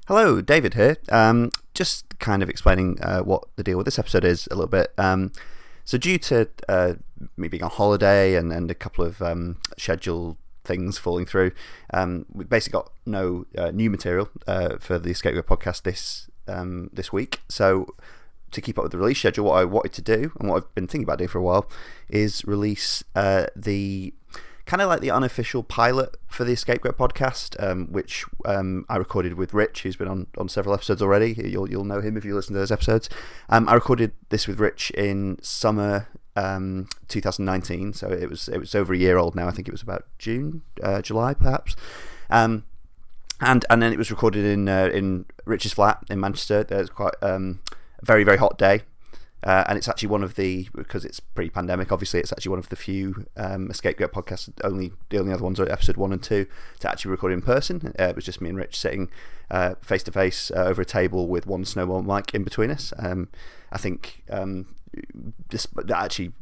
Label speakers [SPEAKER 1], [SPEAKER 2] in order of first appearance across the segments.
[SPEAKER 1] Hello, David here. Just kind of explaining what the deal with this episode is a little bit. So due to me being on holiday and a couple of schedule things falling through, we basically got no new material for the EscapeGoat podcast this week. So to keep up with the release schedule, what I wanted to do, and what I've been thinking about doing for a while, is release the kind of like the unofficial pilot for the EscapeGoat podcast, which I recorded with Rich, who's been on several episodes already. You'll know him if you listen to those episodes. I recorded this with Rich in summer 2019, so it was over a year old now. I think it was about June, July perhaps. And then it was recorded in Rich's flat in Manchester. There's quite a very, very hot day. And it's actually one of because it's pre-pandemic, obviously, it's actually one of the few EscapeGoat podcasts, the only other ones are episode 1 and 2, to actually record in person. It was just me and Rich sitting face-to-face over a table with one snowball mic in between us. I think,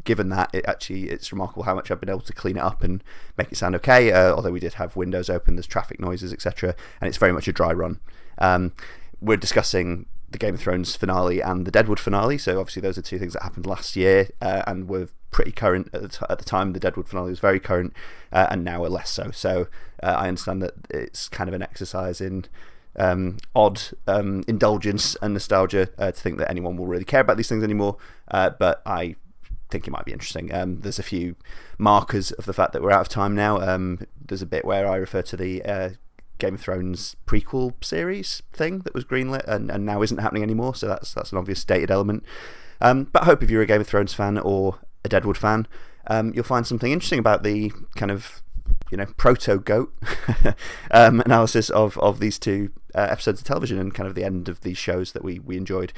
[SPEAKER 1] given that, it's remarkable how much I've been able to clean it up and make it sound okay, although we did have windows open, there's traffic noises, etc., and it's very much a dry run. We're discussing the Game of Thrones finale and the Deadwood finale, so obviously those are two things that happened last year and were pretty current at the time. The Deadwood finale was very current, and now are less so. So I understand that it's kind of an exercise in odd indulgence and nostalgia to think that anyone will really care about these things anymore, but I think it might be interesting. There's a few markers of the fact that we're out of time now. There's a bit where I refer to the Game of Thrones prequel series thing that was greenlit and now isn't happening anymore, so that's an obvious dated element. But I hope if you're a Game of Thrones fan or a Deadwood fan, you'll find something interesting about the kind of proto-goat analysis of these two episodes of television and kind of the end of these shows that we enjoyed.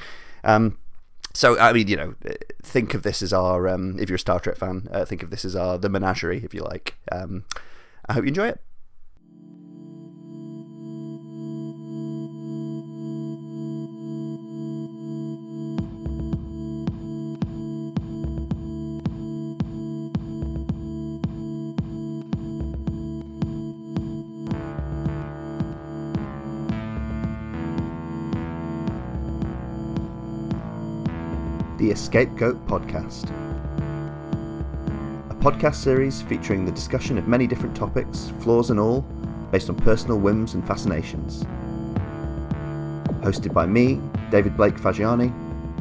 [SPEAKER 1] So I mean, think of this as our if you're a Star Trek fan, think of this as the Menagerie, if you like. I hope you enjoy it. The EscapeGoat Podcast, a podcast series featuring the discussion of many different topics, flaws and all, based on personal whims and fascinations. Hosted by me, David Blake Fagiani,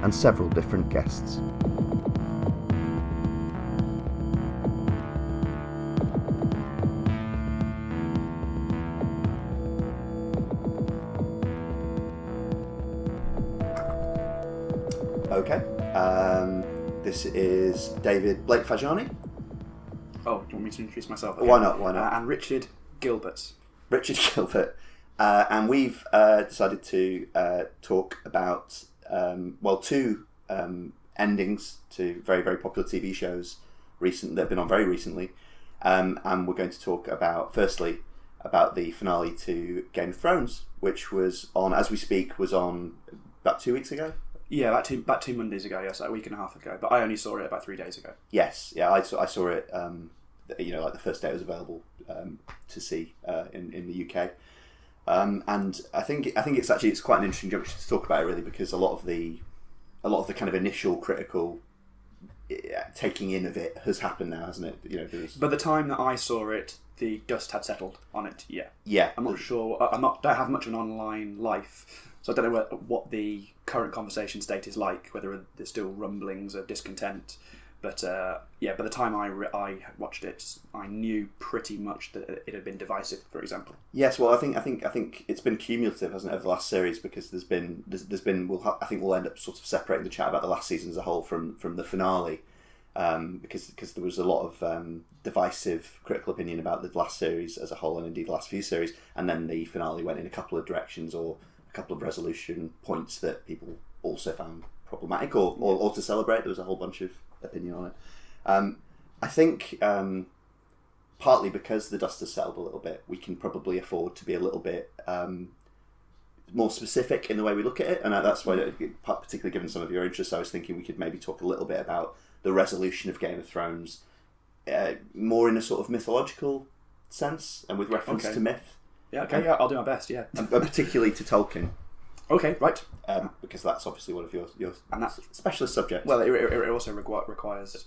[SPEAKER 1] and several different guests. Okay. This is David Blake Fagiani.
[SPEAKER 2] Oh, do you want me to introduce myself? Okay.
[SPEAKER 1] Why not?
[SPEAKER 2] And Richard Gilbert.
[SPEAKER 1] Richard Gilbert. And we've decided to talk about, two endings to very, very popular TV shows that have been on very recently. And we're going to talk firstly about the finale to Game of Thrones, which was on, as we speak, was on about 2 weeks ago.
[SPEAKER 2] Yeah, about two Mondays ago, yes, a week and a half ago. But I only saw it about 3 days ago.
[SPEAKER 1] Yes, yeah, I saw it. Like the first day it was available to see in the UK, and I think it's quite an interesting juncture to talk about it, really, because a lot of the kind of initial critical taking in of it has happened now, hasn't it?
[SPEAKER 2] By the time that I saw it, the dust had settled on it. Yeah.
[SPEAKER 1] Yeah.
[SPEAKER 2] I'm not sure. Don't have much of an online life. So I don't know what the current conversation state is like, whether there's still rumblings of discontent. But by the time I watched it, I knew pretty much that it had been divisive, for example.
[SPEAKER 1] Yes, well, I think it's been cumulative, hasn't it, over the last series, because there's been I think we'll end up sort of separating the chat about the last season as a whole from the finale, because there was a lot of divisive critical opinion about the last series as a whole, and indeed the last few series, and then the finale went in a couple of directions or couple of resolution points that people also found problematic or to celebrate. There was a whole bunch of opinion on it. I think partly because the dust has settled a little bit, we can probably afford to be a little bit more specific in the way we look at it, and that's why, particularly given some of your interests, I was thinking we could maybe talk a little bit about the resolution of Game of Thrones, more in a sort of mythological sense and with reference to myth.
[SPEAKER 2] Yeah, okay, yeah, I'll do my best, yeah.
[SPEAKER 1] And particularly to Tolkien.
[SPEAKER 2] Okay, right.
[SPEAKER 1] Because that's obviously one of your
[SPEAKER 2] and that's
[SPEAKER 1] specialist subjects.
[SPEAKER 2] Well, it also requires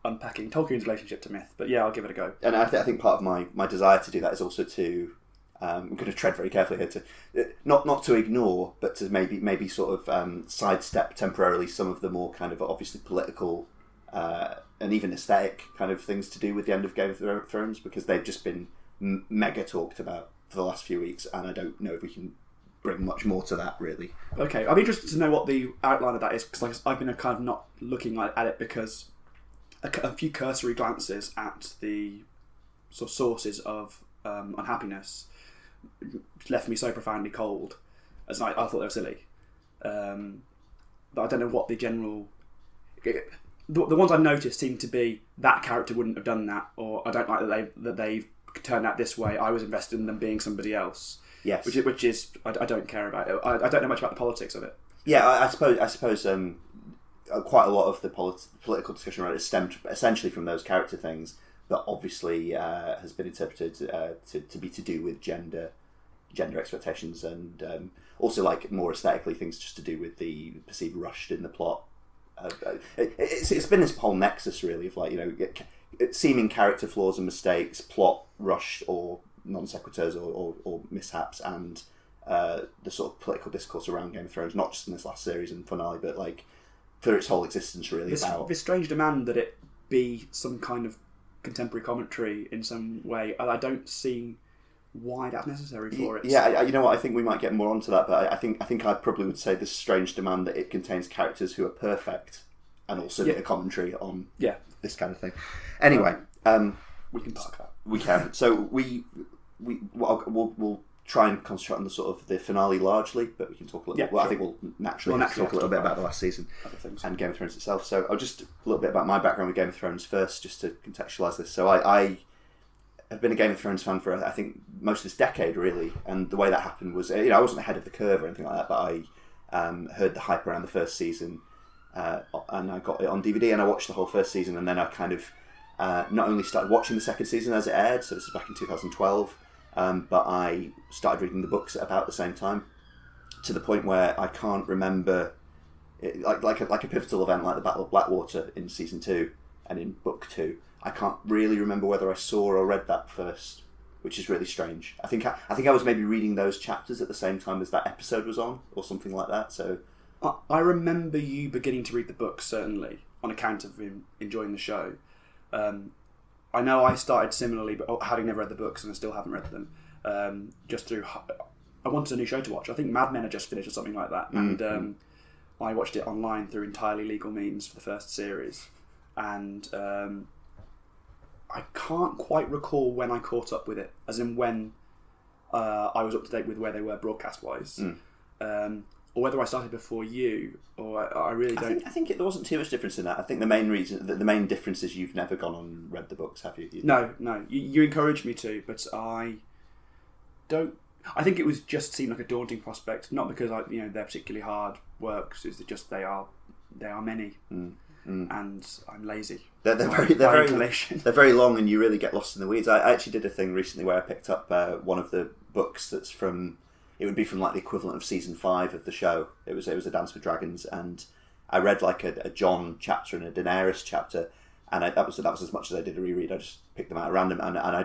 [SPEAKER 2] unpacking Tolkien's relationship to myth, but yeah, I'll give it a go.
[SPEAKER 1] And I think part of my desire to do that is also to I'm going to tread very carefully here to not to ignore, but to maybe sort of sidestep temporarily some of the more kind of obviously political and even aesthetic kind of things to do with the end of Game of Thrones, because they've just been mega talked about for the last few weeks, and I don't know if we can bring much more to that, really.
[SPEAKER 2] Okay, I'd be interested to know what the outline of that is, because I've been kind of not looking at it because a few cursory glances at the sort of sources of unhappiness left me so profoundly cold, as I thought they were silly. But I don't know what the general... The ones I noticed seem to be that character wouldn't have done that, or I don't like that they turned out this way. I was invested in them being somebody else.
[SPEAKER 1] Yes,
[SPEAKER 2] which is I don't care about it. I don't know much about the politics of it.
[SPEAKER 1] Yeah, I suppose quite a lot of the political discussion around it stemmed essentially from those character things that obviously has been interpreted to be to do with gender expectations, and also like more aesthetically things just to do with the perceived rush in the plot. It's been this whole nexus really of like, you know, seeming character flaws and mistakes, plot rush or non sequiturs or mishaps, and the sort of political discourse around Game of Thrones, not just in this last series and finale, but like for its whole existence, really. This
[SPEAKER 2] strange demand that it be some kind of contemporary commentary in some way. I don't see why that's necessary for it.
[SPEAKER 1] Yeah, you know what? I think we might get more onto that, but I think I probably would say this strange demand that it contains characters who are perfect and also a commentary on this kind of thing. Anyway,
[SPEAKER 2] we can talk about.
[SPEAKER 1] We can. So we'll try and concentrate on the sort of the finale largely, but we can talk a little. I think we'll naturally talk a little bit about the last season and Game of Thrones itself. So I'll just a little bit about my background with Game of Thrones first, just to contextualise this. So I have been a Game of Thrones fan for I think most of this decade really, and the way that happened was, you know, I wasn't ahead of the curve or anything like that, but I heard the hype around the first season, and I got it on DVD and I watched the whole first season, and then I kind of not only started watching the second season as it aired, so this is back in 2012, but I started reading the books at about the same time, to the point where I can't remember it, like a pivotal event like the Battle of Blackwater in season 2 and in book 2. I can't really remember whether I saw or read that first, which is really strange. I think I was maybe reading those chapters at the same time as that episode was on, or something like that. So
[SPEAKER 2] I remember you beginning to read the book, certainly on account of enjoying the show. I know I started similarly, but having never read the books, and I still haven't read them, just through... I wanted a new show to watch. I think Mad Men had just finished or something like that, and I watched it online through entirely legal means for the first series, and I can't quite recall when I caught up with it, as in when I was up to date with where they were broadcast-wise, or whether I started before you, or I really don't...
[SPEAKER 1] I think there wasn't too much difference in that. I think the main difference is you've never gone on and read the books, have you?
[SPEAKER 2] No. You encouraged me to, but I don't... I think it was just seemed like a daunting prospect, not because they're particularly hard works, it's just they are many. And I'm lazy.
[SPEAKER 1] They're very long, and you really get lost in the weeds. I actually did a thing recently where I picked up one of the books that's from... It would be from like the equivalent of season 5 of the show. It was a Dance with Dragons, and I read like a Jon chapter and a Daenerys chapter, and that was as much as I did a reread. I just picked them out at random, and I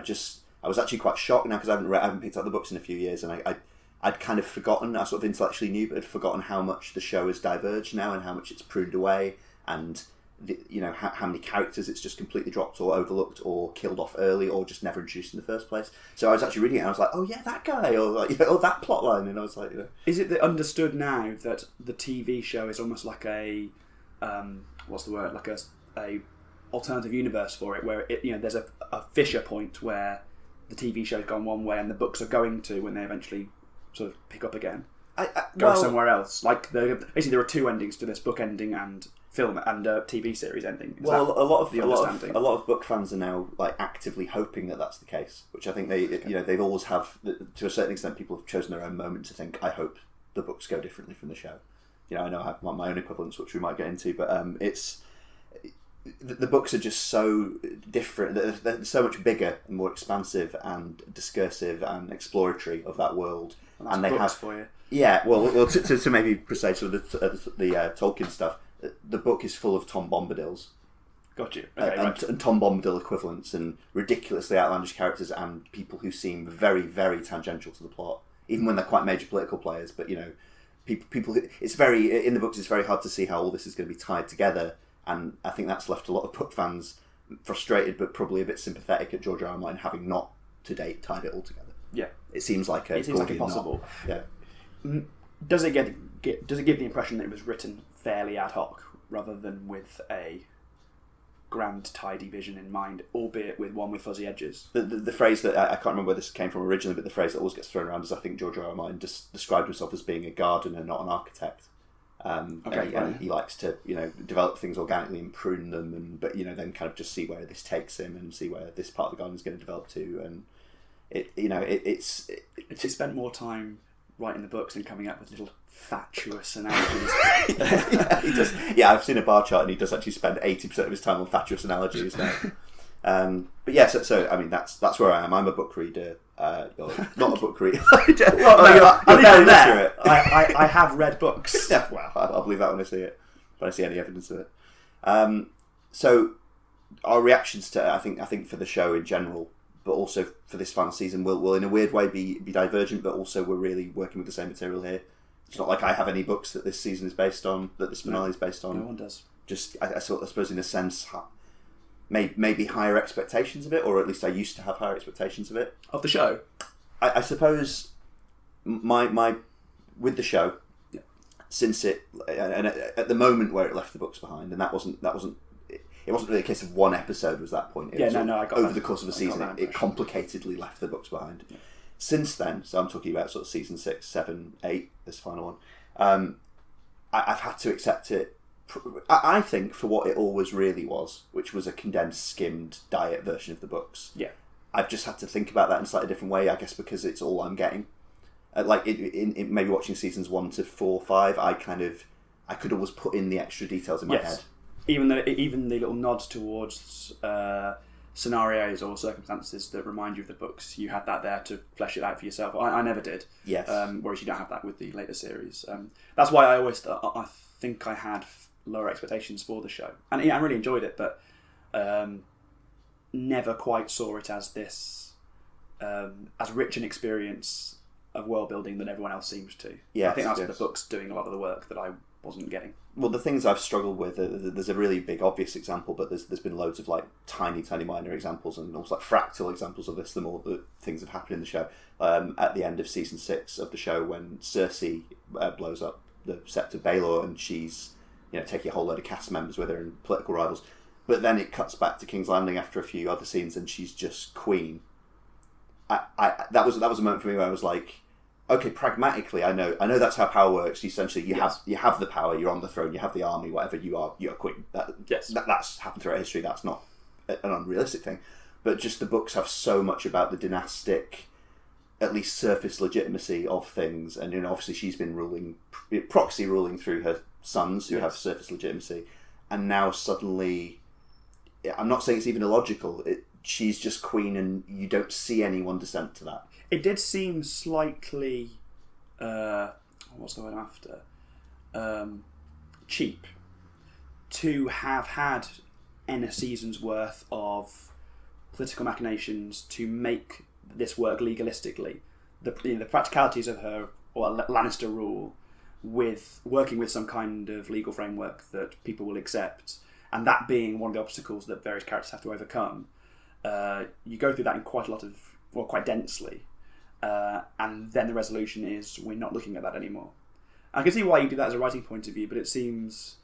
[SPEAKER 1] was actually quite shocked now, because I haven't picked up the books in a few years, and I'd kind of forgotten. I sort of intellectually knew, but had forgotten how much the show has diverged now, and how much it's pruned away, and how many characters it's just completely dropped or overlooked or killed off early or just never introduced in the first place. So I was actually reading it and I was like, oh yeah, that guy, or like, or that plot line, and I was like,
[SPEAKER 2] Is it understood now that the TV show is almost like a what's the word, like a alternative universe for it, where there's a fissure point where the TV show's gone one way and the books are going to, when they eventually sort of pick up again, go somewhere else. Like basically there are two endings to this: book ending and film and TV series ending.
[SPEAKER 1] A lot of book fans are now like actively hoping that that's the case, which I think they've always have, to a certain extent. People have chosen their own moment to think, I hope the books go differently from the show. I know I have my own equivalents, which we might get into, but the books are just so different. They're so much bigger and more expansive and discursive and exploratory of that world.
[SPEAKER 2] And they have for you.
[SPEAKER 1] Yeah, well, to maybe precise with the Tolkien stuff, the book is full of Tom Bombadils.
[SPEAKER 2] Got you. Okay, right.
[SPEAKER 1] And Tom Bombadil equivalents and ridiculously outlandish characters and people who seem very, very tangential to the plot, even when they're quite major political players. But people. It's very in the books. It's very hard to see how all this is going to be tied together, and I think that's left a lot of book fans frustrated, but probably a bit sympathetic at George R. R. Martin having not to date tied it all together.
[SPEAKER 2] Yeah,
[SPEAKER 1] it seems like
[SPEAKER 2] impossible.
[SPEAKER 1] Yeah.
[SPEAKER 2] Does it does it give the impression that it was written fairly ad hoc rather than with a grand tidy vision in mind, albeit with one with fuzzy edges?
[SPEAKER 1] The phrase that I can't remember where this came from originally, but the phrase that always gets thrown around is I think George R. R. Martin described himself as being a gardener, not an architect. And he likes to develop things organically and prune them, but then kind of just see where this takes him and see where this part of the garden is going to develop to, and it's
[SPEAKER 2] he spent more time writing the books and coming up with little fatuous analogies.
[SPEAKER 1] He does. Yeah, I've seen a bar chart, and he does actually spend 80% of his time on fatuous analogies now. But yeah, so I mean that's where I am. I'm a book reader, not a book reader.
[SPEAKER 2] I have read books.
[SPEAKER 1] Yeah, well, I'll believe that when I see it. When I see any evidence of it. So our reactions to I think for the show in general, but also for this final season, will in a weird way be divergent, but also we're really working with the same material here. It's not like I have any books that this season is based on, that this finale is based on.
[SPEAKER 2] No one does.
[SPEAKER 1] Just, I suppose in a sense, maybe higher expectations of it, or at least I used to have higher expectations of it.
[SPEAKER 2] Of the show?
[SPEAKER 1] I suppose my with the show,
[SPEAKER 2] yeah.
[SPEAKER 1] Since it, and at the moment where it left the books behind, and it wasn't really a case of one episode was that point. I got over the course of a season, it complicatedly left the books behind. Yeah. Since then, so I'm talking about sort of season 6, 7, 8, this final one, I've had to accept it, I think, for what it always really was, which was a condensed, skimmed diet version of the books.
[SPEAKER 2] Yeah.
[SPEAKER 1] I've just had to think about that in a slightly different way, I guess, because it's all I'm getting. In maybe watching seasons 1 to 4, 5, I could always put in the extra details in my head.
[SPEAKER 2] Even the little nods towards scenarios or circumstances that remind you of the books, you had that there to flesh it out for yourself. I never did.
[SPEAKER 1] Yes.
[SPEAKER 2] Whereas you don't have that with the later series. That's why I think I had lower expectations for the show, and I really enjoyed it, but never quite saw it as this as rich an experience of world building that everyone else seems to.
[SPEAKER 1] Yes,
[SPEAKER 2] I think that's the books doing a lot of the work that I wasn't getting.
[SPEAKER 1] Well, the things I've struggled with, there's a really big obvious example, but there's been loads of like tiny minor examples and almost like fractal examples of this. The more the things have happened in the show. At the end of season 6 of the show, when Cersei blows up the Sept of Baelor, and she's taking a whole load of cast members with her and political rivals, but then it cuts back to King's Landing after a few other scenes, and she's just queen. That was a moment for me where I was like, okay, pragmatically, I know that's how power works. Essentially, you have the power, you're on the throne, you have the army, whatever you are queen. That's happened throughout history. That's not an unrealistic thing, but just the books have so much about the dynastic, at least surface legitimacy of things, and obviously she's been proxy ruling through her sons who have surface legitimacy, and now suddenly, I'm not saying it's even illogical. She's just queen, and you don't see anyone dissent to that.
[SPEAKER 2] It did seem slightly, what's the word I'm after? Cheap to have had a season's worth of political machinations to make this work legalistically. The practicalities of her Lannister rule, with working with some kind of legal framework that people will accept, and that being one of the obstacles that various characters have to overcome. You go through that in quite densely. And then the resolution is we're not looking at that anymore. I can see why you do that as a writing point of view, but it seems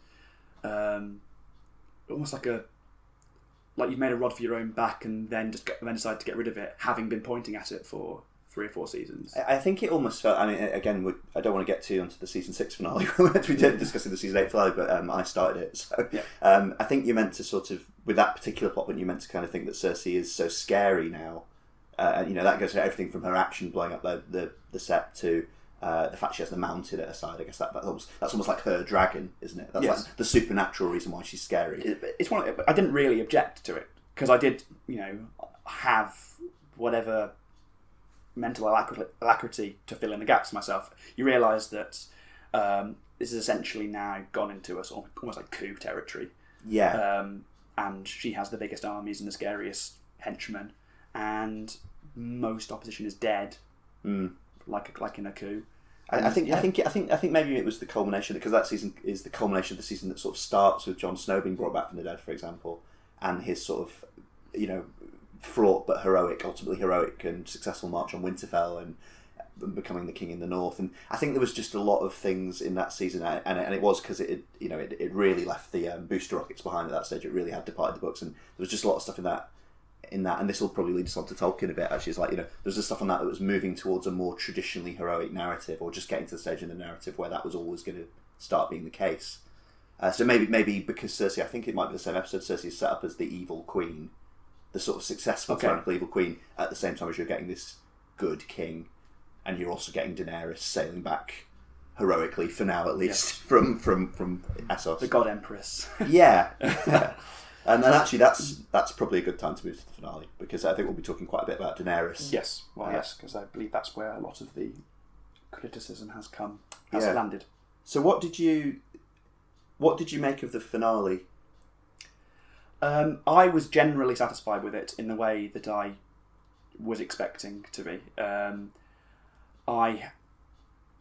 [SPEAKER 2] almost like you've made a rod for your own back and then decide to get rid of it, having been pointing at it for 3 or 4 seasons.
[SPEAKER 1] I think it almost felt. I mean, again, I don't want to get too onto the season 6 finale. We did discussing the season 8 finale, but I started it. So yeah. I think you meant to sort of, with that particular plot point, you meant to kind of think that Cersei is so scary now. And that goes to everything from her action blowing up the Sept to the fact she has the mountain at her side, I guess that's almost like her dragon, isn't it? That's
[SPEAKER 2] Yes.
[SPEAKER 1] like the supernatural reason why she's scary.
[SPEAKER 2] It's one. I didn't really object to it because I did, have whatever mental alacrity to fill in the gaps myself. You realise that this is essentially now gone into a sort of almost like coup territory.
[SPEAKER 1] Yeah.
[SPEAKER 2] And she has the biggest armies and the scariest henchmen, and most opposition is dead, like in a coup.
[SPEAKER 1] I think maybe it was the culmination, because that season is the culmination of the season that sort of starts with Jon Snow being brought back from the dead, for example, and his sort of fraught but ultimately heroic and successful march on Winterfell and becoming the king in the north. And I think there was just a lot of things in that season, and it was because it really left the booster rockets behind at that stage. It really had departed the books, and there was just a lot of stuff in that, and this will probably lead us on to Tolkien a bit. Actually, it's like there's just stuff on that was moving towards a more traditionally heroic narrative, or just getting to the stage in the narrative where that was always going to start being the case. So maybe because Cersei, I think it might be the same episode, Cersei is set up as the evil queen, the sort of successful tyrannical evil queen, at the same time as you're getting this good king, and you're also getting Daenerys sailing back heroically, for now at least, from Essos.
[SPEAKER 2] The God Empress.
[SPEAKER 1] Yeah. And then actually that's probably a good time to move to the finale, because I think we'll be talking quite a bit about Daenerys.
[SPEAKER 2] Yes, yes, because I believe that's where a lot of the criticism has landed.
[SPEAKER 1] So what did you make of the finale?
[SPEAKER 2] I was generally satisfied with it in the way that I was expecting to be. I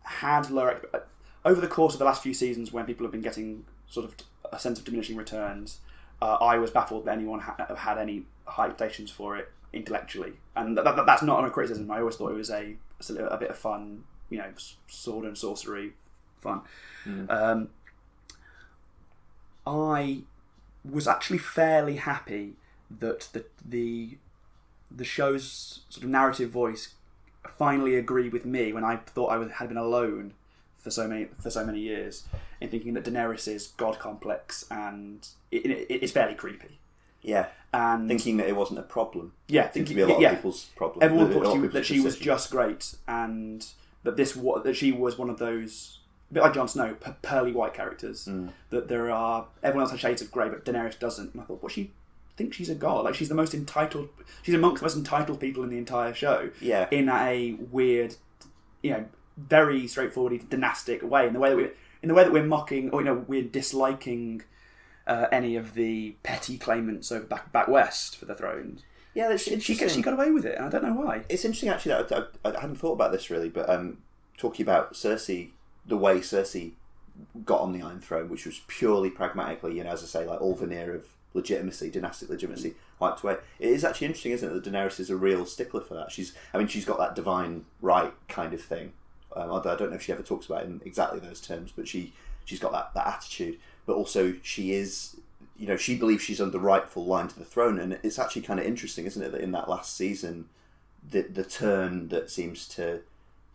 [SPEAKER 2] had over the course of the last few seasons, when people have been getting sort of a sense of diminishing returns, I was baffled that anyone had any high expectations for it intellectually, and that's not a criticism. I always thought it was a bit of fun, sword and sorcery fun. I was actually fairly happy that the show's sort of narrative voice finally agreed with me when I thought I had been alone for so many years in thinking that Daenerys is god complex, and it's fairly creepy.
[SPEAKER 1] Yeah,
[SPEAKER 2] and
[SPEAKER 1] thinking that it wasn't a problem.
[SPEAKER 2] Yeah,
[SPEAKER 1] seemed to be a lot of people's problem.
[SPEAKER 2] Everyone thought that she was just great, and that she was one of those, a bit like Jon Snow, pearly white characters. That everyone else has shades of grey, but Daenerys doesn't. And I thought, she thinks she's a god. Like, she's the most entitled. She's amongst the most entitled people in the entire show.
[SPEAKER 1] Yeah.
[SPEAKER 2] In a weird, very straightforward dynastic way. In the way that we're mocking, or we're disliking any of the petty claimants over back west for the throne.
[SPEAKER 1] Yeah,
[SPEAKER 2] she got away with it, and I don't know why.
[SPEAKER 1] It's interesting, actually, that I hadn't thought about this really, but talking about Cersei, the way Cersei got on the Iron Throne, which was purely pragmatically, as I say, like all veneer of legitimacy, dynastic legitimacy, wiped away. It is actually interesting, isn't it, that Daenerys is a real stickler for that. She's got that divine right kind of thing. Although I don't know if she ever talks about it in exactly those terms, but she's got that attitude. But also she is, she believes she's on the rightful line to the throne, and it's actually kind of interesting, isn't it, that in that last season, the turn that seems to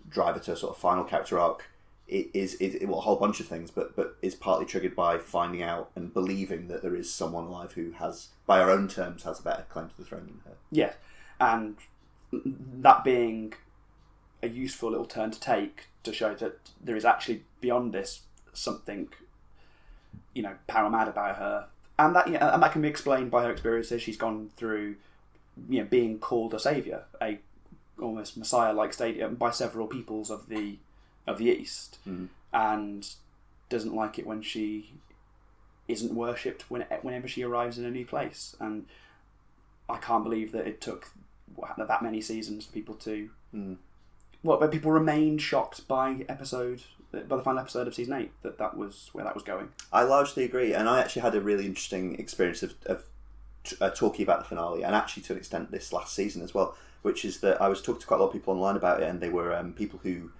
[SPEAKER 1] drive her to a sort of final character arc, it a whole bunch of things, but is partly triggered by finding out and believing that there is someone alive who has, by her own terms, has a better claim to the throne than her.
[SPEAKER 2] Yeah, and that being a useful little turn to take to show that there is actually beyond this something, power mad about her, and that can be explained by her experiences. She's gone through, being called a saviour, a almost messiah-like stadium by several peoples of the East, and doesn't like it when she isn't worshipped whenever she arrives in a new place. And I can't believe that it took that many seasons for people to. But people remained shocked by the final episode of season 8 that was where that was going.
[SPEAKER 1] I largely agree, and I actually had a really interesting experience of talking about the finale, and actually to an extent this last season as well, which is that I was talking to quite a lot of people online about it, and they were people who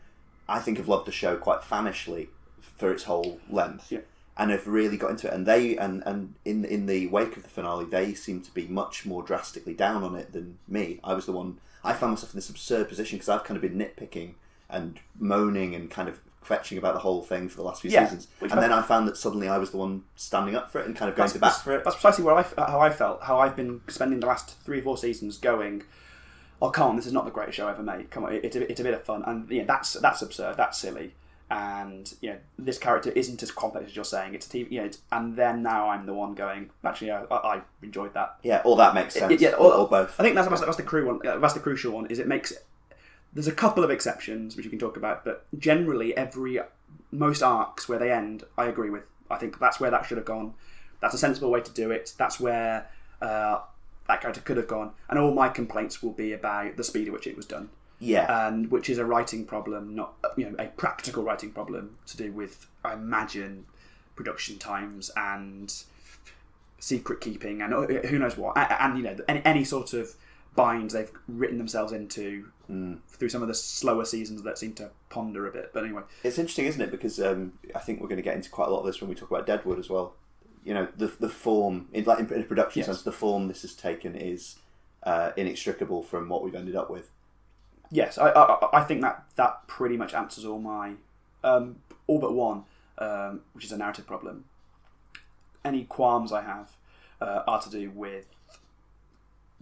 [SPEAKER 1] I think have loved the show quite fanishly for its whole length, and have really got into it. And they and in the wake of the finale, they seem to be much more drastically down on it than me. I was the one. I found myself in this absurd position because I've kind of been nitpicking and moaning and kind of fetching about the whole thing for the last few seasons, and then I found that suddenly I was the one standing up for it and kind of going to bat for it.
[SPEAKER 2] That's precisely how I felt. How I've been spending the last 3 or 4 seasons going, oh, come on, this is not the greatest show ever made. Come on, it's a bit of fun, and that's absurd, that's silly, and this character isn't as complex as you're saying. It's a TV, and then now I'm the one going, actually, I enjoyed that.
[SPEAKER 1] Yeah, all that makes sense. Or both.
[SPEAKER 2] I think that's the crucial one. Is it makes. There's a couple of exceptions which you can talk about, but generally most arcs where they end, I agree with. I think that's where that should have gone. That's a sensible way to do it. That's where that character could have gone. And all my complaints will be about the speed at which it was done.
[SPEAKER 1] Yeah.
[SPEAKER 2] And which is a writing problem, not a practical writing problem to do with, I imagine, production times and secret keeping and who knows what. And any sort of bind they've written themselves into through some of the slower seasons that seem to ponder a bit. But anyway,
[SPEAKER 1] it's interesting, isn't it? Because I think we're going to get into quite a lot of this when we talk about Deadwood as well. The form in a production sense, the form this has taken is inextricable from what we've ended up with.
[SPEAKER 2] Yes, I think that pretty much answers all my all but one, which is a narrative problem. Any qualms I have are to do with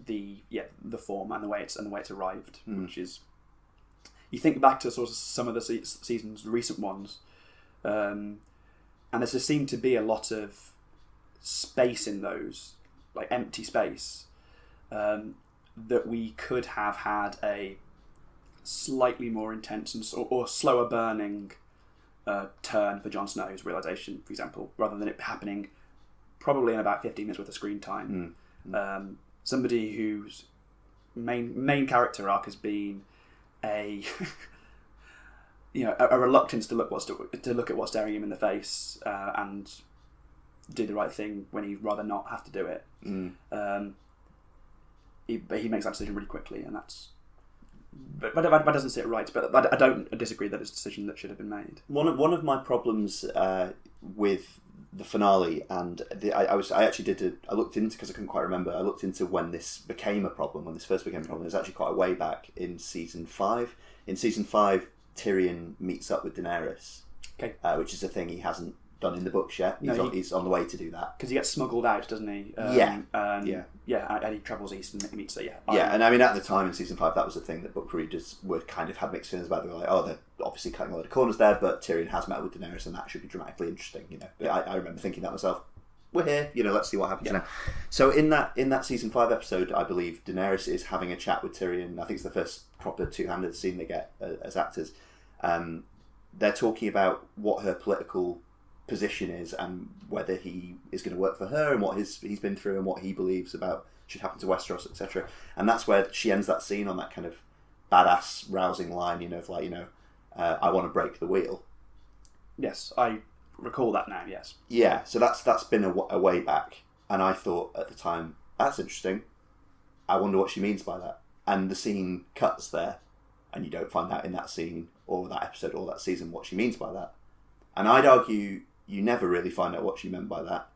[SPEAKER 2] the form and the way it's arrived, which is, you think back to sort of some of the seasons, recent ones, and there just seemed to be a lot of space in those, like empty space, that we could have had a slightly more intense or slower burning turn for Jon Snow's realisation, for example, rather than it happening probably in about 15 minutes worth of screen time. Somebody whose main character arc has been a a reluctance to look at what's staring him in the face and do the right thing when he'd rather not have to do it. He makes that decision really quickly, and that's. But that doesn't sit right. But I don't disagree that it's a decision that should have been made.
[SPEAKER 1] One of my problems with the finale, and I looked into, because I couldn't quite remember. I looked into when this became a problem. When this first became a problem, it was actually quite a way back in season 5. In season 5, Tyrion meets up with Daenerys, which is a thing he hasn't done in the books yet. He's on the way to do that
[SPEAKER 2] because he gets smuggled out, doesn't he? And he travels east and meets her.
[SPEAKER 1] And I mean, at the time in season 5, that was a thing that book readers were kind of had mixed feelings about. They were like, oh, they're obviously cutting a lot of corners there, but Tyrion has met with Daenerys, and that should be dramatically interesting. But I remember thinking that myself. We're here, let's see what happens now. So in that season 5 episode, I believe Daenerys is having a chat with Tyrion. I think it's the first proper two-handed scene they get as actors. They're talking about what her political position is and whether he is going to work for her and what he's been through and what he believes about should happen to Westeros, etc. And that's where she ends that scene on that kind of badass, rousing line, I want to break the wheel.
[SPEAKER 2] Yes, I recall that now. Yes.
[SPEAKER 1] Yeah, so that's been a way back, and I thought at the time, that's interesting. I wonder what she means by that. And the scene cuts there, and you don't find out in that scene or that episode or that season what she means by that. And I'd argue you never really find out what she meant by that,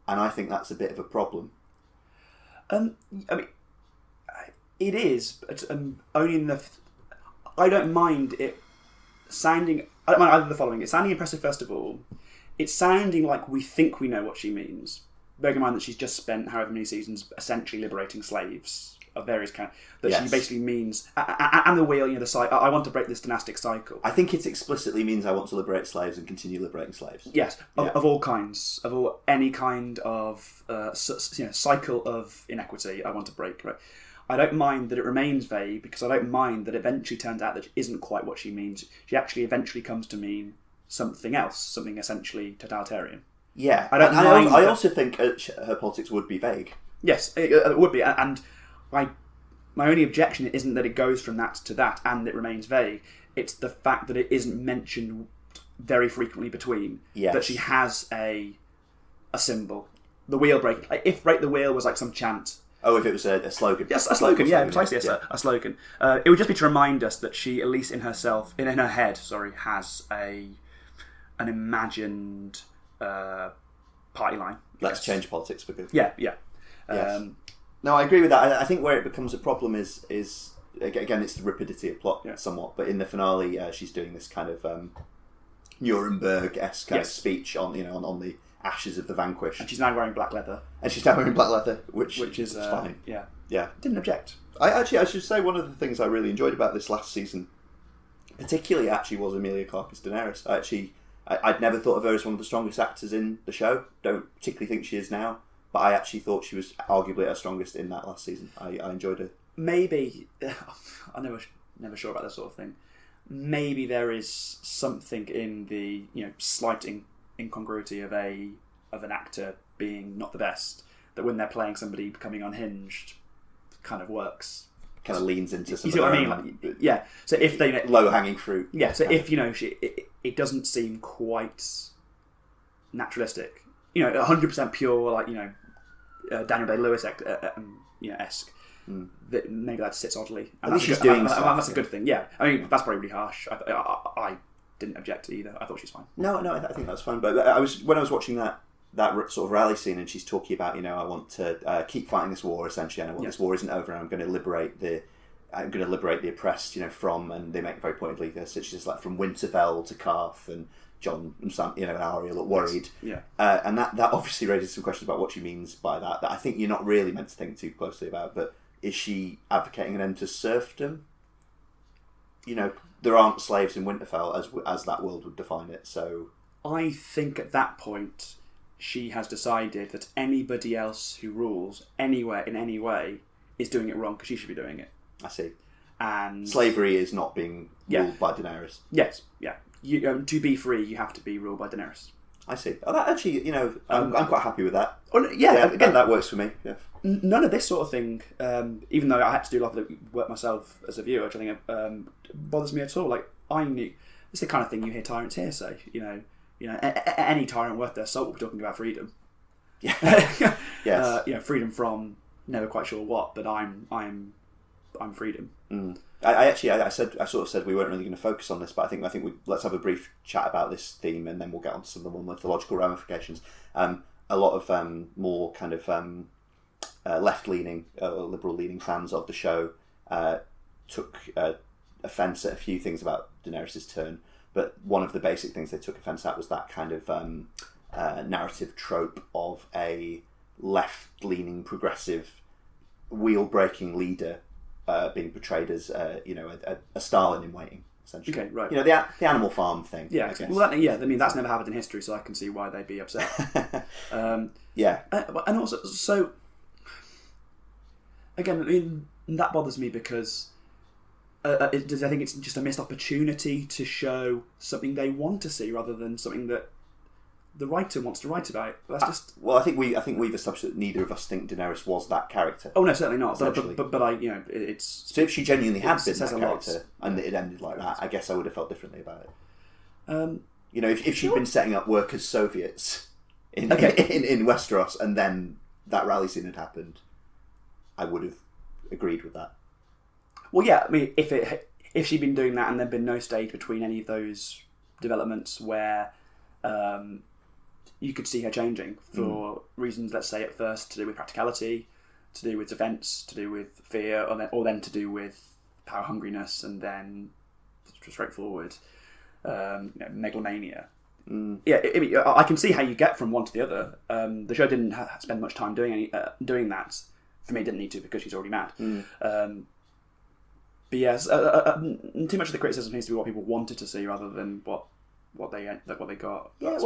[SPEAKER 1] and I think that's a bit of a problem.
[SPEAKER 2] I mean, it is, but only in the. I don't mind it sounding. I don't mind either the following. It's sounding impressive, first of all. It's sounding like we think we know what she means. Bearing in mind that she's just spent however many seasons essentially liberating slaves of various kinds. She basically means, and the wheel, the cycle. I want to break this dynastic cycle.
[SPEAKER 1] I think it explicitly means I want to liberate slaves and continue liberating slaves.
[SPEAKER 2] Yes, of all kinds, any kind of cycle of inequity. I want to break. Right. I don't mind that it remains vague, because I don't mind that it eventually turns out that it isn't quite what she means. She actually eventually comes to mean something else, something essentially totalitarian.
[SPEAKER 1] Yeah, I also think her politics would be vague.
[SPEAKER 2] Yes, it would be, and my only objection isn't that it goes from that to that and it remains vague. It's the fact that it isn't mentioned very frequently between.
[SPEAKER 1] Yes.
[SPEAKER 2] That she has a symbol. The wheel break. Like, if break the wheel was like some chant.
[SPEAKER 1] Oh, if it was a slogan.
[SPEAKER 2] Yes, a slogan. Yeah, precisely. Yes, a slogan. It would just be to remind us that she, at least in her head, has an imagined party line.
[SPEAKER 1] Let's change politics for good.
[SPEAKER 2] Yeah.
[SPEAKER 1] Yes. No, I agree with that. I think where it becomes a problem is again, it's the rapidity of plot somewhat. But in the finale, she's doing this kind of Nuremberg-esque kind of speech on the ashes of the vanquished.
[SPEAKER 2] And she's now wearing black leather.
[SPEAKER 1] Which
[SPEAKER 2] is
[SPEAKER 1] fine.
[SPEAKER 2] Yeah. Didn't object.
[SPEAKER 1] I should say one of the things I really enjoyed about this last season, particularly actually, was Emilia Clarke as Daenerys. I'd never thought of her as one of the strongest actors in the show. Don't particularly think she is now, but I actually thought she was arguably her strongest in that last season. I enjoyed her.
[SPEAKER 2] Maybe I'm never sure about that sort of thing. Maybe there is something in the slight incongruity of an actor being not the best, that when they're playing somebody becoming unhinged, kind of works.
[SPEAKER 1] Kind of leans into some.
[SPEAKER 2] You see what I mean? Yeah. So if they
[SPEAKER 1] low hanging fruit.
[SPEAKER 2] Yeah. So if it doesn't seem quite naturalistic, 100% pure, Daniel Day-Lewis esque. That maybe that sits oddly.
[SPEAKER 1] At least she's doing stuff.
[SPEAKER 2] That's a good thing. Yeah. I mean, that's probably really harsh. I didn't object either. I thought she was fine.
[SPEAKER 1] No, I think that's fine. But when I was watching that sort of rally scene, and she's talking about, I want to keep fighting this war. Essentially, I know this war isn't over, and I'm going to liberate the oppressed, from. And they make very pointedly this. She's just like from Winterfell to Karth, and Jon and Sam, and Arya look worried.
[SPEAKER 2] Yes.
[SPEAKER 1] Yeah. And that obviously raises some questions about what she means by that. That I think you're not really meant to think too closely about. But is she advocating an end to serfdom? There aren't slaves in Winterfell as that world would define it. So
[SPEAKER 2] I think at that point, she has decided that anybody else who rules anywhere in any way is doing it wrong because she should be doing it.
[SPEAKER 1] I see.
[SPEAKER 2] And
[SPEAKER 1] slavery is not being ruled by Daenerys.
[SPEAKER 2] Yes, yeah. To be free, you have to be ruled by Daenerys.
[SPEAKER 1] I see. Oh, that actually, I'm quite happy with that.
[SPEAKER 2] Again,
[SPEAKER 1] that works for me. Yeah.
[SPEAKER 2] None of this sort of thing, even though I had to do a lot of the work myself as a viewer, which I think bothers me at all. Like, I knew it's the kind of thing you hear tyrants here say. Any tyrant worth their salt will be talking about freedom.
[SPEAKER 1] Yeah. Yes.
[SPEAKER 2] Freedom from never quite sure what, but I'm freedom.
[SPEAKER 1] Mm. I sort of said we weren't really going to focus on this, but I think let's have a brief chat about this theme, and then we'll get on to some of the more mythological ramifications. A lot of more kind of left-leaning, liberal-leaning fans of the show took offence at a few things about Daenerys' turn, but one of the basic things they took offence at was that kind of narrative trope of a left-leaning, progressive, wheel-breaking leader being portrayed as a Stalin in waiting, essentially.
[SPEAKER 2] Okay, right.
[SPEAKER 1] The Animal Farm thing.
[SPEAKER 2] Yeah, I guess. Well, that's never happened in history, so I can see why they'd be upset.
[SPEAKER 1] Yeah,
[SPEAKER 2] and also, so again, I mean, that bothers me because I think it's just a missed opportunity to show something they want to see rather than something that the writer wants to write about. That's just.
[SPEAKER 1] Well, I think we've established that neither of us think Daenerys was that character.
[SPEAKER 2] Oh no, certainly not. But I, it's.
[SPEAKER 1] So if she genuinely had been that character and it ended like that, I guess I would have felt differently about it. If she'd been setting up workers' Soviets in Westeros, and then that rally scene had happened, I would have agreed with that.
[SPEAKER 2] Well, yeah. I mean, if she'd been doing that and there'd been no stage between any of those developments where. You could see her changing for reasons, let's say, at first to do with practicality, to do with defence, to do with fear, or then to do with power hungriness, and then straightforward megalomania. Yeah, I can see how you get from one to the other. The show didn't spend much time doing that. For me, it didn't need to because she's already mad. But yes, too much of the criticism needs to be what people wanted to see rather than what they got.
[SPEAKER 1] Yeah,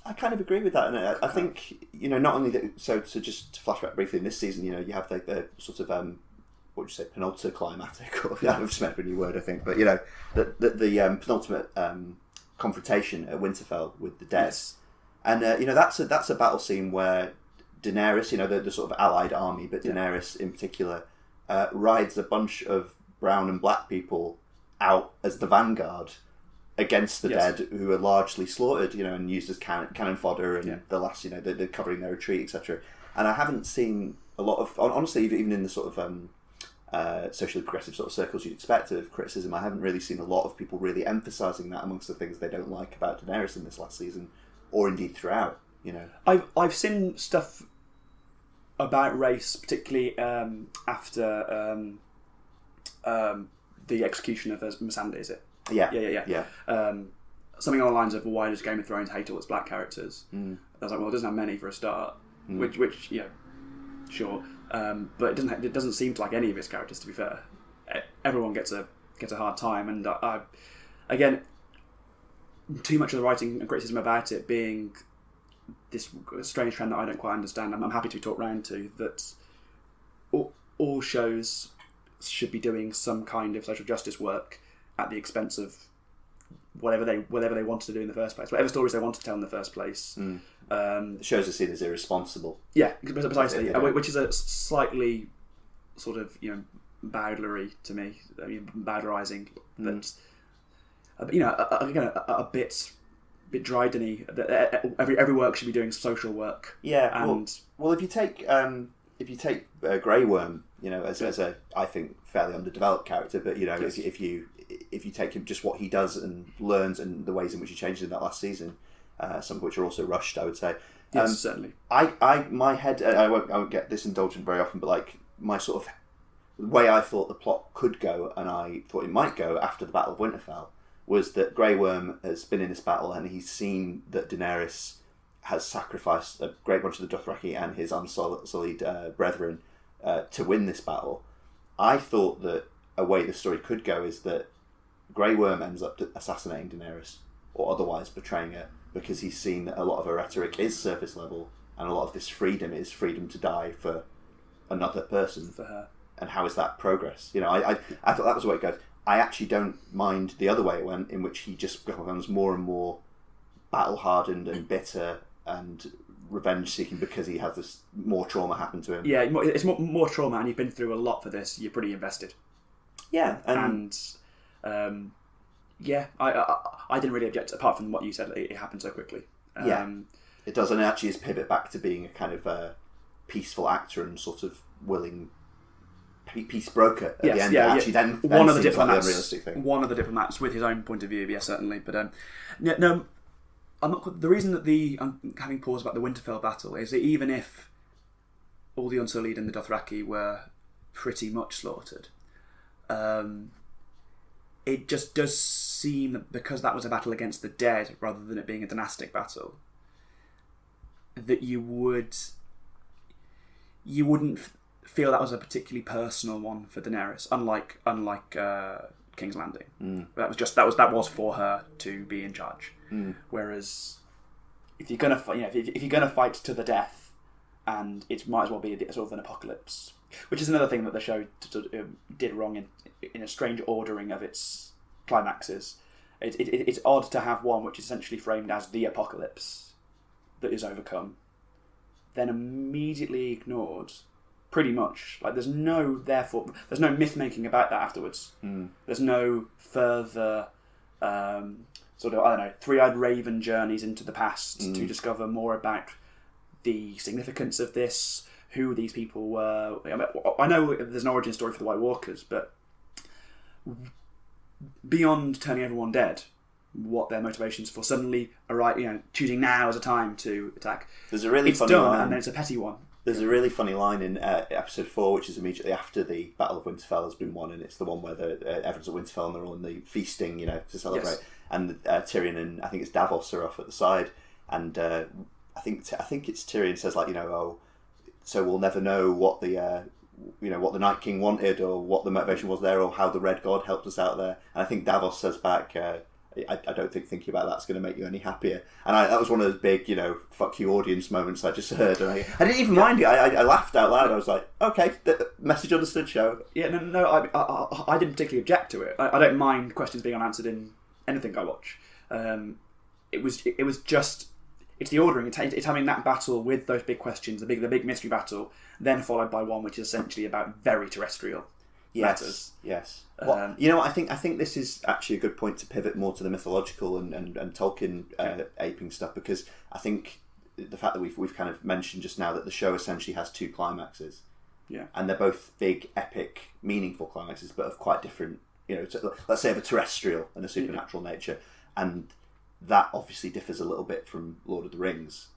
[SPEAKER 1] I kind of agree with that, and I think not only that. So just to flash back briefly in this season, you have the sort of what would you say, penultimate, or I've just made a new word, I think, but the penultimate confrontation at Winterfell with the dead,
[SPEAKER 2] yes.
[SPEAKER 1] And that's a battle scene where Daenerys, the sort of allied army, but Daenerys in particular, rides a bunch of brown and black people out as the vanguard against the dead, who are largely slaughtered, and used as cannon fodder, and the last, they're covering their retreat, etc. And I haven't seen a lot of, honestly, even in the sort of socially progressive sort of circles you'd expect of criticism, I haven't really seen a lot of people really emphasising that amongst the things they don't like about Daenerys in this last season, or indeed throughout.
[SPEAKER 2] I've seen stuff about race, particularly after the execution of Missandei, is it?
[SPEAKER 1] Yeah.
[SPEAKER 2] something along the lines of, well, why does Game of Thrones hate all its black characters? I was like, well, it doesn't have many for a start, which yeah, sure, but it doesn't seem to like any of its characters. To be fair, everyone gets a hard time, and again, too much of the writing and criticism about it being this strange trend that I don't quite understand. I'm happy to be talked round to that. All shows should be doing some kind of social justice work at the expense of whatever they wanted to do in the first place, whatever stories they wanted to tell in the first place.
[SPEAKER 1] Shows are seen as irresponsible.
[SPEAKER 2] Yeah, precisely, which is a slightly sort of bowdlery to me. I mean, bowdlerising, but again a bit Dryden-y. That every work should be doing social work.
[SPEAKER 1] Yeah,
[SPEAKER 2] and
[SPEAKER 1] well, if you take Grey Worm, as a I think fairly underdeveloped character, but yes. if you take him just what he does and learns and the ways in which he changes in that last season, some of which are also rushed, I would say.
[SPEAKER 2] Yes, certainly.
[SPEAKER 1] My head, I won't get this indulgent very often, but like my sort of the way I thought the plot could go, and I thought it might go after the Battle of Winterfell, was that Grey Worm has been in this battle and he's seen that Daenerys has sacrificed a great bunch of the Dothraki and his unsullied brethren to win this battle. I thought that a way the story could go is that Grey Worm ends up assassinating Daenerys or otherwise betraying her because he's seen that a lot of her rhetoric is surface level and a lot of this freedom is freedom to die for another person.
[SPEAKER 2] For her.
[SPEAKER 1] And how is that progress? I thought that was the way it goes. I actually don't mind the other way it went, in which he just becomes more and more battle-hardened and bitter and revenge-seeking because he has this more trauma happen to him.
[SPEAKER 2] Yeah, it's more trauma, and you've been through a lot for this. You're pretty invested.
[SPEAKER 1] Yeah,
[SPEAKER 2] and I didn't really object, apart from what you said. It happened so quickly.
[SPEAKER 1] It does, and it actually is pivot back to being a kind of peaceful actor and sort of willing peace broker at the end. Then
[SPEAKER 2] one of the
[SPEAKER 1] seems like
[SPEAKER 2] diplomats,
[SPEAKER 1] the unrealistic thing.
[SPEAKER 2] One of the diplomats with his own point of view, yeah, certainly. But no, I'm not. The reason that I'm having pause about the Winterfell battle is that even if all the Unsullied and the Dothraki were pretty much slaughtered, it just does seem that because that was a battle against the dead rather than it being a dynastic battle, that you wouldn't feel that was a particularly personal one for Daenerys, unlike King's Landing. That was for her to be in charge. Whereas if you're gonna if you're gonna fight to the death, and it might as well be sort of an apocalypse, which is another thing that the show did wrong in a strange ordering of its climaxes. It's odd to have one which is essentially framed as the apocalypse that is overcome, then immediately ignored. Pretty much, like there's no myth making about that afterwards. There's no further sort of three-eyed raven journeys into the past to discover more about the significance of this, who these people were. I know there's an origin story for the White Walkers, but beyond turning everyone dead, what their motivations for suddenly choosing now as a time to attack.
[SPEAKER 1] There's a really funny
[SPEAKER 2] done,
[SPEAKER 1] line,
[SPEAKER 2] and then it's a petty one.
[SPEAKER 1] There's a really funny line in episode 4, which is immediately after the Battle of Winterfell has been won, and it's the one where everyone's at Winterfell and they're all in the feasting, to celebrate. Yes. And Tyrion and I think it's Davos are off at the side, and I think it's Tyrion says so we'll never know what the what the Night King wanted or what the motivation was there or how the Red God helped us out there. And I think Davos says back, I don't think thinking about that's going to make you any happier. And that was one of those big, fuck you audience moments I just heard. And I didn't even mind it. I laughed out loud. I was like, okay, the message understood, show.
[SPEAKER 2] Yeah, no, I didn't particularly object to it. I don't mind questions being unanswered in anything I watch. It was just, it's the ordering. It's having that battle with those big questions, the big mystery battle, then followed by one which is essentially about very terrestrial matters.
[SPEAKER 1] Yes. Well, I think this is actually a good point to pivot more to the mythological and Tolkien aping stuff, because I think the fact that we've kind of mentioned just now that the show essentially has two climaxes, and they're both big, epic, meaningful climaxes, but of quite different, let's say of a terrestrial and a supernatural nature, and that obviously differs a little bit from Lord of the Rings.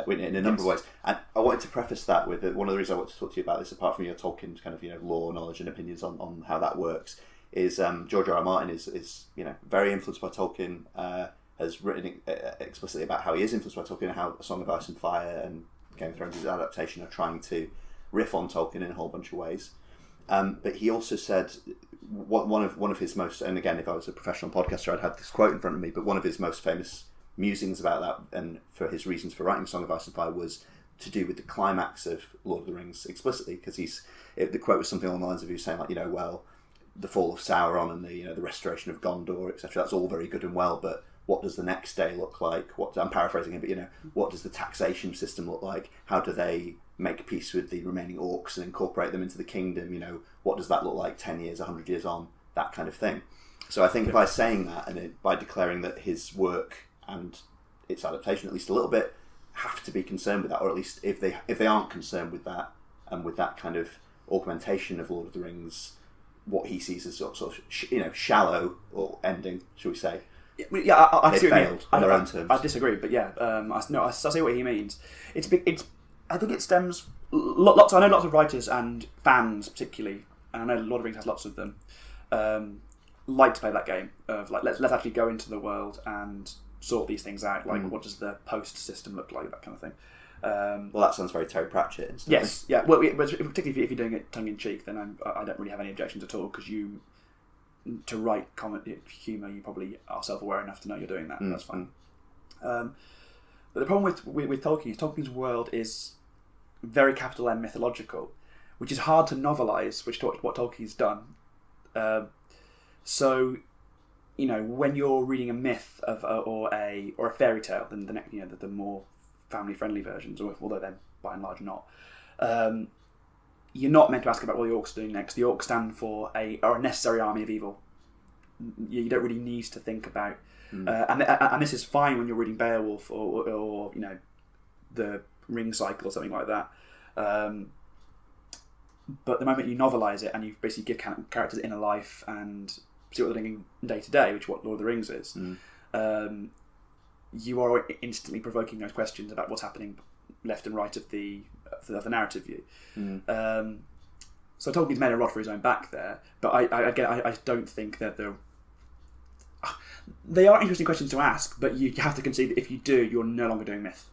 [SPEAKER 1] In a number of ways. And I wanted to preface that with one of the reasons I want to talk to you about this, apart from your Tolkien kind of lore, knowledge and opinions on how that works, is George R. R. Martin is very influenced by Tolkien, has written explicitly about how he is influenced by Tolkien, and how A Song of Ice and Fire and Game of Thrones' adaptation are trying to riff on Tolkien in a whole bunch of ways. But he also said one of his most, and again, if I was a professional podcaster, I'd have this quote in front of me, but one of his most famous musings about that, and for his reasons for writing Song of Ice and Fire, was to do with the climax of Lord of the Rings explicitly, because the quote was something along the lines of, he was saying, like, well, the fall of Sauron and the restoration of Gondor, etc. That's all very good and well, but what does the next day look like? I'm paraphrasing him, but what does the taxation system look like? How do they make peace with the remaining orcs and incorporate them into the kingdom? What does that look like 10 years, 100 years on? That kind of thing. So I think by saying that, and by declaring that his work and its adaptation, at least a little bit, have to be concerned with that, or at least if they aren't concerned with that, and with that kind of augmentation of Lord of the Rings, what he sees as sort of shallow or ending, shall we say?
[SPEAKER 2] Yeah, I
[SPEAKER 1] they failed on their own terms.
[SPEAKER 2] I disagree, but yeah, I see what he means. I think it stems. I know lots of writers and fans, particularly, and I know Lord of the Rings has lots of them, like to play that game of like let's actually go into the world and sort these things out. Like, what does the post system look like? That kind of thing.
[SPEAKER 1] Well, that sounds very Terry Pratchett. Instantly.
[SPEAKER 2] Yes, yeah. Well, but particularly if you're doing it tongue in cheek, then I don't really have any objections at all, because to write humour, you probably are self-aware enough to know you're doing that. That's fine. But the problem with Tolkien is Tolkien's world is very capital M mythological, which is hard to novelise, which is what Tolkien's done. So, when you're reading a myth or a fairy tale, then the more family-friendly versions, although they're by and large not, you're not meant to ask about what the orcs are doing next. The orcs stand for a necessary army of evil. You don't really need to think about, and this is fine when you're reading Beowulf or the Ring Cycle or something like that. But the moment you novelise it and you basically give characters inner life and see what they're doing day to day, which is what Lord of the Rings is, you are instantly provoking those questions about what's happening left and right of the narrative view. So Tolkien's made a rod for his own back there, but I don't think that they are interesting questions to ask, but you have to concede that if you do, you're no longer doing myth.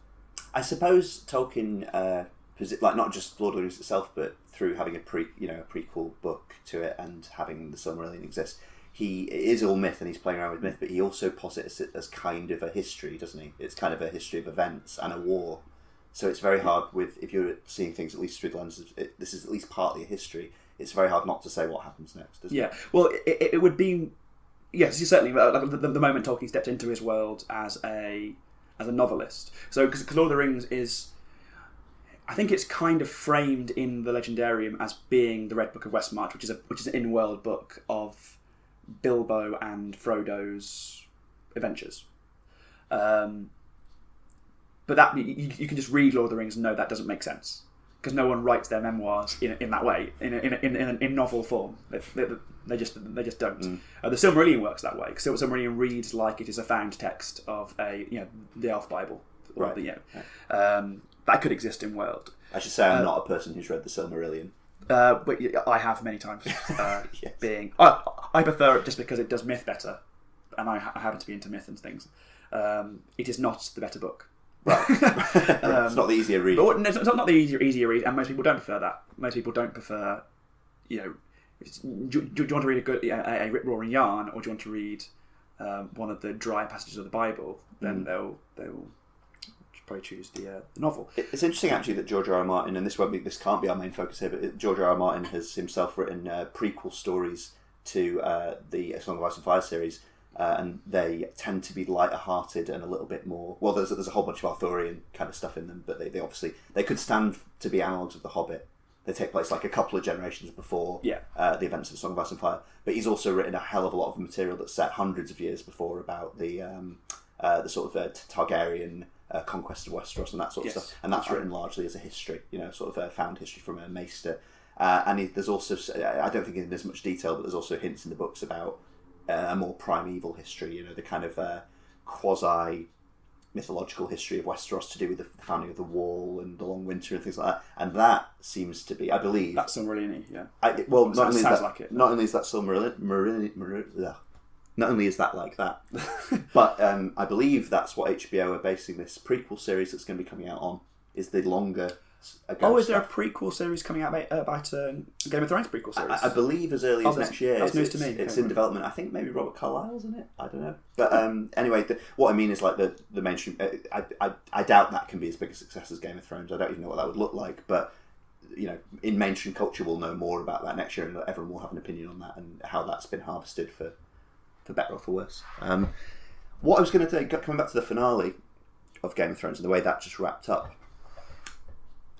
[SPEAKER 1] I suppose Tolkien, not just Lord of the Rings itself, but through having a prequel book to it and having the Silmarillion exist, it is all myth and he's playing around with myth, but he also posits it as kind of a history, doesn't he? It's kind of a history of events and a war. So it's very hard if you're seeing things at least through the lens of this is at least partly a history. It's very hard not to say what happens next, isn't it?
[SPEAKER 2] Well, it would be... Yes, certainly. The moment Tolkien stepped into his world as a novelist. So, because Lord of the Rings is... I think it's kind of framed in the Legendarium as being the Red Book of Westmarch, which is an in-world book of Bilbo and Frodo's adventures. But that you can just read Lord of the Rings and know that doesn't make sense, because no one writes their memoirs in that way in novel form. They just don't. The Silmarillion works that way, because Silmarillion reads like it is a found text of the Elf Bible, or that could exist in world.
[SPEAKER 1] I should say I'm not a person who's read the Silmarillion.
[SPEAKER 2] But I have many times. Yes. I prefer it just because it does myth better, and I happen to be into myth and things. It is not the better book.
[SPEAKER 1] Right. It's not the easier read.
[SPEAKER 2] But it's not the easier read, and most people don't prefer that. Most people don't prefer, do you want to read a rip-roaring yarn, or do you want to read one of the dry passages of the Bible? Then they'll probably choose the novel.
[SPEAKER 1] It's interesting actually that George R. R. Martin, and this can't be our main focus here, but George R. R. Martin has himself written prequel stories to the Song of Ice and Fire series. And they tend to be lighter-hearted and a little bit more... Well, there's a whole bunch of Arthurian kind of stuff in them, but they obviously... They could stand to be analogues of The Hobbit. They take place like a couple of generations before the events of Song of Ice and Fire. But he's also written a hell of a lot of material that's set hundreds of years before about the sort of Targaryen conquest of Westeros and that sort of stuff. And that's written largely as a history, sort of a found history from a maester. And there's also... I don't think in as much detail, but there's also hints in the books about... a more primeval history, the kind of quasi-mythological history of Westeros to do with the founding of the Wall and the Long Winter and things like that. And that seems to be, I believe...
[SPEAKER 2] That's Silmarillion, yeah.
[SPEAKER 1] Not only is that Silmarillion... not only is that like that, but I believe that's what HBO are basing this prequel series that's going to be coming out on, is the longer ago
[SPEAKER 2] is there a
[SPEAKER 1] stuff.
[SPEAKER 2] prequel series coming out about Game of Thrones prequel series?
[SPEAKER 1] I believe as early as next year.
[SPEAKER 2] That's news to me.
[SPEAKER 1] It's in development. I think maybe Robert Carlyle's in it. I don't know. But anyway, what I mean is like the mainstream. I doubt that can be as big a success as Game of Thrones. I don't even know what that would look like. But in mainstream culture, we'll know more about that next year, and everyone will have an opinion on that and how that's been harvested for better or for worse. What I was going to say, coming back to the finale of Game of Thrones and the way that just wrapped up.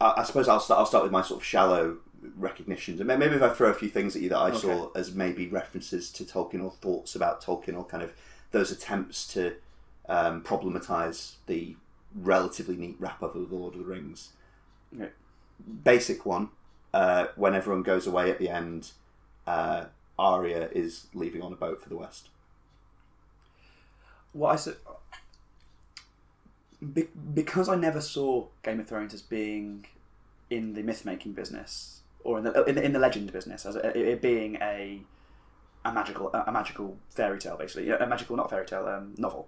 [SPEAKER 1] I suppose I'll start with my sort of shallow recognitions, and maybe if I throw a few things at you that I saw as maybe references to Tolkien or thoughts about Tolkien or kind of those attempts to problematize the relatively neat wrap up of The Lord of the Rings.
[SPEAKER 2] Okay.
[SPEAKER 1] Basic one, when everyone goes away at the end, Arya is leaving on a boat for the West.
[SPEAKER 2] What I said. Because I never saw Game of Thrones as being in the myth-making business or in the legend business, as it being a magical fairy tale, basically a magical, not fairy tale, novel.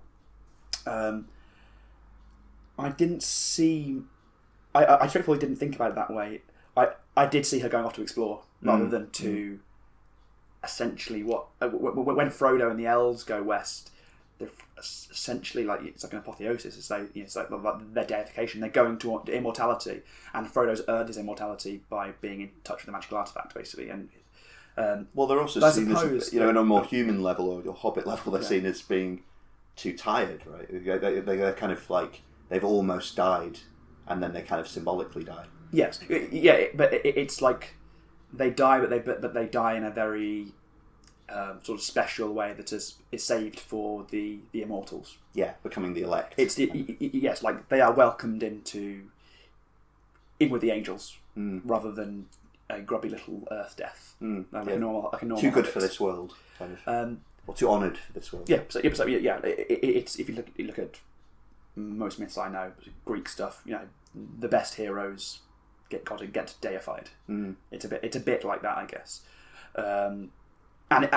[SPEAKER 2] I didn't see. I straightforwardly didn't think about it that way. I did see her going off to explore rather than to essentially when Frodo and the elves go west. They're essentially like it's like an apotheosis. It's like their deification. They're going to immortality, and Frodo's earned his immortality by being in touch with the magical artifact, basically. And
[SPEAKER 1] well, they're also seen as on a more human level or your Hobbit level. They're seen as being too tired, right? They're kind of like they've almost died, and then they kind of symbolically die.
[SPEAKER 2] Yes, but it's like they die, but they die in a very sort of special way that is saved for the immortals.
[SPEAKER 1] Yeah, becoming the elect.
[SPEAKER 2] It's yes, like they are welcomed in with the angels rather than a grubby little earth death. Like a normal
[SPEAKER 1] too good
[SPEAKER 2] Hobbit.
[SPEAKER 1] For this world, kind of. Or too honoured for this world.
[SPEAKER 2] It's if you look at most myths I know, Greek stuff. The best heroes get deified. It's a bit like that, I guess. And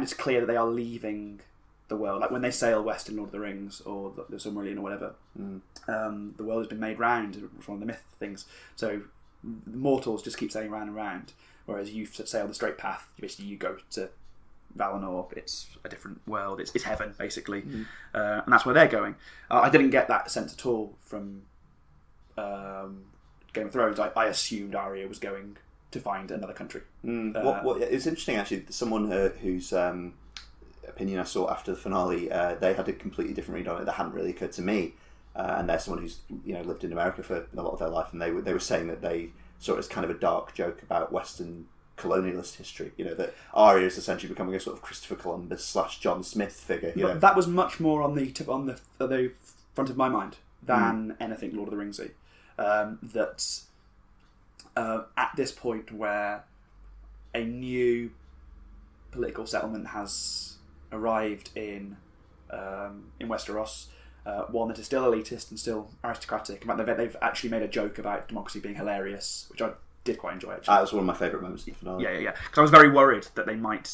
[SPEAKER 2] it's clear that they are leaving the world. Like when they sail west in Lord of the Rings or the Silmarillion or whatever, the world has been made round. It's one of the myth things. So mortals just keep sailing round and round, whereas you sail the straight path. Basically, you go to Valinor. It's a different world. It's heaven, basically, and that's where they're going. I didn't get that sense at all from Game of Thrones. I assumed Arya was going to find another country.
[SPEAKER 1] It's interesting actually. Someone whose opinion I saw after the finale, they had a completely different read on it that hadn't really occurred to me. And they're someone who's lived in America for a lot of their life, and they were saying that they saw it as kind of a dark joke about Western colonialist history. That Arya is essentially becoming a sort of Christopher Columbus / John Smith figure.
[SPEAKER 2] But that was much more on the front of my mind than anything Lord of the Ringsy. That. At this point where a new political settlement has arrived in Westeros, one that is still elitist and still aristocratic. In fact, they've actually made a joke about democracy being hilarious, which I did quite enjoy, actually.
[SPEAKER 1] That was one of my favourite moments of the finale.
[SPEAKER 2] Yeah. Because I was very worried that they might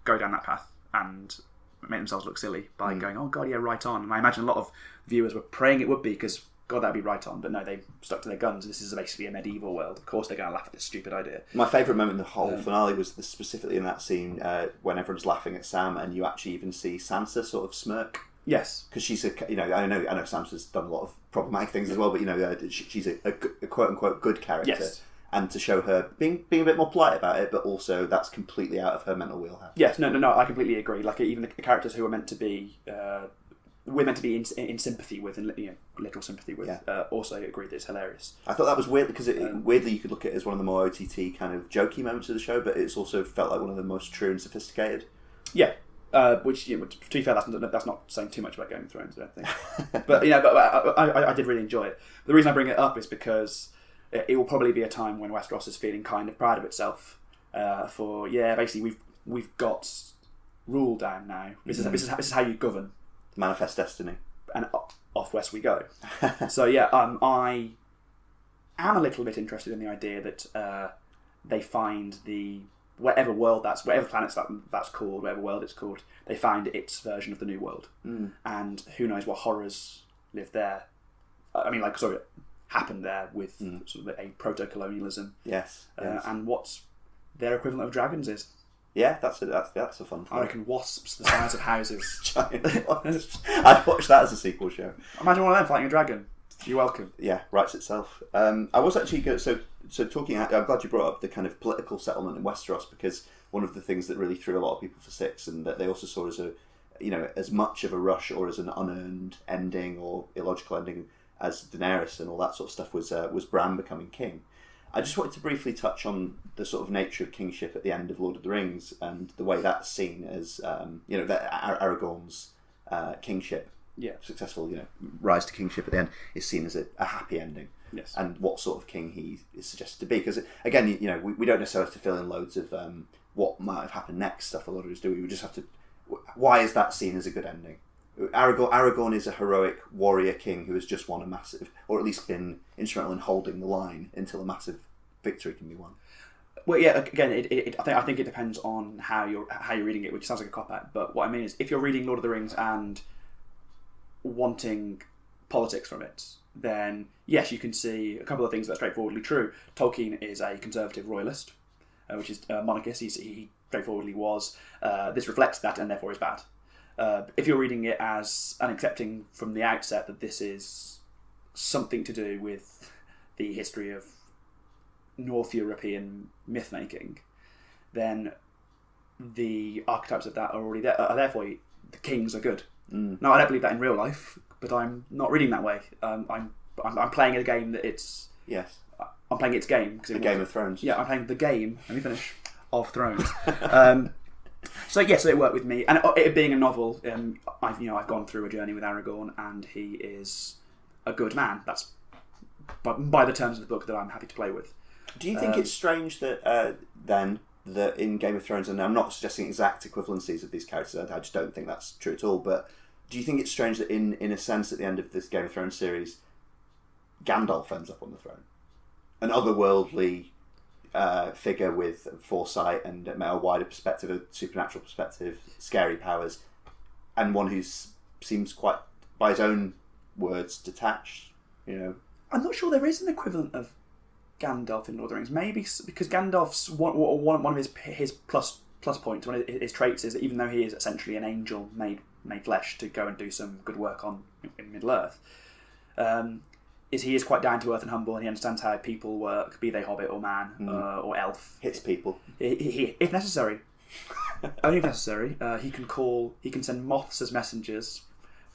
[SPEAKER 2] go down that path and make themselves look silly by going, oh god, yeah, right on. And I imagine a lot of viewers were praying it would be, because God, that'd be right on. But no, they stuck to their guns. This is basically a medieval world. Of course they're going to laugh at this stupid idea. My
[SPEAKER 1] favourite moment in the whole finale was specifically in that scene when everyone's laughing at Sam, and you actually even see Sansa sort of smirk.
[SPEAKER 2] Yes.
[SPEAKER 1] Because she's I know Sansa's done a lot of problematic things as well, but she's a quote-unquote good character.
[SPEAKER 2] Yes.
[SPEAKER 1] And to show her being a bit more polite about it, but also that's completely out of her mental wheelhouse.
[SPEAKER 2] Yes, no, I completely agree. Like even the characters who are meant to be... we're meant to be in sympathy with, and literal sympathy with. Also agree that it's hilarious.
[SPEAKER 1] I thought that was weird because weirdly you could look at it as one of the more OTT kind of jokey moments of the show, but it's also felt like one of the most true and sophisticated.
[SPEAKER 2] Yeah, which to be fair, that's not saying too much about Game of Thrones, I don't think. But I did really enjoy it. The reason I bring it up is because it will probably be a time when Westeros is feeling kind of proud of itself. Basically we've got rule down now. This is how you govern.
[SPEAKER 1] Manifest destiny.
[SPEAKER 2] And off west we go. So I am a little bit interested in the idea that they find the whatever planet that's called, whatever world it's called, they find its version of the new world, and who knows what horrors live there. Happened there with sort of a proto-colonialism.
[SPEAKER 1] Yes.
[SPEAKER 2] And what's their equivalent of dragons is.
[SPEAKER 1] Yeah, that's a fun thing.
[SPEAKER 2] I reckon wasps the size of houses.
[SPEAKER 1] Giant wasps. I'd watch that as a sequel show.
[SPEAKER 2] Imagine one of them fighting a dragon. You're welcome.
[SPEAKER 1] Yeah, writes itself. I was actually good. So talking. I'm glad you brought up the kind of political settlement in Westeros, because one of the things that really threw a lot of people for six, and that they also saw as as much of a rush or as an unearned ending or illogical ending as Daenerys and all that sort of stuff was Bran becoming king. I just wanted to briefly touch on the sort of nature of kingship at the end of Lord of the Rings and the way that's seen as that Aragorn's kingship, successful rise to kingship at the end is seen as a happy ending.
[SPEAKER 2] Yes.
[SPEAKER 1] And what sort of king he is suggested to be, because again we don't necessarily have to fill in loads of what might have happened next stuff. A lot of us do. We just have to. Why is that seen as a good ending? Aragorn is a heroic warrior king who has just won a massive, or at least been instrumental in holding the line until a massive victory can be won.
[SPEAKER 2] Well, yeah. Again, I think it depends on how you're reading it, which sounds like a cop-out. But what I mean is, if you're reading Lord of the Rings and wanting politics from it, then yes, you can see a couple of things that are straightforwardly true. Tolkien is a conservative royalist, which is a monarchist. He straightforwardly was. This reflects that, and therefore is bad. If you're reading it as and accepting from the outset that this is something to do with the history of North European myth making, then the archetypes of that are already there. Therefore, the kings are good. Now, I don't believe that in real life, but I'm not reading that way. I'm playing a game that it's.
[SPEAKER 1] Yes.
[SPEAKER 2] I'm playing its game.
[SPEAKER 1] The Game of Thrones.
[SPEAKER 2] Yeah, I'm playing the game. Let me finish. Of Thrones. So yes, it worked with me, and it being a novel, I've gone through a journey with Aragorn, and he is a good man. That's by the terms of the book that I'm happy to play with.
[SPEAKER 1] Do you think it's strange that then that in Game of Thrones, and I'm not suggesting exact equivalencies of these characters, I just don't think that's true at all. But do you think it's strange that in a sense at the end of this Game of Thrones series, Gandalf ends up on the throne, an otherworldly figure with foresight and a wider perspective, a supernatural perspective, scary powers, and one who seems quite, by his own words, detached.
[SPEAKER 2] I'm not sure there is an equivalent of Gandalf in Lord of the Rings. Maybe because Gandalf's one of his plus points, one of his traits is that even though he is essentially an angel made flesh to go and do some good work in Middle Earth, is he is quite down to earth and humble, and he understands how people work, be they hobbit or man or elf.
[SPEAKER 1] Hits people.
[SPEAKER 2] He if necessary, only if necessary, he can send moths as messengers.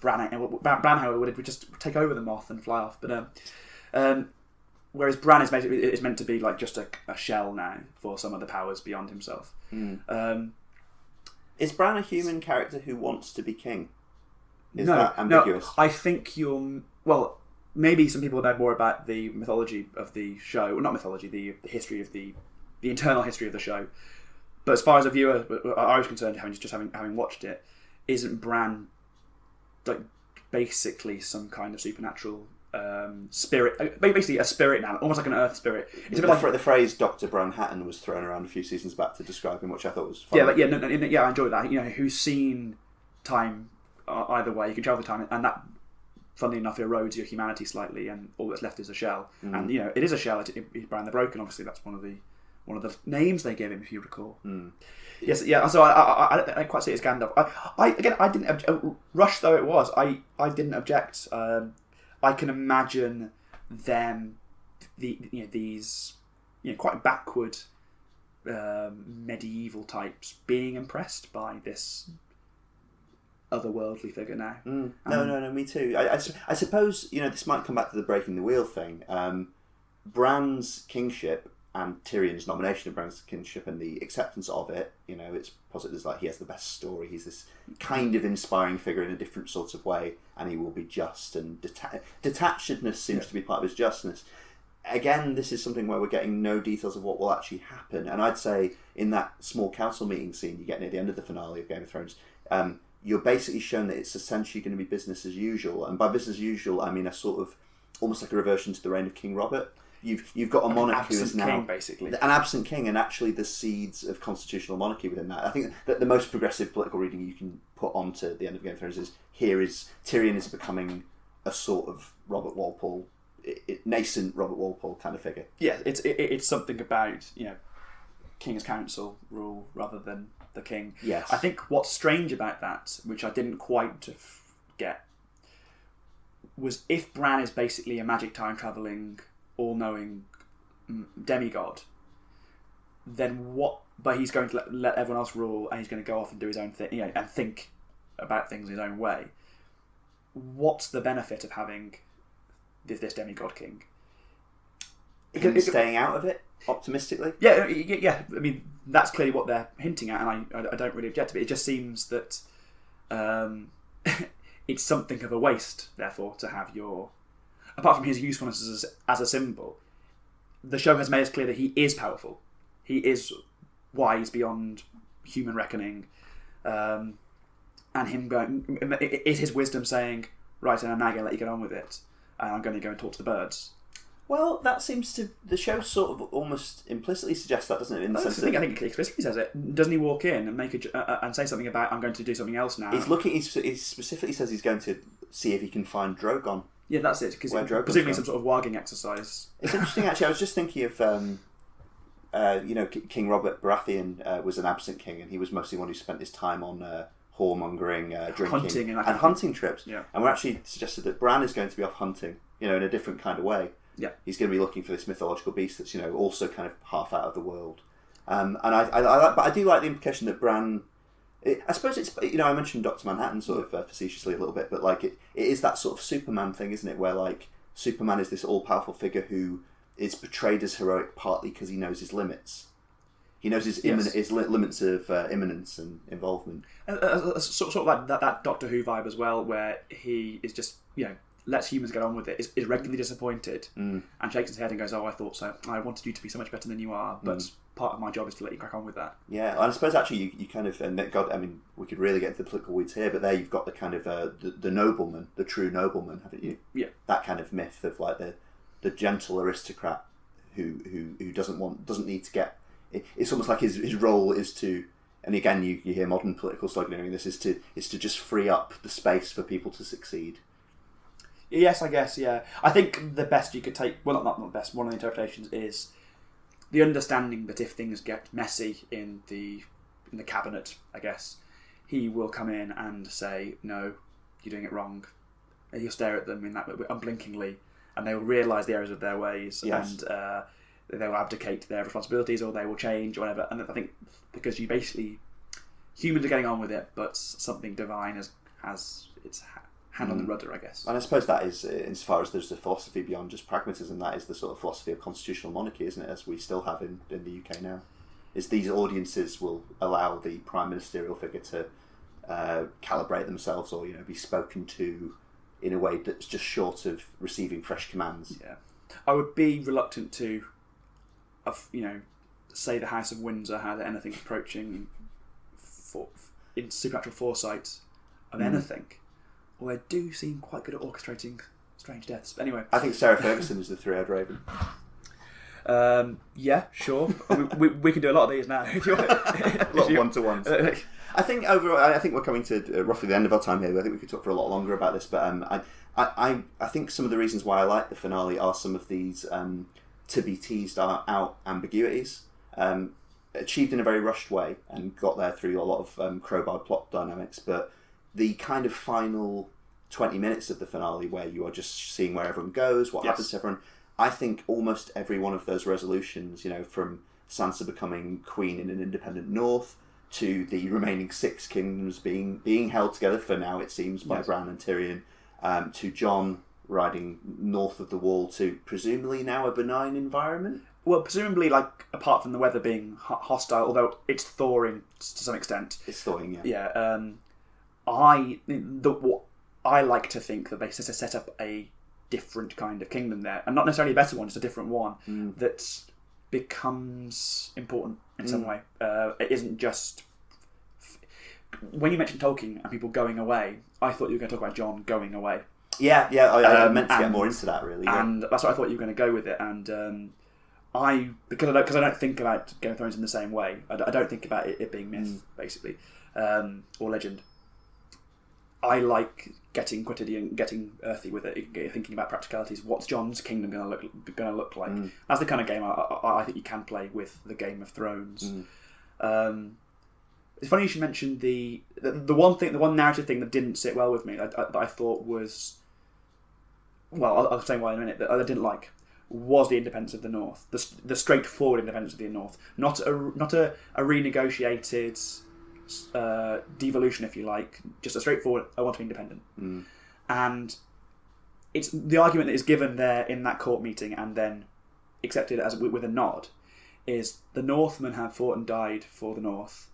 [SPEAKER 2] Bran, however, would just take over the moth and fly off. But whereas Bran is meant to be like just a shell now for some of the powers beyond himself.
[SPEAKER 1] Is Bran a human character who wants to be king? Is
[SPEAKER 2] no,
[SPEAKER 1] that ambiguous?
[SPEAKER 2] No, I think well. Maybe some people know more about the mythology of the show, well, not mythology, the history of the internal history of the show. But as far as a viewer, I was concerned, having watched it, isn't Bran like basically some kind of supernatural spirit? Basically, a spirit now, almost like an earth spirit. It's a bit like
[SPEAKER 1] the phrase Dr. Bran Hatton was thrown around a few seasons back to describe him, which I thought was funny.
[SPEAKER 2] Yeah, I enjoyed that. Who's seen time either way, you can travel time, and that, funnily enough, erodes your humanity slightly, and all that's left is a shell. And it is a shell. It's Bran the Broken. Obviously, that's one of the names they gave him, if you recall. Yes, yeah. So I don't quite see it as Gandalf. I didn't rush though it was. I didn't object. I can imagine them, these quite backward medieval types being impressed by this otherworldly figure now.
[SPEAKER 1] No, me too. I suppose this might come back to the breaking the wheel thing. Bran's kingship and Tyrion's nomination of Bran's kingship and the acceptance of it. It's posited as like he has the best story. He's this kind of inspiring figure in a different sort of way, and he will be just, and detachedness seems to be part of his justness. Again, this is something where we're getting no details of what will actually happen, and I'd say in that small council meeting scene you get near the end of the finale of Game of Thrones, you're basically shown that it's essentially going to be business as usual. And by business as usual, I mean a sort of almost like a reversion to the reign of King Robert. You've got a monarch who is now
[SPEAKER 2] king, basically
[SPEAKER 1] an absent king, and actually the seeds of constitutional monarchy within that. I think that the most progressive political reading you can put onto the end of Game of Thrones is Tyrion is becoming a sort of Robert Walpole, nascent Robert Walpole kind of figure.
[SPEAKER 2] Yeah, it's something about King's Council rule rather than the king.
[SPEAKER 1] Yes,
[SPEAKER 2] I think what's strange about that, which I didn't quite get, was if Bran is basically a magic time travelling, all-knowing demigod, then what? But he's going to let everyone else rule, and he's going to go off and do his own thing, and think about things in his own way. What's the benefit of having this demigod king?
[SPEAKER 1] Staying out of it optimistically.
[SPEAKER 2] Yeah. I mean, that's clearly what they're hinting at, and I don't really object to it. It just seems that it's something of a waste, therefore, to have your... Apart from his usefulness as a symbol, the show has made it clear that he is powerful. He is wise beyond human reckoning. And him going... Is his wisdom saying, right, and I'm now going to let you get on with it, and I'm going to go and talk to the birds?
[SPEAKER 1] Well, that seems to... The show sort of almost implicitly suggests that, doesn't it? In the sense
[SPEAKER 2] I think he explicitly says it. Doesn't he walk in and and say something about, I'm going to do something else now?
[SPEAKER 1] He's looking... He specifically says he's going to see if he can find Drogon.
[SPEAKER 2] Yeah, that's it. Because presumably some sort of warging exercise.
[SPEAKER 1] It's interesting, actually. I was just thinking of... King Robert Baratheon was an absent king, and he was mostly one who spent his time on whoremongering, drinking,
[SPEAKER 2] hunting and
[SPEAKER 1] hunting trips.
[SPEAKER 2] Yeah.
[SPEAKER 1] And we're actually suggested that Bran is going to be off hunting, in a different kind of way.
[SPEAKER 2] Yeah.
[SPEAKER 1] He's going to be looking for this mythological beast that's, also kind of half out of the world. And I do like the implication that Bran... I suppose it's... I mentioned Dr. Manhattan sort of facetiously a little bit, but it is that sort of Superman thing, isn't it? Where Superman is this all-powerful figure who is portrayed as heroic partly because he knows his limits. He knows his limits of imminence and involvement.
[SPEAKER 2] Sort of like that Doctor Who vibe as well, where he is just, lets humans get on with it, is regularly disappointed, and shakes his head and goes, oh, I thought so. I wanted you to be so much better than you are, but part of my job is to let you crack on with that.
[SPEAKER 1] Yeah, and I suppose actually you kind of, and God, I mean, we could really get into the political weeds here, but there you've got the kind of, the nobleman, the true nobleman, haven't you?
[SPEAKER 2] Yeah.
[SPEAKER 1] That kind of myth of the gentle aristocrat who doesn't need to get... It's almost like his role is to... And again, you hear modern political sloganeering, this is to just free up the space for people to succeed.
[SPEAKER 2] Yes, I guess, yeah. I think the best you could take... Well, not the best. One of the interpretations is the understanding that if things get messy in the cabinet, I guess, he will come in and say, no, you're doing it wrong. And he'll stare at them in that unblinkingly, and they will realise the errors of their ways, and they will abdicate their responsibilities, or they will change, or whatever. And I think because you basically... Humans are getting on with it, but something divine has its hand on the rudder, I guess.
[SPEAKER 1] And I suppose that is, insofar as there's a philosophy beyond just pragmatism, that is the sort of philosophy of constitutional monarchy, isn't it, as we still have in the UK now. Is these audiences will allow the prime ministerial figure to calibrate themselves or, be spoken to in a way that's just short of receiving fresh commands.
[SPEAKER 2] Yeah. I would be reluctant to, say the House of Windsor had anything approaching in supernatural foresight of anything. Well, they do seem quite good at orchestrating strange deaths. But anyway,
[SPEAKER 1] I think Sarah Ferguson is the three-eyed raven.
[SPEAKER 2] Yeah, sure. we can do a lot of these now. If you want,
[SPEAKER 1] a lot of one-to-ones. I think overall, I think we're coming to roughly the end of our time here. I think we could talk for a lot longer about this, but I think some of the reasons why I like the finale are some of these to be teased out ambiguities, achieved in a very rushed way and got there through a lot of crowbar plot dynamics, but the kind of final 20 minutes of the finale where you are just seeing where everyone goes, what happens to everyone, I think almost every one of those resolutions, from Sansa becoming queen in an independent north to the remaining 6 kingdoms being held together for now, it seems, by Bran and Tyrion, to Jon riding north of the wall to presumably now a benign environment.
[SPEAKER 2] Well, presumably, apart from the weather being hostile, although it's thawing to some extent.
[SPEAKER 1] It's thawing, yeah.
[SPEAKER 2] Yeah. I like to think that they set up a different kind of kingdom there, and not necessarily a better one, just a different one that becomes important in some way. It isn't just... When you mentioned Tolkien and people going away, I thought you were going to talk about Jon going away.
[SPEAKER 1] Yeah, I meant to get more into that, really. Yeah.
[SPEAKER 2] And that's what I thought you were going to go with it. And because I don't think about Game of Thrones in the same way. I don't think about it being myth, basically, or legend. I like getting quotidian, getting earthy with it, thinking about practicalities. What's Jon's kingdom going to look like? That's the kind of game I think you can play with the Game of Thrones. It's funny you should mention the one narrative thing that didn't sit well with me that I thought was, well, I'll say why in a minute, that I didn't like, was the independence of the North, the straightforward independence of the North, not a renegotiated devolution, if you like, just a straightforward, I want to be independent. And it's the argument that is given there in that court meeting and then accepted as with a nod is the Northmen have fought and died for the North,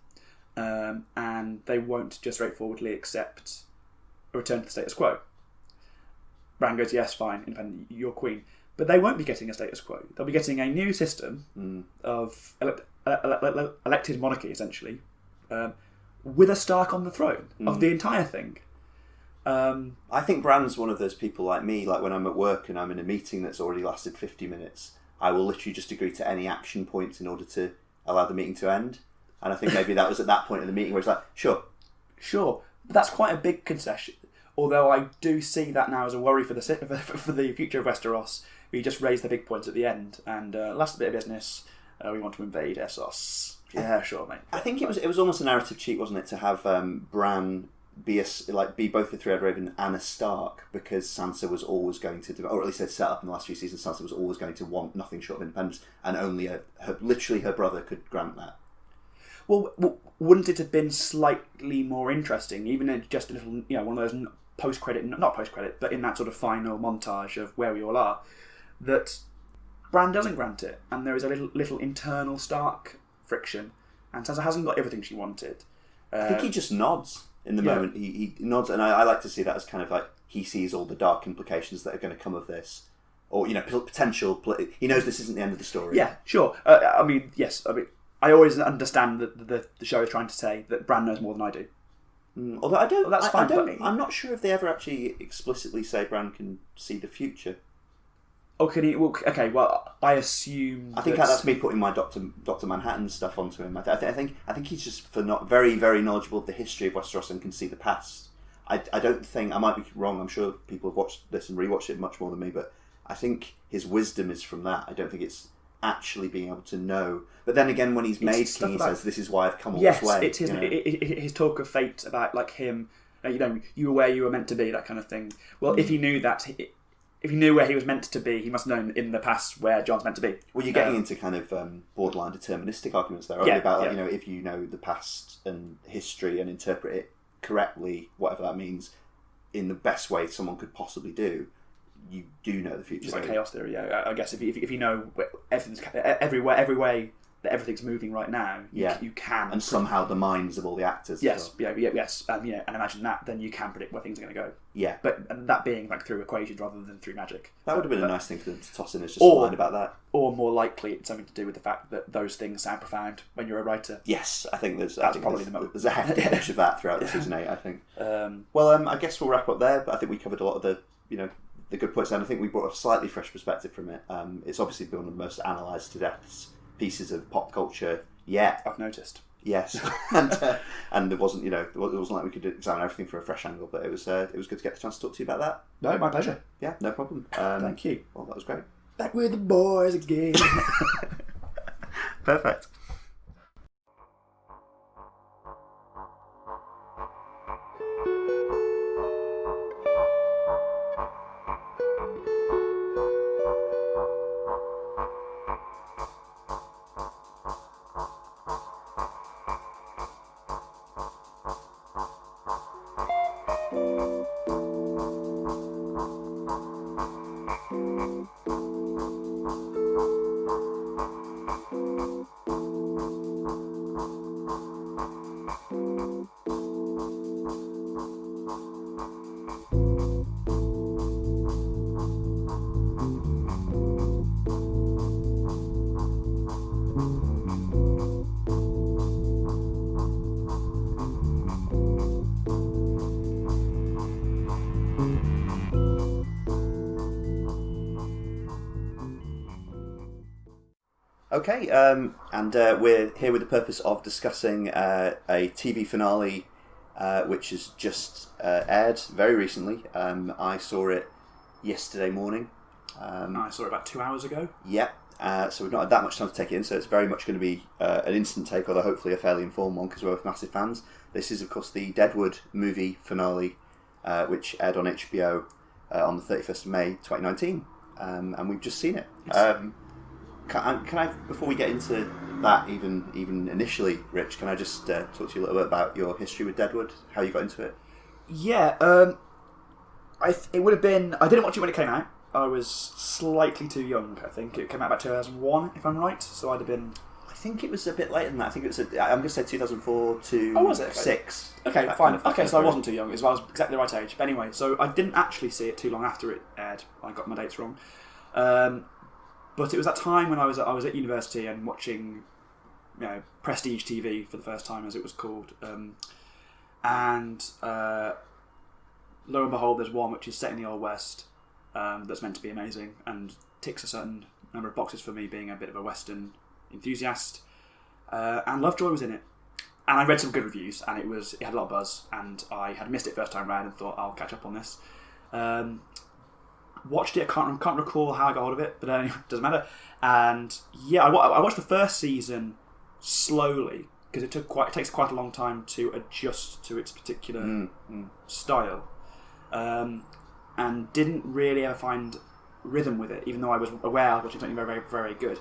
[SPEAKER 2] and they won't just straightforwardly accept a return to the status quo. Bran goes, yes, fine, independent, you're queen. But they won't be getting a status quo. They'll be getting a new system of elected monarchy, essentially, with a Stark on the throne of the entire thing.
[SPEAKER 1] I think Bran's one of those people like me, like when I'm at work and I'm in a meeting that's already lasted 50 minutes, I will literally just agree to any action points in order to allow the meeting to end. And I think maybe that was at that point in the meeting where it's like, sure.
[SPEAKER 2] But that's quite a big concession. Although I do see that now as a worry for the future of Westeros. We just raise the big points at the end, and last bit of business, we want to invade Essos. Yeah, sure, mate.
[SPEAKER 1] I think it was almost a narrative cheat, wasn't it, to have Bran be both the Three-Eyed Raven and a Stark, because Sansa was always going to, or at least they'd set up in the last few seasons, Sansa was always going to want nothing short of independence, and only literally her brother could grant that.
[SPEAKER 2] Well, wouldn't it have been slightly more interesting, even in just a little, one of those not post-credit, but in that sort of final montage of where we all are, that Bran doesn't grant it, and there is a little internal Stark friction, and Sansa hasn't got everything she wanted.
[SPEAKER 1] I think he just nods in the moment. He nods, and I like to see that as kind of like he sees all the dark implications that are going to come of this, or potential. He knows this isn't the end of the story.
[SPEAKER 2] Yeah, sure. Yes. I always understand that the show is trying to say that Bran knows more than I do.
[SPEAKER 1] Although I don't.
[SPEAKER 2] Well, that's fine.
[SPEAKER 1] I'm not sure if they ever actually explicitly say Bran can see the future.
[SPEAKER 2] Oh, can he? Well, okay. Well, I assume.
[SPEAKER 1] I think that's me putting my Doctor Manhattan stuff onto him. I think he's just very, very knowledgeable of the history of Westeros and can see the past. I don't think, I might be wrong. I'm sure people have watched this and rewatched it much more than me, but I think his wisdom is from that. I don't think it's actually being able to know. But then again, when he's made king, he says, "This is why I've come all this way."
[SPEAKER 2] Yes, it's his talk of fate about like him. You were where you were meant to be, that kind of thing. Well, if he knew that. If he knew where he was meant to be, he must have known in the past where Jon's meant to be.
[SPEAKER 1] Well, you're getting into kind of borderline deterministic arguments there, about if you know the past and history and interpret it correctly, whatever that means, in the best way someone could possibly do, you do know the future.
[SPEAKER 2] It's like chaos theory, yeah. I guess if you know everything's every way that everything's moving right now, you can.
[SPEAKER 1] And somehow the minds of all the actors.
[SPEAKER 2] Yes, yes, and imagine that, then you can predict where things are going to go.
[SPEAKER 1] Yeah,
[SPEAKER 2] but that being like through equations rather than through magic.
[SPEAKER 1] That would have been a nice thing for them to toss in as just a line about that.
[SPEAKER 2] Or more likely, it's something to do with the fact that those things sound profound when you're a writer.
[SPEAKER 1] Yes, I think there's a hefty edge of that throughout season 8. I think. I guess we'll wrap up there. But I think we covered a lot of the good points, and I think we brought a slightly fresh perspective from it. It's obviously been one of the most analysed to death pieces of pop culture yet.
[SPEAKER 2] I've noticed.
[SPEAKER 1] Yes, and it wasn't it wasn't like we could examine everything from a fresh angle, but it was good to get the chance to talk to you about that.
[SPEAKER 2] No, my pleasure.
[SPEAKER 1] Yeah, no problem.
[SPEAKER 2] Thank you.
[SPEAKER 1] Well, that was great.
[SPEAKER 2] Back with the boys again.
[SPEAKER 1] Perfect. Okay, and we're here with the purpose of discussing a TV finale which has just aired very recently. I saw it yesterday morning.
[SPEAKER 2] I saw it about 2 hours ago.
[SPEAKER 1] Yep. So we've not had that much time to take it in, so it's very much going to be an instant take, although hopefully a fairly informed one because we're both massive fans. This is, of course, the Deadwood movie finale, which aired on HBO on the 31st of May 2019, and we've just seen it.
[SPEAKER 2] Yes.
[SPEAKER 1] Can I, before we get into that, even initially, Rich, can I just talk to you a little bit about your history with Deadwood, how you got into it?
[SPEAKER 2] Yeah, it would have been... I didn't watch it when it came out. I was slightly too young, I think. It came out about 2001, if I'm right, so I'd have been...
[SPEAKER 1] I think it was a bit later than that. I think it was, I'm going to say 2004 to
[SPEAKER 2] was it?
[SPEAKER 1] 6.
[SPEAKER 2] Okay, fine. Okay, so I wasn't too young. I was exactly the right age. But anyway, so I didn't actually see it too long after it aired. I got my dates wrong. But it was that time when I was at university and watching, Prestige TV for the first time, as it was called. And lo and behold, there's one which is set in the Old West that's meant to be amazing and ticks a certain number of boxes for me, being a bit of a Western enthusiast. And Lovejoy was in it. And I read some good reviews, and it had a lot of buzz, and I had missed it first time round and thought I'll catch up on this. Watched it. I can't recall how I got hold of it, but anyway, it doesn't matter. And yeah, I watched the first season slowly because it takes quite a long time to adjust to its particular style, and didn't really ever find rhythm with it, even though I was aware I was watching something very, very, very good.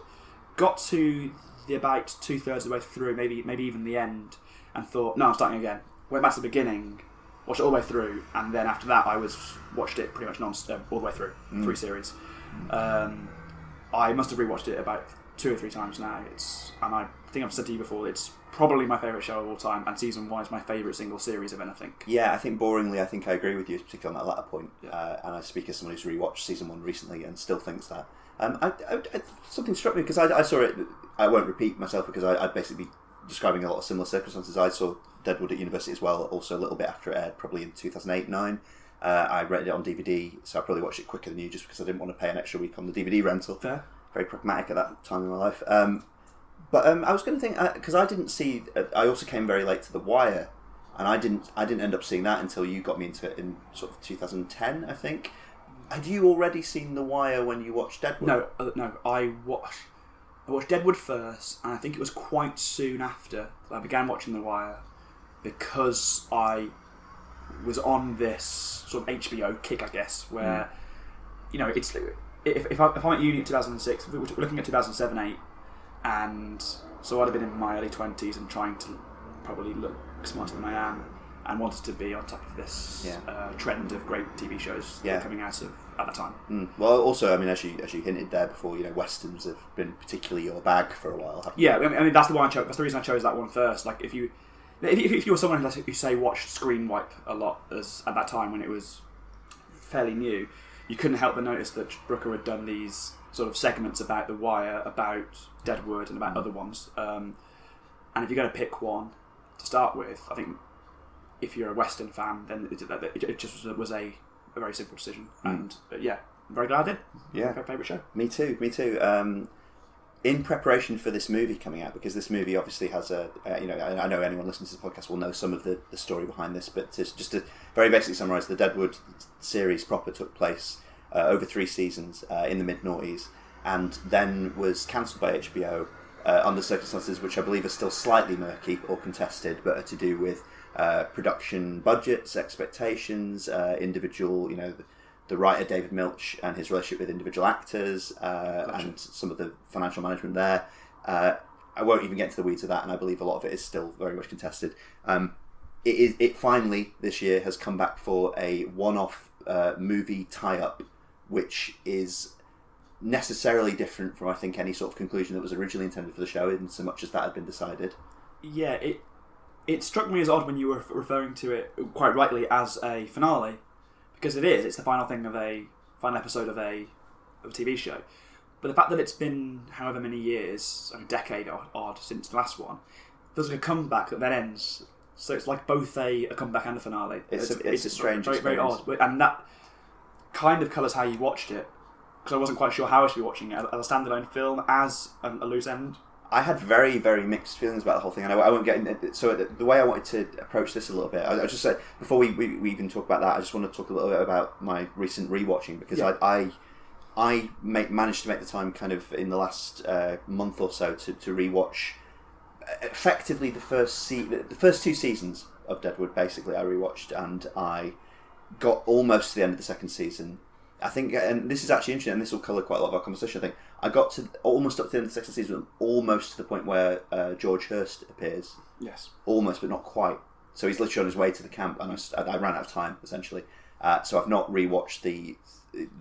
[SPEAKER 2] Got to about 2/3 of the way through, maybe even the end, and thought, no, I'm starting again. Went back to the beginning. Watched it all the way through, and then after that, watched it pretty much all the way through, 3 series. I must have rewatched it about 2 or 3 times now. And I think I've said to you before, it's probably my favourite show of all time, and season 1 is my favourite single series of anything.
[SPEAKER 1] Yeah, I think boringly, I agree with you, particularly on that latter point.
[SPEAKER 2] Yeah.
[SPEAKER 1] And I speak as someone who's rewatched season 1 recently and still thinks that. Something struck me because I saw it. I won't repeat myself because I'd basically be describing a lot of similar circumstances. I saw Deadwood at university as well, also a little bit after it aired, probably in 2008-9. I rented it on DVD, so I probably watched it quicker than you just because I didn't want to pay an extra week on the DVD rental.
[SPEAKER 2] Fair.
[SPEAKER 1] Very pragmatic at that time in my life. But I was going to think, because I didn't see... I also came very late to The Wire, and I didn't end up seeing that until you got me into it in sort of 2010, I think. Had you already seen The Wire when you watched Deadwood?
[SPEAKER 2] No. I watched Deadwood first, and I think it was quite soon after that I began watching The Wire, because I was on this sort of HBO kick, I guess, where it's if I'm at uni in 2006, we're looking at 2007-8, and so I'd have been in my early 20s and trying to probably look smarter than I am, and wanted to be on top of this trend of great TV shows that were coming out of at that time.
[SPEAKER 1] Well, also, I mean, as you hinted there before, westerns have been particularly your bag for a while, haven't
[SPEAKER 2] Yeah, I mean that's the one I chose. That's the reason I chose that one first. Like if you were someone who say watched Screen Wipe a lot at that time when it was fairly new, you couldn't help but notice that Brooker had done these sort of segments about The Wire, about Deadwood, and about other ones. And if you're going to pick one to start with, I think if you're a Western fan, then it just was a very simple decision. And I'm very glad I did.
[SPEAKER 1] Yeah,
[SPEAKER 2] my favourite show.
[SPEAKER 1] Me too. In preparation for this movie coming out, because this movie obviously has I know anyone listening to this podcast will know some of the story behind this, but just to very basically summarise, the Deadwood series proper took place over 3 seasons in the mid-noughties, and then was cancelled by HBO under circumstances which I believe are still slightly murky or contested, but are to do with production budgets, expectations, individual, the writer David Milch and his relationship with individual actors, and some of the financial management there. I won't even get into the weeds of that, and I believe a lot of it is still very much contested. It finally this year has come back for a one-off movie tie-up, which is necessarily different from, I think, any sort of conclusion that was originally intended for the show, in so much as that had been decided.
[SPEAKER 2] Yeah, it struck me as odd when you were referring to it quite rightly as a finale, because it's the final episode of a TV show. But the fact that it's been however many years, a decade odd since the last one, feels like a comeback that then ends. So it's like both a comeback and a finale.
[SPEAKER 1] It's a strange
[SPEAKER 2] very, very odd, and that kind of colours how you watched it. because I wasn't quite sure how I should be watching it as a standalone film, as a loose end.
[SPEAKER 1] I had very, very mixed feelings about the whole thing, and I won't get into it. So the way I wanted to approach this a little bit, I just said, before we even talk about that, I just want to talk a little bit about my recent rewatching, because I managed to make the time kind of in the last month or so to rewatch effectively the first two seasons of Deadwood. Basically, I rewatched, and I got almost to the end of the second season. I think, and this is actually interesting, and this will colour quite a lot of our conversation, I think. I got to almost up to the end of the second season, almost to the point where George Hurst appears.
[SPEAKER 2] Yes.
[SPEAKER 1] Almost, but not quite. So he's literally on his way to the camp, and I ran out of time, essentially. So I've not rewatched the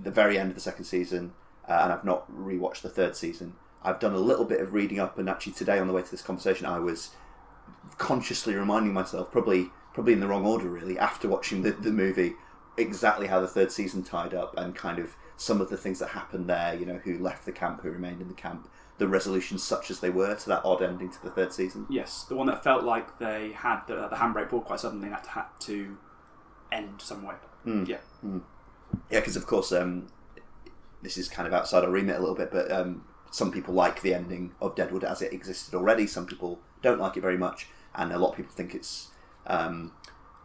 [SPEAKER 1] very end of the second season, and I've not rewatched the third season. I've done a little bit of reading up, and actually today on the way to this conversation, I was consciously reminding myself, probably in the wrong order, really, after watching the movie, exactly how the third season tied up, and kind of some of the things that happened there, who left the camp, who remained in the camp, the resolutions such as they were to that odd ending to the third season.
[SPEAKER 2] Yes, the one that felt like they had the handbrake pulled quite suddenly and had to end some way. Yeah.
[SPEAKER 1] Yeah, because of course, this is kind of outside our remit a little bit, but some people like the ending of Deadwood as it existed already, some people don't like it very much, and a lot of people think it's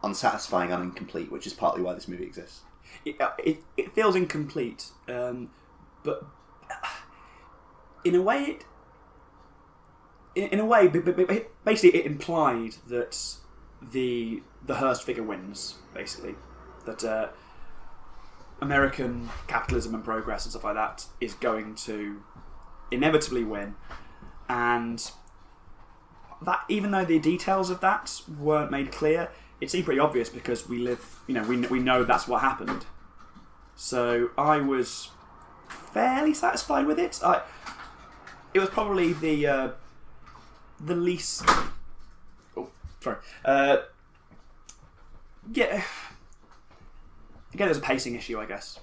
[SPEAKER 1] unsatisfying and incomplete, which is partly why this movie exists.
[SPEAKER 2] It feels incomplete, but in a way, basically, it implied that the Hearst figure wins. Basically, that American capitalism and progress and stuff like that is going to inevitably win, and that, even though the details of that weren't made clear, it seemed pretty obvious because we live, we know that's what happened. So I was fairly satisfied with it. It was probably the least. Oh, sorry. Yeah. Again, there's a pacing issue, I guess.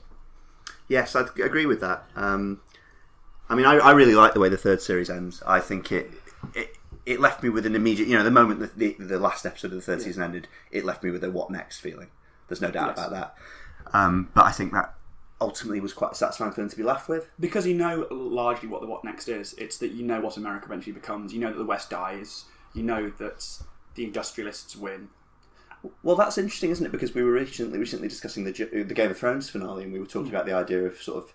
[SPEAKER 1] Yes, I'd agree with that. I mean, I really like the way the third series ends. I think it left me with an immediate, the moment the last episode of the third season ended, it left me with a what next feeling. There's no doubt about that. But I think that ultimately was quite a satisfying feeling to be left with.
[SPEAKER 2] Because you know largely what the what next is. It's that you know what America eventually becomes. You know that the West dies. You know that the industrialists win.
[SPEAKER 1] Well, that's interesting, isn't it? Because we were recently discussing the Game of Thrones finale, and we were talking about the idea of sort of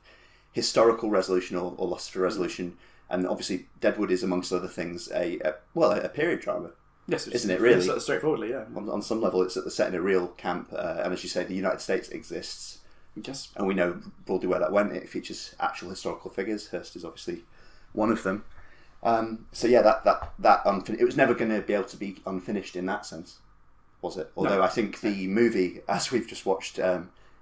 [SPEAKER 1] historical resolution or lust for resolution. And obviously, Deadwood is, amongst other things, a period drama.
[SPEAKER 2] Yes,
[SPEAKER 1] isn't it? Really,
[SPEAKER 2] straightforwardly, yeah.
[SPEAKER 1] On some level, it's set in a real camp, and as you say, the United States exists.
[SPEAKER 2] Yes,
[SPEAKER 1] and we know broadly where that went. It features actual historical figures. Hearst is obviously one of them. So yeah, that it was never going to be able to be unfinished in that sense, was it? Although no. I think the movie, as we've just watched,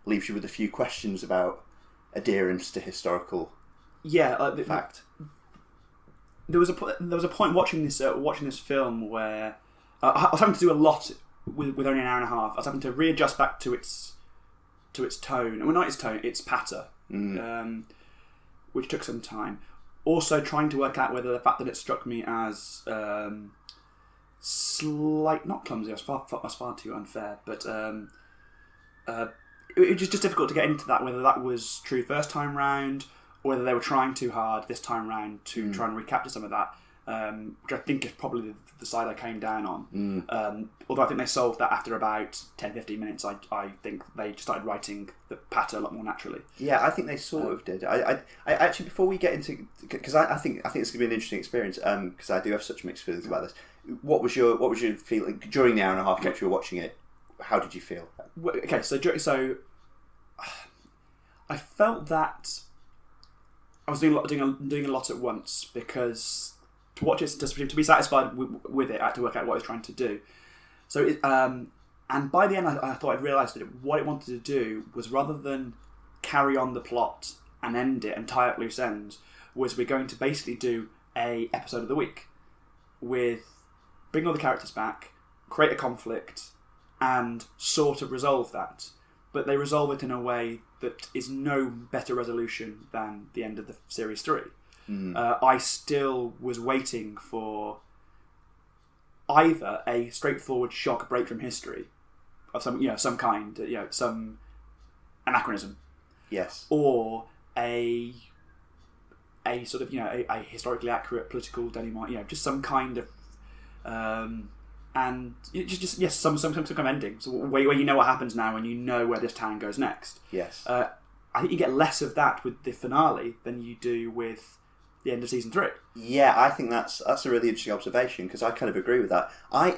[SPEAKER 1] leaves you with a few questions about adherence to historical fact. There was a point watching this film where I was having to do a lot with only an hour and a half. I was having to readjust back to its tone. Well, not its tone, its patter, which took some time. Also, trying to work out whether the fact that it struck me as not clumsy, that's far too unfair, but it was just difficult to get into that, whether that was true first time round, or whether they were trying too hard this time round to try and recapture some of that, which I think is probably the side I came down on. Although I think they solved that after about 10-15 minutes. I think they just started writing the patter a lot more naturally. Yeah, I think they sort of did. I actually, before we get into, because I think it's going to be an interesting experience, because I do have such mixed feelings about this. What was your feeling during the hour and a half while you were watching it? How did you feel?
[SPEAKER 2] Okay, so I felt that I was doing a lot at once, because to watch it, to be satisfied with it, I had to work out what I was trying to do. So, and by the end, I thought I'd realised that what it wanted to do was, rather than carry on the plot and end it and tie up loose ends, was we're going to basically do a episode of the week with bring all the characters back, create a conflict, and sort of resolve that. But they resolve it in a way that is no better resolution than the end of the series 3. I still was waiting for either a straightforward shock break from history of some kind, some anachronism,
[SPEAKER 1] yes,
[SPEAKER 2] or a sort of a historically accurate political denouement, just some kind of and just yes, some kind of ending, so where you know what happens now and you know where this town goes next.
[SPEAKER 1] Yes.
[SPEAKER 2] I think you get less of that with the finale than you do with the end of season 3.
[SPEAKER 1] Yeah, I think that's a really interesting observation, because I kind of agree with that. I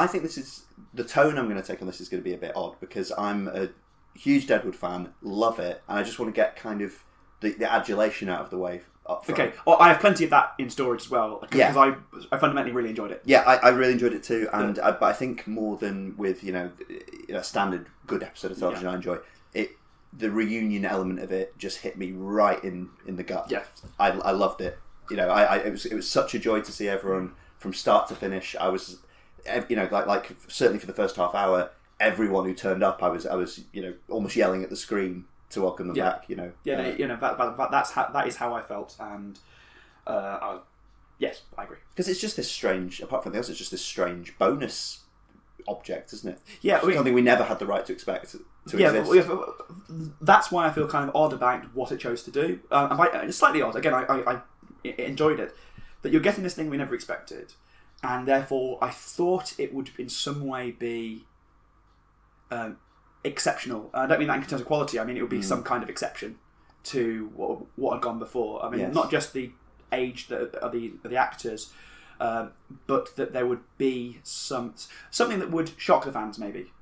[SPEAKER 1] think this is the tone I'm going to take on this is going to be a bit odd, because I'm a huge Deadwood fan, love it, and I just want to get kind of the adulation out of the way up front.
[SPEAKER 2] Okay, well, I have plenty of that in storage as well, because I fundamentally really enjoyed it.
[SPEAKER 1] Yeah, I really enjoyed it too, and but I think more than with a standard good episode of television I enjoy it. The reunion element of it just hit me right in the gut.
[SPEAKER 2] Yeah,
[SPEAKER 1] I loved it. It was such a joy to see everyone from start to finish. I was, like certainly for the first half hour, everyone who turned up, I was almost yelling at the screen to welcome them back.
[SPEAKER 2] That is how I felt, and yes, I agree.
[SPEAKER 1] Because it's just this strange. Apart from the else, it's just this strange bonus object, isn't it?
[SPEAKER 2] Yeah,
[SPEAKER 1] something we never had the right to expect to exist.
[SPEAKER 2] That's why I feel kind of odd about what it chose to do. It's slightly odd. Again, I enjoyed it, that you're getting this thing we never expected, and therefore I thought it would in some way be exceptional. I don't mean that in terms of quality. I mean it would be some kind of exception to what had gone before. I mean, not just the age of the actors, but that there would be something that would shock the fans, maybe.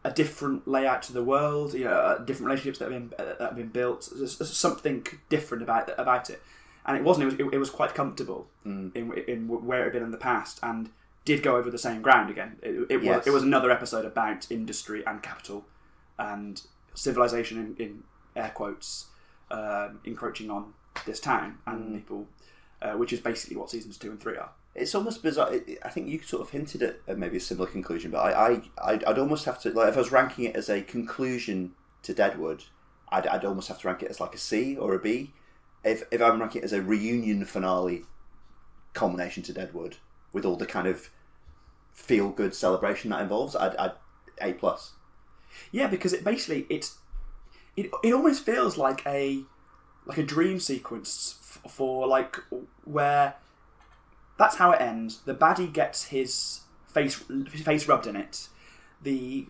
[SPEAKER 2] A different layout to the world, different relationships that have been built, something different about it, and it wasn't. It was quite comfortable in where it had been in the past, and did go over the same ground again. It was another episode about industry and capital and civilization in air quotes, encroaching on this town and people, which is basically what seasons 2 and 3 are.
[SPEAKER 1] It's almost bizarre. I think you sort of hinted at maybe a similar conclusion, but I'd almost have to, like, if I was ranking it as a conclusion to Deadwood, I'd almost have to rank it as like a C or a B. If I'm ranking it as a reunion finale culmination to Deadwood with all the kind of feel good celebration that involves, I'd A+.
[SPEAKER 2] Yeah, because it basically it almost feels like a dream sequence for like where. That's how it ends. The baddie gets his face rubbed in it. The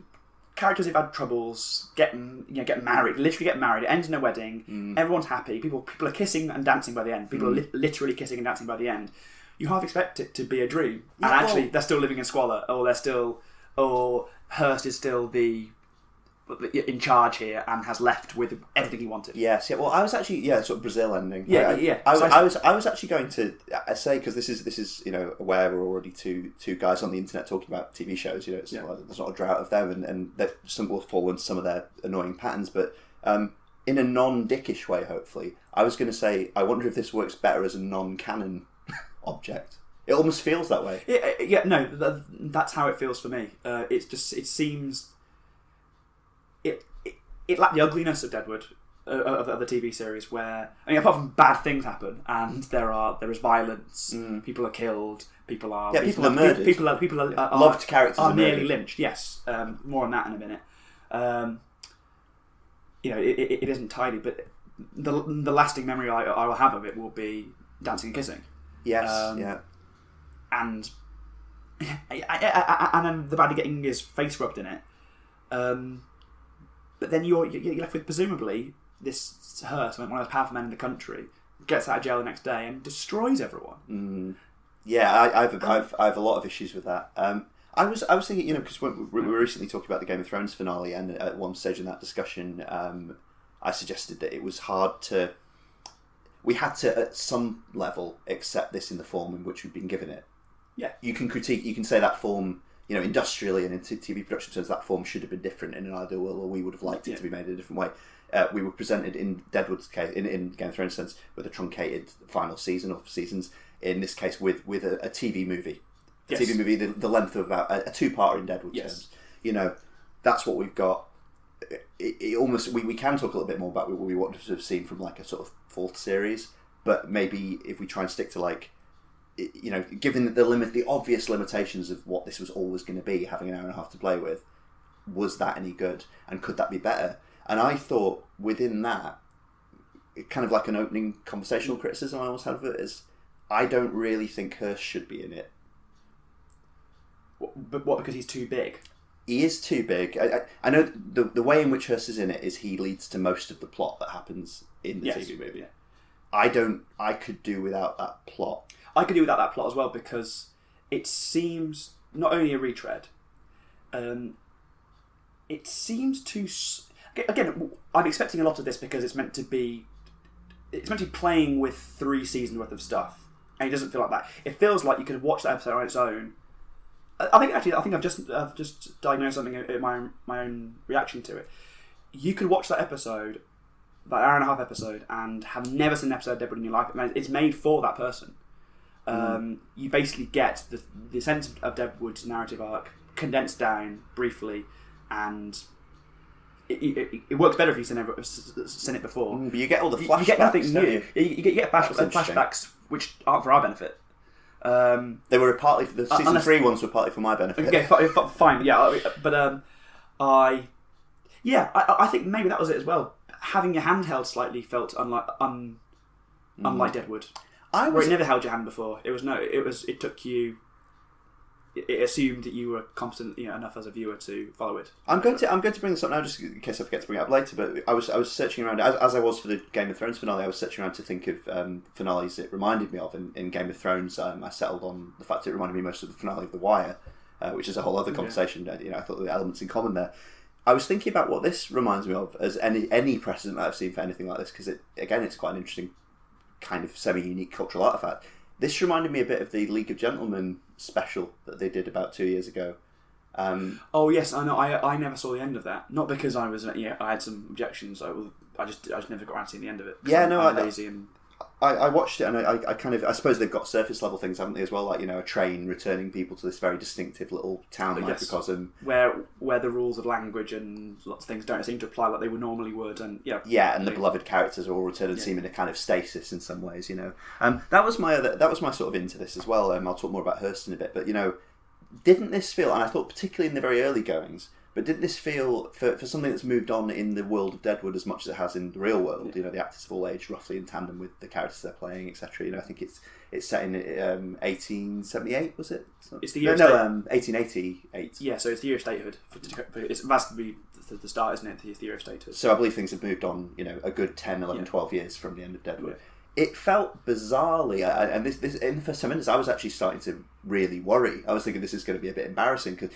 [SPEAKER 2] characters who've had troubles get married. Literally get married. It ends in a wedding. Everyone's happy. People are kissing and dancing by the end. People are literally kissing and dancing by the end. You half expect it to be a dream, and actually they're still living in squalor, or Hearst is still in charge here and has left with everything he wanted.
[SPEAKER 1] Yes, yeah. Well, I was actually sort of Brazil ending.
[SPEAKER 2] Yeah.
[SPEAKER 1] I was actually going to say, because this is where we're already two guys on the internet talking about TV shows. There's not a drought of them, and that some will fall into some of their annoying patterns. But in a non-dickish way, hopefully, I was going to say I wonder if this works better as a non-canon object. It almost feels that way.
[SPEAKER 2] That's how it feels for me. It seems. It lacked the ugliness of Deadwood, of the TV series, where apart from bad things happen and there is violence, people are killed, people are
[SPEAKER 1] murdered,
[SPEAKER 2] people are
[SPEAKER 1] loved characters
[SPEAKER 2] are nearly lynched. Yes, more on that in a minute. It isn't tidy, but the lasting memory I will have of it will be dancing and kissing.
[SPEAKER 1] Yes,
[SPEAKER 2] and then the baddie getting his face rubbed in it. But then you're left with, presumably, this Hearst, one of the most powerful men in the country, gets out of jail the next day and destroys everyone.
[SPEAKER 1] Yeah, I have a lot of issues with that. I was thinking, because we were recently talking about the Game of Thrones finale, and at one stage in that discussion, I suggested that it was hard to. We had to, at some level, accept this in the form in which we've been given it.
[SPEAKER 2] Yeah,
[SPEAKER 1] you can critique. You can say that form. Industrially and in TV production terms, that form should have been different in an ideal world, or we would have liked it to be made in a different way. We were presented in Deadwood's case, in Game of Thrones sense, with a truncated final season or seasons. In this case, with a TV movie, TV movie the length of about a 2-parter in Deadwood terms. That's what we've got. It almost we can talk a little bit more about what we want to have seen from like a sort of 4th series, but maybe if we try and stick to like. Given the obvious limitations of what this was always going to be, having an hour and a half to play with, was that any good, and could that be better? And I thought within that, kind of like an opening conversational criticism I always had of it is, I don't really think Hurst should be in it.
[SPEAKER 2] But what? Because he's too big.
[SPEAKER 1] He is too big. I know the way in which Hurst is in it is he leads to most of the plot that happens in the TV movie. Yeah. I could do without that plot.
[SPEAKER 2] I could do without that plot as well, because it seems not only a retread, it seems to... Again, I'm expecting a lot of this because it's meant to be playing with 3 seasons worth of stuff, and it doesn't feel like that. It feels like you could watch that episode on its own. I think I've just diagnosed something in my own reaction to it. You could watch that episode, that hour and a half episode, and have never seen an episode of Deadwood in your life. It's made for that person. You basically get the sense of Deadwood's narrative arc condensed down briefly, and it works better if you've seen it before.
[SPEAKER 1] But you get all the flashbacks.
[SPEAKER 2] You get nothing new. You get flashbacks which aren't for our benefit.
[SPEAKER 1] They were partly for the season 3 ones were partly for my benefit.
[SPEAKER 2] Okay, fine. Yeah, but I think maybe that was it as well. Having your hand held slightly felt unlike Deadwood. Where it never held your hand before. It took you. It assumed that you were competent enough as a viewer to follow it. I'm going
[SPEAKER 1] to bring this up now, just in case I forget to bring it up later. But I was searching around as I was for the Game of Thrones finale. I was searching around to think of finales it reminded me of in Game of Thrones. I settled on the fact it reminded me most of the finale of The Wire, which is a whole other conversation. I thought there were elements in common there. I was thinking about what this reminds me of as any precedent that I've seen for anything like this, because it's quite an interesting kind of semi-unique cultural artifact. This reminded me a bit of the League of Gentlemen special that they did about 2 years ago.
[SPEAKER 2] Oh yes, I know. I never saw the end of that. Not because I was I had some objections. I just never got around to seeing the end of it.
[SPEAKER 1] Yeah, no,
[SPEAKER 2] I'm lazy and.
[SPEAKER 1] I watched it, and I suppose they've got surface level things, haven't they, as well? Like a train returning people to this very distinctive little town microcosm,
[SPEAKER 2] where the rules of language and lots of things don't seem to apply like they would normally would, and
[SPEAKER 1] and the beloved characters are all returned and seem in a kind of stasis in some ways. That was my sort of into this as well. I'll talk more about Hurst in a bit, but didn't this feel? And I thought particularly in the very early goings. But didn't this feel, for something that's moved on in the world of Deadwood as much as it has in the real world, the actors have all aged roughly in tandem with the characters they're playing, etc. I think it's set in 1878, was it?
[SPEAKER 2] It's the year
[SPEAKER 1] 1888.
[SPEAKER 2] Yeah, so it's the year of statehood. It must be the start, isn't it? It's the year of statehood.
[SPEAKER 1] So I believe things have moved on, a good 10, 11, 12 years from the end of Deadwood. Yeah. It felt bizarrely, and this in the first 10 minutes, I was actually starting to really worry. I was thinking this is going to be a bit embarrassing, because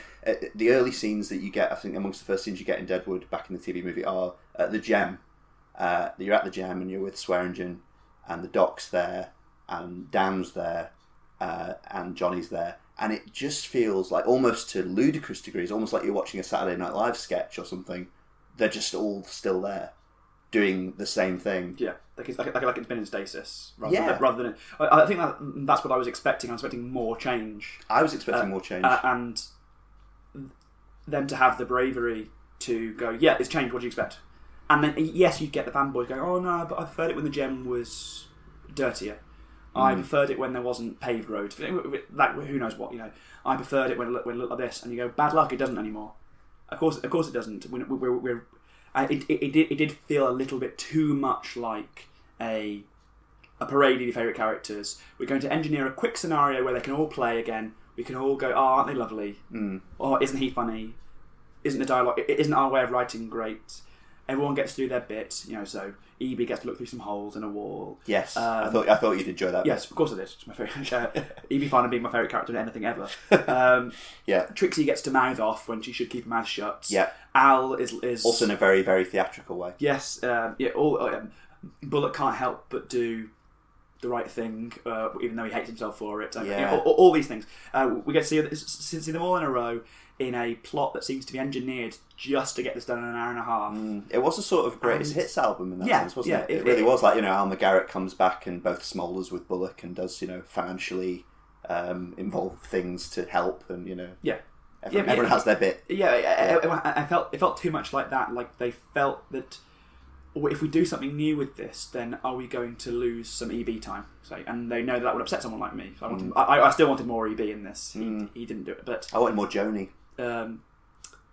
[SPEAKER 1] the early scenes that you get, I think amongst the first scenes you get in Deadwood back in the TV movie, are at the Gem. You're at the Gem and you're with Swearingen, and the Doc's there, and Dan's there, and Johnny's there, and it just feels like, almost to ludicrous degrees, almost like you're watching a Saturday Night Live sketch or something. They're just all still there, doing the same thing.
[SPEAKER 2] Yeah, like it's been in stasis. Rather than I think that's what I was expecting. I was expecting more change.
[SPEAKER 1] I was expecting more change.
[SPEAKER 2] And them to have the bravery to go, yeah, it's changed, what do you expect? And then, yes, you'd get the fanboys going, oh no, but I preferred it when the Gem was dirtier. I preferred it when there wasn't paved roads. Like, who knows what, I preferred it when it looked like this. And you go, bad luck, it doesn't anymore. Of course it doesn't. It did feel a little bit too much like a parade of your favourite characters. We're going to engineer a quick scenario where they can all play again. We can all go, oh, aren't they lovely? Or isn't he funny? Isn't the dialogue? Isn't our way of writing great? Everyone gets to do their bit, so E.B. gets to look through some holes in a wall.
[SPEAKER 1] Yes, I thought you'd enjoy that.
[SPEAKER 2] Yes, of course it is. It's my favourite. E.B. Farnham being my favourite character in anything ever.
[SPEAKER 1] Yeah.
[SPEAKER 2] Trixie gets to mouth off when she should keep her mouth shut.
[SPEAKER 1] Yeah.
[SPEAKER 2] Al is
[SPEAKER 1] also in a very, very theatrical way.
[SPEAKER 2] Yes. Bullock can't help but do the right thing, even though he hates himself for it. All these things. We get to see them all in a row in a plot that seems to be engineered just to get this done in an hour and a half.
[SPEAKER 1] It was a sort of greatest hits album in that sense, wasn't it? It really was. Like, Al McGarrett comes back and both smolders with Bullock and does, financially involved things to help, and everyone has their bit.
[SPEAKER 2] It felt too much like that. Like, they felt that if we do something new with this, then are we going to lose some EB time? And they know that would upset someone like me. So I still wanted more EB in this. He didn't do it, but
[SPEAKER 1] I wanted more Joni.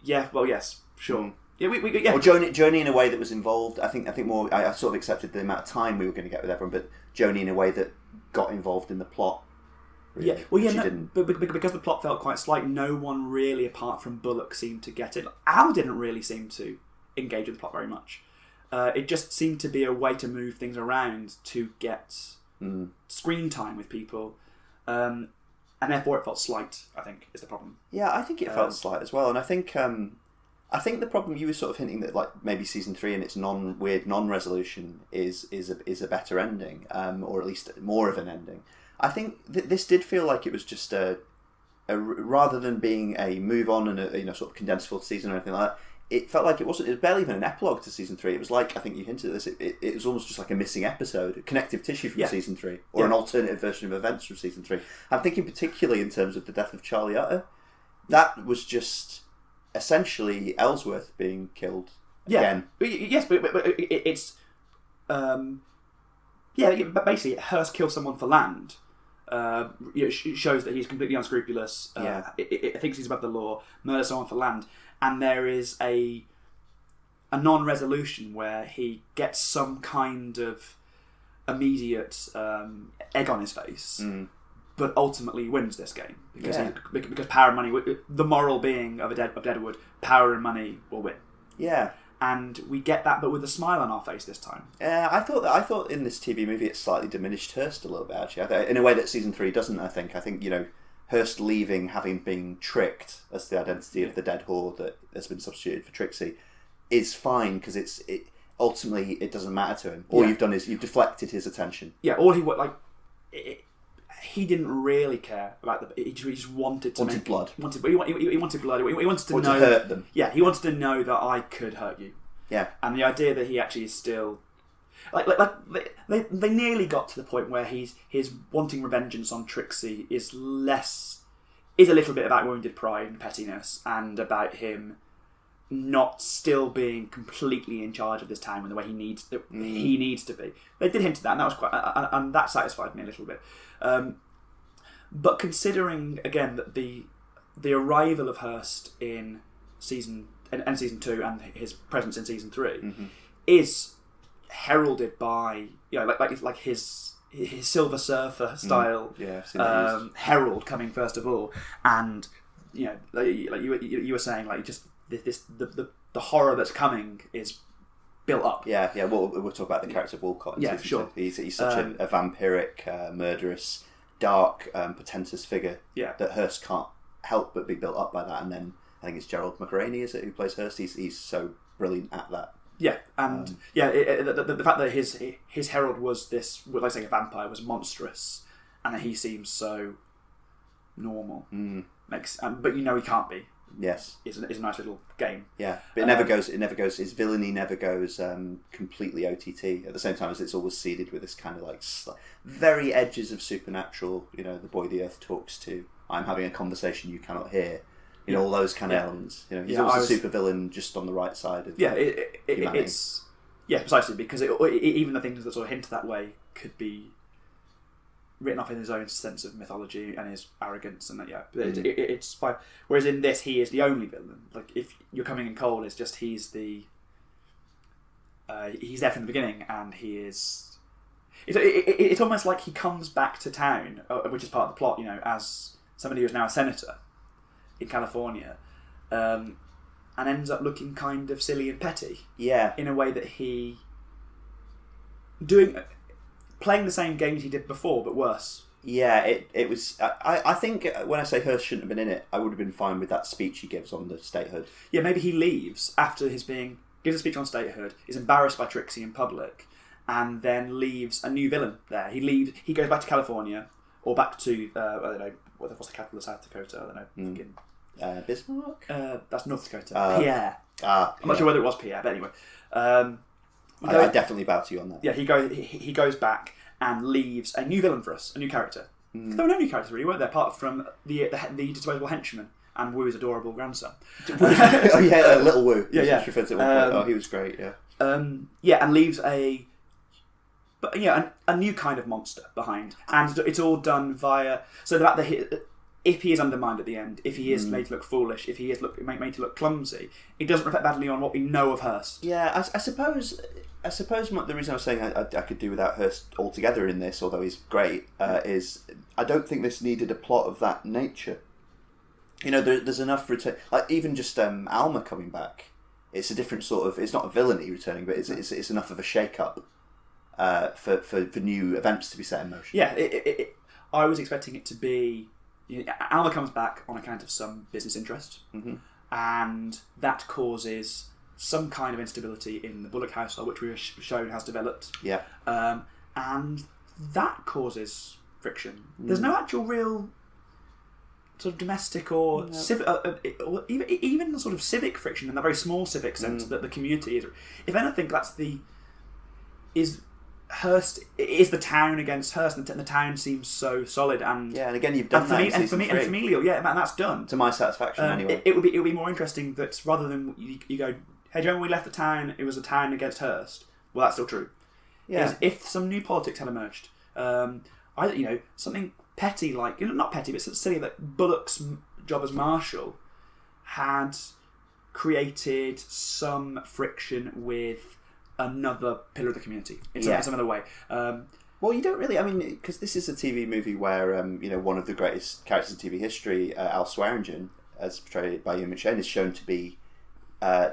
[SPEAKER 2] Yeah, well, yes, sure.
[SPEAKER 1] Mm.
[SPEAKER 2] Yeah, we
[SPEAKER 1] Or Joni in a way that was involved. I think more. I sort of accepted the amount of time we were going to get with everyone, but Joni in a way that got involved in the plot. Really,
[SPEAKER 2] yeah, well, yeah,
[SPEAKER 1] didn't.
[SPEAKER 2] But because the plot felt quite slight, no one really, apart from Bullock, seemed to get it. Al didn't really seem to engage with the plot very much. It just seemed to be a way to move things around to get screen time with people, and therefore it felt slight. I think is the problem.
[SPEAKER 1] Yeah, I think it felt slight as well, and I think the problem you were sort of hinting that like maybe season 3 and its weird non-resolution is a better ending, or at least more of an ending. I think this did feel like it was just a rather than being a move on and a sort of condensed full season or anything like that. It felt like it wasn't. It was barely even an epilogue to season 3. It was like, I think you hinted at this. It was almost just like a missing episode, a connective tissue from season 3, or an alternative version of events from season 3. I'm thinking particularly in terms of the death of Charlie Utter. That was just essentially Ellsworth being killed again.
[SPEAKER 2] Yes, but it's but basically Hearst kills someone for land. It shows that he's completely unscrupulous. It thinks he's above the law. Murders someone for land, and there is a non-resolution where he gets some kind of immediate egg on his face, but ultimately wins this game because power and money. The moral being of Deadwood, power and money will win. Yeah. And we get that, but with a smile on our face this time. I thought in this TV movie it slightly diminished Hearst a little bit, actually. In a way that season 3 doesn't. I think Hearst leaving, having been tricked as the identity of the dead whore that has been substituted for Trixie, is fine because ultimately it doesn't matter to him. All you've done is you've deflected his attention. Yeah, all he didn't really care about he just wanted blood. He wanted blood. He wanted to know, to hurt them. Yeah, he wanted to know that I could hurt you. Yeah, and the idea that he actually is still they nearly got to the point where his wanting revengeance on Trixie is a little bit about wounded pride and pettiness, and about him not still being completely in charge of this town in the way he needs to be. They did hint at that, and that was quite, and that satisfied me a little bit. But considering again that the arrival of Hearst in season 2 and his presence in season 3 is heralded by like his Silver Surfer style herald coming first of all, and like you were saying, like just the horror that's coming is built up. Yeah. Well, we'll talk about the character of Walcott. Sure. He's such a vampiric, murderous, dark, portentous figure that Hearst can't help but be built up by that. And then I think it's Gerald McRaney, is it, who plays Hearst? He's so brilliant at that. Yeah, and the fact that his herald was this, like saying a vampire, was monstrous, and that he seems so normal makes, but he can't be. Yes, is a nice little game. Yeah, but it never goes. His villainy never goes completely OTT. At the same time as it's always seeded with this kind of like very edges of supernatural. The boy the earth talks to. I'm having a conversation you cannot hear. All those kind of elements. He's always a super villain just on the right side of it's precisely because even the things that sort of hint that way could be written off in his own sense of mythology and his arrogance, and it's fine. Whereas in this, he is the only villain. Like if you're coming in cold, it's just he's there from the beginning, and he is. It's almost like he comes back to town, which is part of the plot. As somebody who is now a senator in California, and ends up looking kind of silly and petty. Yeah, in a way that he playing the same games he did before, but worse. Yeah, it was. I think when I say Hearst shouldn't have been in it, I would have been fine with that speech he gives on the statehood. Yeah, maybe he leaves after gives a speech on statehood, is embarrassed by Trixie in public, and then leaves a new villain there. He goes back to California, or back to I don't know what's the capital of South Dakota. I don't know. Bismarck. That's North Dakota. Pierre. I'm not sure whether it was Pierre, but anyway. I definitely bow to you on that. Yeah, he goes back and leaves a new villain for us, a new character. There were no new characters really, weren't there? Apart from the disposable henchman and Woo's adorable grandson. Little Woo. Yeah. He was great. Yeah. And leaves a new kind of monster behind, and it's all done via. So the fact that if he is undermined at the end, if he is made to look foolish, if he is made to look clumsy, it doesn't reflect badly on what we know of Hurst.
[SPEAKER 1] Yeah, I suppose the reason I was saying I could do without Hurst altogether in this, although he's great, is I don't think this needed a plot of that nature. There's enough like even just Alma coming back. It's a different sort of. It's not a villainy returning, but it's enough of a shake-up for new events to be set in motion.
[SPEAKER 2] Yeah, I was expecting it to be. Alma comes back on account of some business interest, and that causes some kind of instability in the Bullock household, which we've shown has developed.
[SPEAKER 1] Yeah.
[SPEAKER 2] And that causes friction. There's no actual real sort of domestic or civic, or even sort of civic friction in the very small civic sense that the community is. If anything, Hurst is the town against Hurst, and the town seems so solid and
[SPEAKER 1] and again you've done that
[SPEAKER 2] and familial. Yeah, man, that's done
[SPEAKER 1] to my satisfaction anyway.
[SPEAKER 2] It would be more interesting that rather than you go, hey, do you remember when we left the town? It was a town against Hurst. Well, that's still true. Yeah. If some new politics had emerged, something petty like not petty, but silly that Bullock's job as marshal had created some friction with another pillar of the community in some other way.
[SPEAKER 1] Well, you don't really. I mean, because this is a TV movie where one of the greatest characters in TV history, Al Swearingen, as portrayed by Ian McShane, is shown to be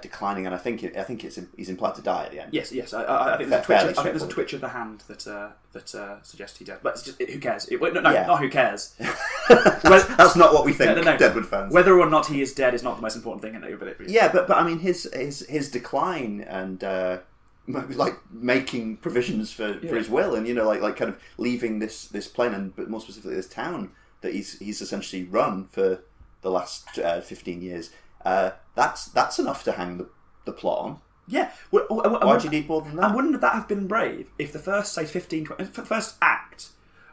[SPEAKER 1] declining, and I think he's implied to die at the end.
[SPEAKER 2] Yes. I think there's a twitch of the hand that suggests he died. But it's just, who cares? Not who cares.
[SPEAKER 1] That's not what we think. Deadwood fans.
[SPEAKER 2] Whether or not he is dead is not the most important thing in it.
[SPEAKER 1] But I mean his decline and like making provisions for his will, and like kind of leaving this plane but more specifically this town that he's essentially run for the last 15 years. That's enough to hang the plot on.
[SPEAKER 2] Yeah.
[SPEAKER 1] Why do you need more than that?
[SPEAKER 2] And wouldn't that have been brave if the first, say, 20, first act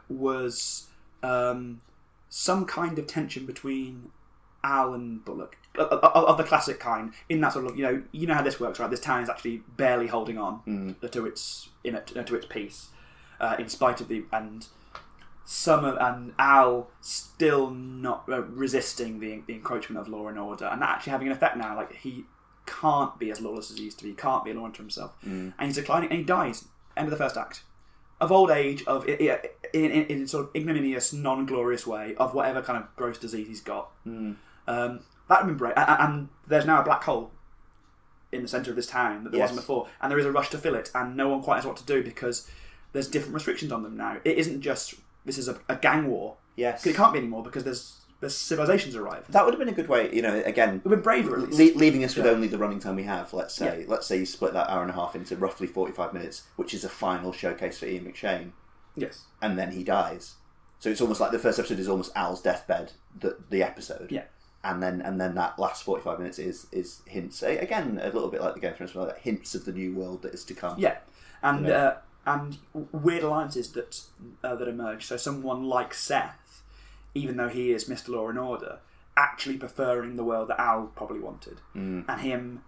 [SPEAKER 2] was some kind of tension between Al and Bullock, of the classic kind, in that sort of, you know how this works, right? This town is actually barely holding on to its peace, in spite of and Al still not resisting the encroachment of law and order, and that actually having an effect now. Like, he can't be as lawless as he used to be. He can't be a law unto himself, and he's declining. And he dies. End of the first act, of old age, in sort of ignominious, non-glorious way, of whatever kind of gross disease he's got. That would be brave. And there's now a black hole in the centre of this town that there wasn't before, and there is a rush to fill it, and no one quite knows what to do because there's different restrictions on them now. It isn't just this is a gang war.
[SPEAKER 1] Yes,
[SPEAKER 2] it can't be anymore because there's civilizations arrived.
[SPEAKER 1] That would have been a good way. Again,
[SPEAKER 2] it would have been braver at least.
[SPEAKER 1] Leaving us with only the running time we have. Let's say you split that hour and a half into roughly 45 minutes, which is a final showcase for Ian McShane.
[SPEAKER 2] Yes,
[SPEAKER 1] and then he dies. So it's almost like the first episode is almost Al's deathbed. The episode.
[SPEAKER 2] Yeah.
[SPEAKER 1] And then that last 45 minutes is hints, again a little bit like the Game of Thrones, like hints of the new world that is to come.
[SPEAKER 2] Yeah, and weird alliances that emerge. So someone like Seth, even though he is Mr. Law and Order, actually preferring the world that Al probably wanted, and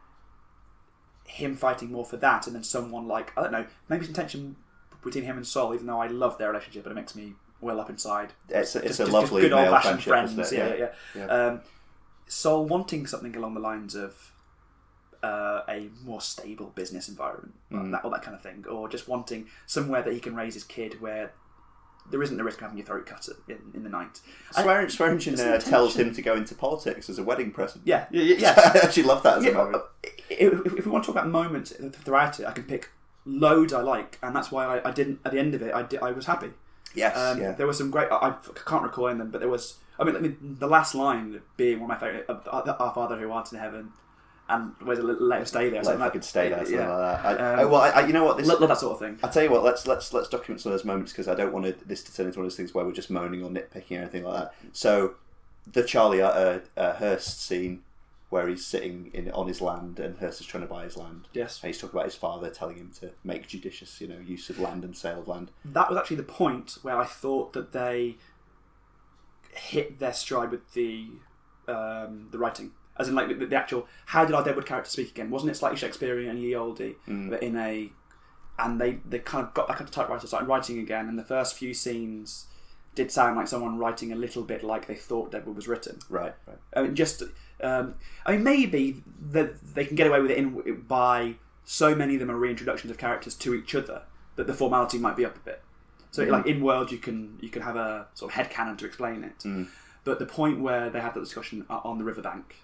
[SPEAKER 2] him fighting more for that, and then someone like, I don't know, maybe some tension between him and Sol, even though I love their relationship, but it makes me well up inside.
[SPEAKER 1] It's a lovely good old fashioned friends.
[SPEAKER 2] Yeah. Sol wanting something along the lines of a more stable business environment, or that kind of thing, or just wanting somewhere that he can raise his kid where there isn't the risk of having your throat cut in the night.
[SPEAKER 1] Swearingen tells him to go into politics as a wedding present.
[SPEAKER 2] Yeah.
[SPEAKER 1] I actually love that as a moment.
[SPEAKER 2] If we want to talk about moments throughout it, I can pick loads I like, and that's why I didn't. At the end of it, I was happy.
[SPEAKER 1] Yes,
[SPEAKER 2] there were some great. I can't recall any of them, but there was. I mean, the last line being one of my favourite. Our Father who art in heaven, and let him stay there.
[SPEAKER 1] Let him stay there. Something like that. You know what?
[SPEAKER 2] Love that sort of thing.
[SPEAKER 1] I'll tell you what. Let's document some of those moments because I don't want this to turn into one of those things where we're just moaning or nitpicking or anything like that. So, the Charlie Hurst scene where he's sitting on his land and Hurst is trying to buy his land.
[SPEAKER 2] Yes.
[SPEAKER 1] And he's talking about his father telling him to make judicious, use of land and sale of land.
[SPEAKER 2] That was actually the point where I thought that they hit their stride with the writing. As in, like, the actual, how did our Deadwood character speak again? Wasn't it slightly Shakespearean and ye olde? But and they kind of got back onto typewriter, started writing again, and the first few scenes did sound like someone writing a little bit like they thought Deadwood was written.
[SPEAKER 1] Right.
[SPEAKER 2] I mean, maybe they can get away with it by so many of them are reintroductions of characters to each other that the formality might be up a bit. So, like in world, you can have a sort of headcanon to explain it. But the point where they had that discussion on the riverbank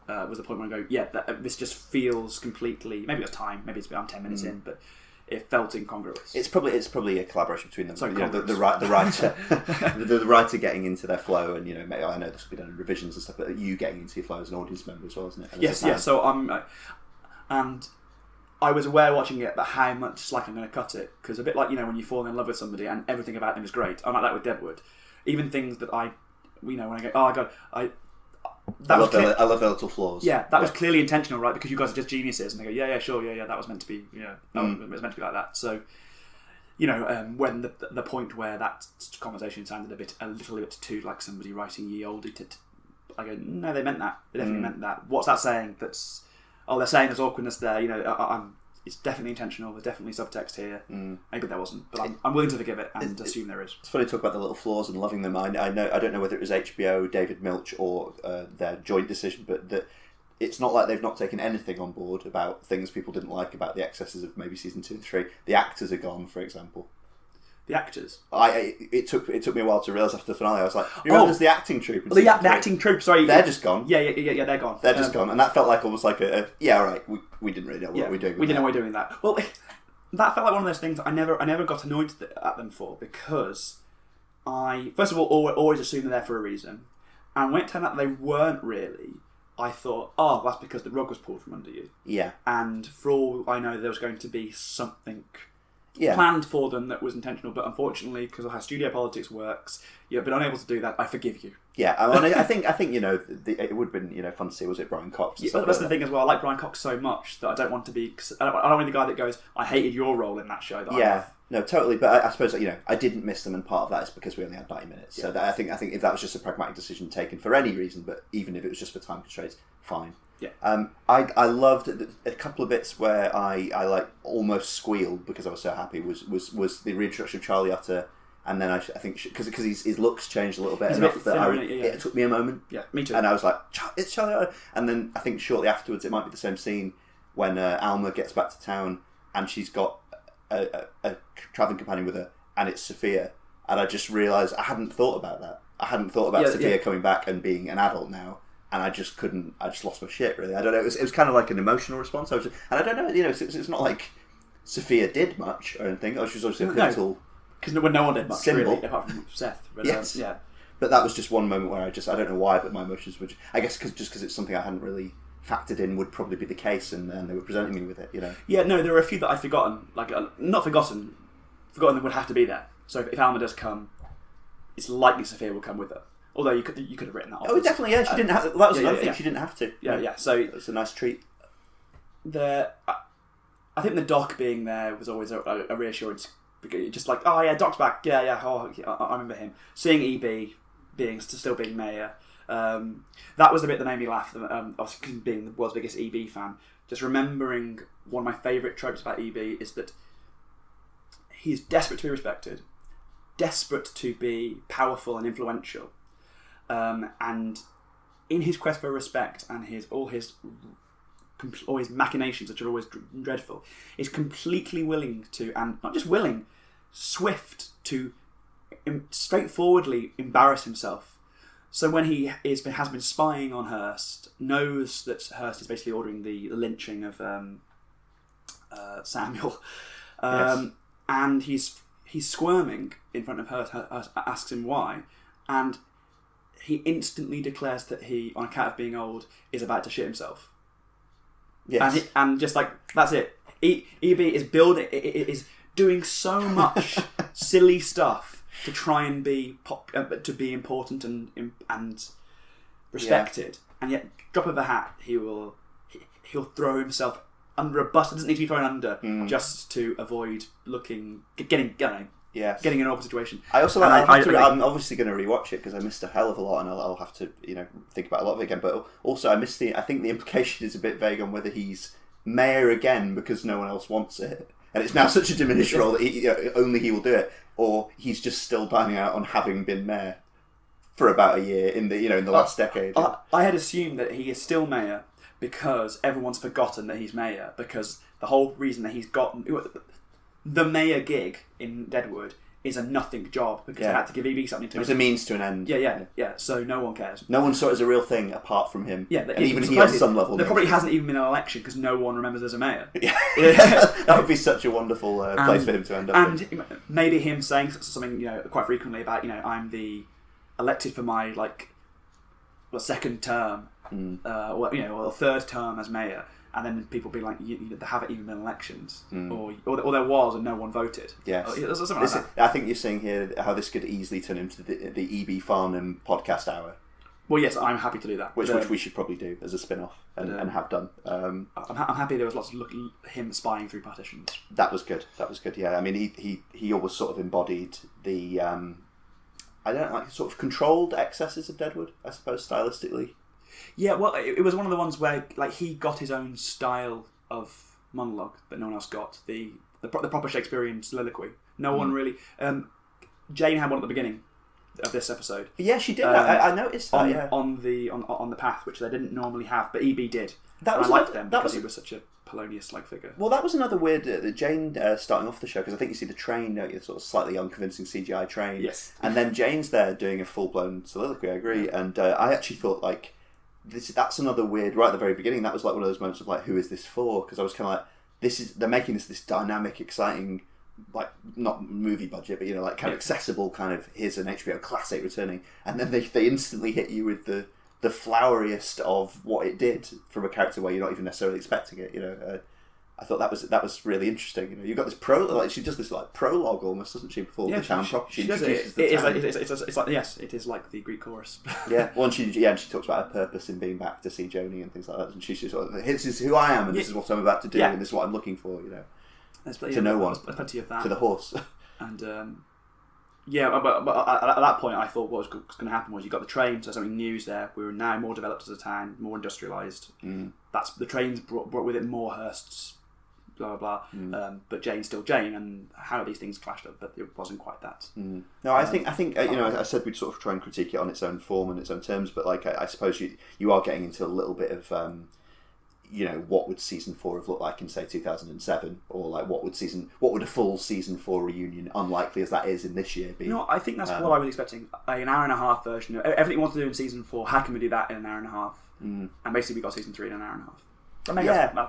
[SPEAKER 2] was the point where I go, yeah, this just feels completely. Maybe it was time. Maybe I'm 10 minutes in, but it felt incongruous.
[SPEAKER 1] It's probably a collaboration between them.
[SPEAKER 2] Sorry,
[SPEAKER 1] the writer, the writer getting into their flow, and maybe, I know this will be done in revisions and stuff, but you getting into your flow as an audience member as well, isn't it? And
[SPEAKER 2] yes. So and I was aware watching it about how much slack I'm going to cut it, because a bit like when you fall in love with somebody and everything about them is great. I'm like that with Deadwood. Even things that when I go, oh god, I love their
[SPEAKER 1] little flaws.
[SPEAKER 2] Yeah, that was clearly intentional, right? Because you guys are just geniuses, and they go, yeah, sure, yeah, that was meant to be, that was meant to be like that. So, when the point where that conversation sounded a little bit too like somebody writing ye olde, I go, no, they meant that. They definitely meant that. What's that saying? They're saying there's awkwardness there. It's definitely intentional. There's definitely subtext here. Maybe there wasn't, but I'm willing to forgive it and assume there is.
[SPEAKER 1] It's funny to talk about the little flaws and loving them. I don't know whether it was HBO, David Milch, or their joint decision, but that it's not like they've not taken anything on board about things people didn't like about the excesses of maybe season 2 and 3. The actors are gone, for example.
[SPEAKER 2] The actors.
[SPEAKER 1] It took me a while to realise after the finale. I was like, there's the acting troupe.
[SPEAKER 2] The acting troupe. Sorry,
[SPEAKER 1] they're just gone.
[SPEAKER 2] Yeah, they're gone.
[SPEAKER 1] They're just gone, and that felt like almost like all right. We didn't really know what we're doing.
[SPEAKER 2] We didn't know we were doing that. Well, that felt like one of those things I never got annoyed at them for, because I first of all always assumed they're there for a reason, and when it turned out they weren't really, I thought, oh, that's because the rug was pulled from under you.
[SPEAKER 1] Yeah.
[SPEAKER 2] And for all I know, there was going to be something planned for them that was intentional, but unfortunately, because of how studio politics works, you've been unable to do that. I forgive you.
[SPEAKER 1] Yeah, I think it would have been fun to see. Was it Brian Cox?
[SPEAKER 2] Yeah, that's the thing as well. I like Brian Cox so much that I don't want to be. I don't want to be the guy that goes, I hated your role in that show. That I love.
[SPEAKER 1] No, totally. But I suppose I didn't miss them, and part of that is because we only had 90 minutes. So I think if that was just a pragmatic decision taken for any reason, but even if it was just for time constraints, fine.
[SPEAKER 2] Yeah.
[SPEAKER 1] I loved a couple of bits where I like almost squealed because I was so happy. Was the reintroduction of Charlie Utter, and then I think because his looks changed a little bit enough that it took me a moment.
[SPEAKER 2] Yeah, me too.
[SPEAKER 1] And I was like, it's Charlie Utter. And then I think shortly afterwards, it might be the same scene when Alma gets back to town and she's got a travelling companion with her, and it's Sophia. And I just realised I hadn't thought about that. I hadn't thought about Sophia coming back and being an adult now. And I just couldn't. I just lost my shit. Really, I don't know. It was kind of like an emotional response. And I don't know. It's not like Sophia did much or anything. She was obviously a pivotal.
[SPEAKER 2] Because no one did much
[SPEAKER 1] symbol.
[SPEAKER 2] Really, apart from Seth. But,
[SPEAKER 1] yes. But that was just one moment where I don't know why, but my emotions were. I guess because it's something I hadn't really factored in would probably be the case, and they were presenting me with it.
[SPEAKER 2] Yeah. No, there were a few that I'd forgotten. Like not forgotten. Forgotten that would have to be there. So if Alma does come, it's likely Sophia will come with her. Although you could have written that off.
[SPEAKER 1] Oh, definitely, yeah. She didn't have. That was another thing. She didn't have to.
[SPEAKER 2] Yeah. So
[SPEAKER 1] it's a nice treat.
[SPEAKER 2] I think the Doc being there was always a reassurance. Just like, oh yeah, Doc's back. Yeah. Oh, I remember him. Seeing EB still being mayor. That was the bit that made me laugh. Obviously, being the world's biggest EB fan, just remembering one of my favourite tropes about EB is that he's desperate to be respected, desperate to be powerful and influential. And in his quest for respect and all his machinations, which are always dreadful, is completely willing to, and not just willing, swift to straightforwardly embarrass himself. So when he has been spying on Hearst, knows that Hearst is basically ordering the lynching of Samuel, and he's squirming in front of Hearst. Hearst asks him why, and he instantly declares that he, on account of being old, is about to shit himself. Yes. And just like, that's it. EB is doing so much silly stuff to try and be to be important and respected, and yet, drop of a hat, he'll throw himself under a bus. It doesn't need to be thrown under just to avoid getting in an awkward situation.
[SPEAKER 1] I also I'm obviously going to rewatch it because I missed a hell of a lot, and I'll have to think about a lot of it again. But also I think the implication is a bit vague on whether he's mayor again because no one else wants it, and it's now such a diminished role that only he will do it, or he's just still dining out on having been mayor for about a year in the last decade.
[SPEAKER 2] I had assumed that he is still mayor because everyone's forgotten that he's mayor, because the whole reason that he's gotten the mayor gig in Deadwood is a nothing job because they had to give EB something to
[SPEAKER 1] it was a means to an end.
[SPEAKER 2] Yeah. So no one cares.
[SPEAKER 1] No one saw it as a real thing apart from him.
[SPEAKER 2] Yeah,
[SPEAKER 1] and even he on some level.
[SPEAKER 2] There probably hasn't even been an election because no one remembers there's a mayor.
[SPEAKER 1] Yeah. That would be such a wonderful place for him to end up.
[SPEAKER 2] And maybe him saying something, quite frequently about, I'm the elected for my second term, or third term as mayor. And then people be like, there haven't even been elections, or there was and no one voted.
[SPEAKER 1] Yes,
[SPEAKER 2] something like that.
[SPEAKER 1] I think you're saying here how this could easily turn into the EB Farnham podcast hour.
[SPEAKER 2] Well, yes, I'm happy to do that.
[SPEAKER 1] Which we should probably do as a spin-off and have done. I'm
[SPEAKER 2] happy there was lots of him spying through partitions.
[SPEAKER 1] That was good. Yeah, I mean, he always sort of embodied the sort of controlled excesses of Deadwood, I suppose, stylistically.
[SPEAKER 2] Yeah, well, it was one of the ones where he got his own style of monologue that no one else got. The proper Shakespearean soliloquy. No one really. Jane had one at the beginning of this episode.
[SPEAKER 1] Yeah, she did. I noticed that.
[SPEAKER 2] On the path, which they didn't normally have, but EB did.
[SPEAKER 1] I
[SPEAKER 2] liked them because he was such a Polonius-like figure.
[SPEAKER 1] Well, that was another weird Jane starting off the show, because I think you see the train, don't you? Sort of slightly unconvincing CGI train.
[SPEAKER 2] Yes.
[SPEAKER 1] And then Jane's there doing a full-blown soliloquy. I agree, and I actually thought that's another weird. Right at the very beginning, that was one of those moments of who is this for? Because I was kind of they're making this dynamic, exciting, not movie budget, but kind of accessible kind of, here's an HBO classic returning, and then they instantly hit you with the floweriest of what it did from a character where you're not even necessarily expecting it. I thought that was really interesting. You've got this prologue. She does this prologue almost, doesn't she? Before the town proper.
[SPEAKER 2] She does it. It's like the Greek chorus.
[SPEAKER 1] Yeah. Well, and she talks about her purpose in being back to see Joni and things like that. And she's sort of, this is who I am, and this is what I'm about to do, and this is what I'm looking for. To no one.
[SPEAKER 2] There's plenty of that.
[SPEAKER 1] To the horse.
[SPEAKER 2] And but at that point, I thought what was going to happen was you got the train, so something new's there. We were now more developed as a town, more industrialised. That's the trains brought with it more Hearsts. Blah blah blah. But Jane's still Jane, and how these things clashed up, but it wasn't quite that.
[SPEAKER 1] No, I think I said we'd sort of try and critique it on its own form and its own terms, but I suppose you are getting into a little bit of what would season 4 have looked like in say 2007, or what would a full season 4 reunion, unlikely as that is in this year, be?
[SPEAKER 2] I think that's what I was expecting. An hour and a half version of everything we want to do in season 4. How can we do that in an hour and a half? And basically we got season 3 in an hour and a half. But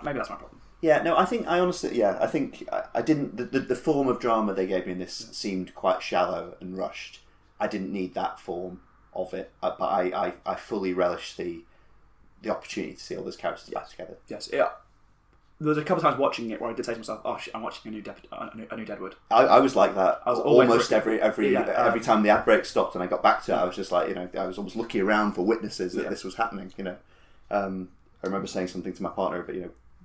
[SPEAKER 2] maybe that's my problem.
[SPEAKER 1] Yeah, no, I think I didn't. The form of drama they gave me in this seemed quite shallow and rushed. I didn't need that form of it, but I fully relish the opportunity to see all those characters back together.
[SPEAKER 2] Yes, yeah. There was a couple of times watching it where I did say to myself, "Oh shit, I'm watching a new Deadwood."
[SPEAKER 1] I was like that. I was almost every time the ad break stopped and I got back to it, I was just I was almost looking around for witnesses that this was happening. I remember saying something to my partner, but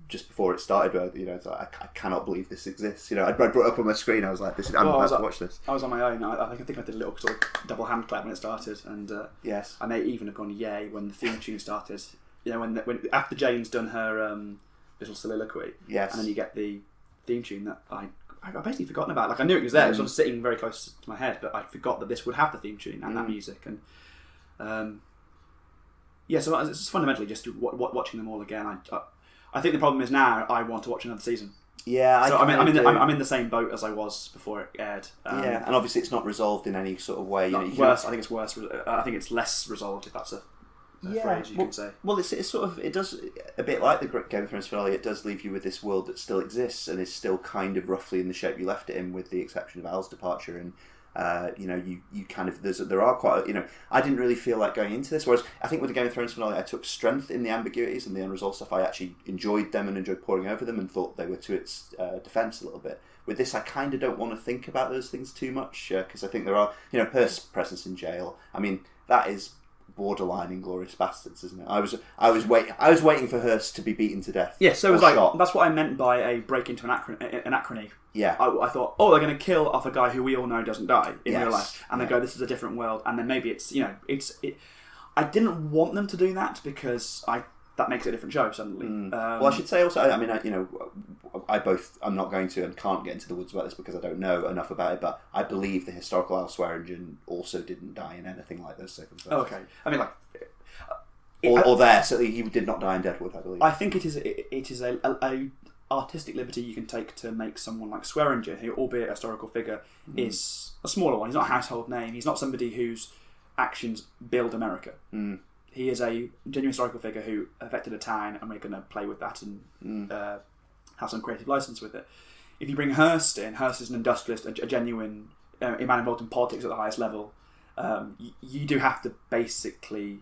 [SPEAKER 1] just before it started, I cannot believe this exists. I brought it up on my screen. I was like, I'm about to watch this.
[SPEAKER 2] I was on my own. I think I did a little sort of double hand clap when it started, and
[SPEAKER 1] yes,
[SPEAKER 2] I may even have gone yay when the theme tune started. When after Jane's done her little soliloquy,
[SPEAKER 1] yes,
[SPEAKER 2] and then you get the theme tune that I've basically forgotten about. I knew it was there. It was sort of sitting very close to my head, but I forgot that this would have the theme tune and that music. And so it's fundamentally just watching them all again. I think the problem is now I want to watch another season.
[SPEAKER 1] Yeah,
[SPEAKER 2] so I'm in the same boat as I was before it aired.
[SPEAKER 1] And obviously it's not resolved in any sort of way.
[SPEAKER 2] Worse. I think it's worse. I think it's less resolved, if that's a phrase you can say.
[SPEAKER 1] Well, it's sort of, it does a bit like the Game of Thrones finale. It does leave you with this world that still exists and is still kind of roughly in the shape you left it in, with the exception of Al's departure. And you kind of, there are quite, I didn't really feel like going into this, whereas I think with the Game of Thrones finale I took strength in the ambiguities and the unresolved stuff. I actually enjoyed them and enjoyed poring over them and thought they were to its defence a little bit. With this, I kind of don't want to think about those things too much, because I think there are, her presence in jail, I mean, that is borderline Inglourious Bastards, isn't it? I was waiting for Hearst to be beaten to death.
[SPEAKER 2] Yeah, so it was that's what I meant by a break into an anachrony.
[SPEAKER 1] Yeah,
[SPEAKER 2] I thought, they're going to kill off a guy who we all know doesn't die in real life, and they go, this is a different world, and then maybe it's I didn't want them to do that because that makes it a different show suddenly.
[SPEAKER 1] Well, I should say also, I mean, I'm not going to and can't get into the woods about this because I don't know enough about it, but I believe the historical Al Swearingen also didn't die in anything like those circumstances.
[SPEAKER 2] Oh, okay. I mean, like...
[SPEAKER 1] Or there, so he did not die in Deadwood, I believe.
[SPEAKER 2] I think it is a artistic liberty you can take to make someone like Swearingen, who, albeit a historical figure, is a smaller one. He's not a household name. He's not somebody whose actions build America. He is a genuine historical figure who affected a town, and we're going to play with that and have some creative license with it. If you bring Hearst in, Hearst is an industrialist, a genuine man involved in politics at the highest level. You do have to basically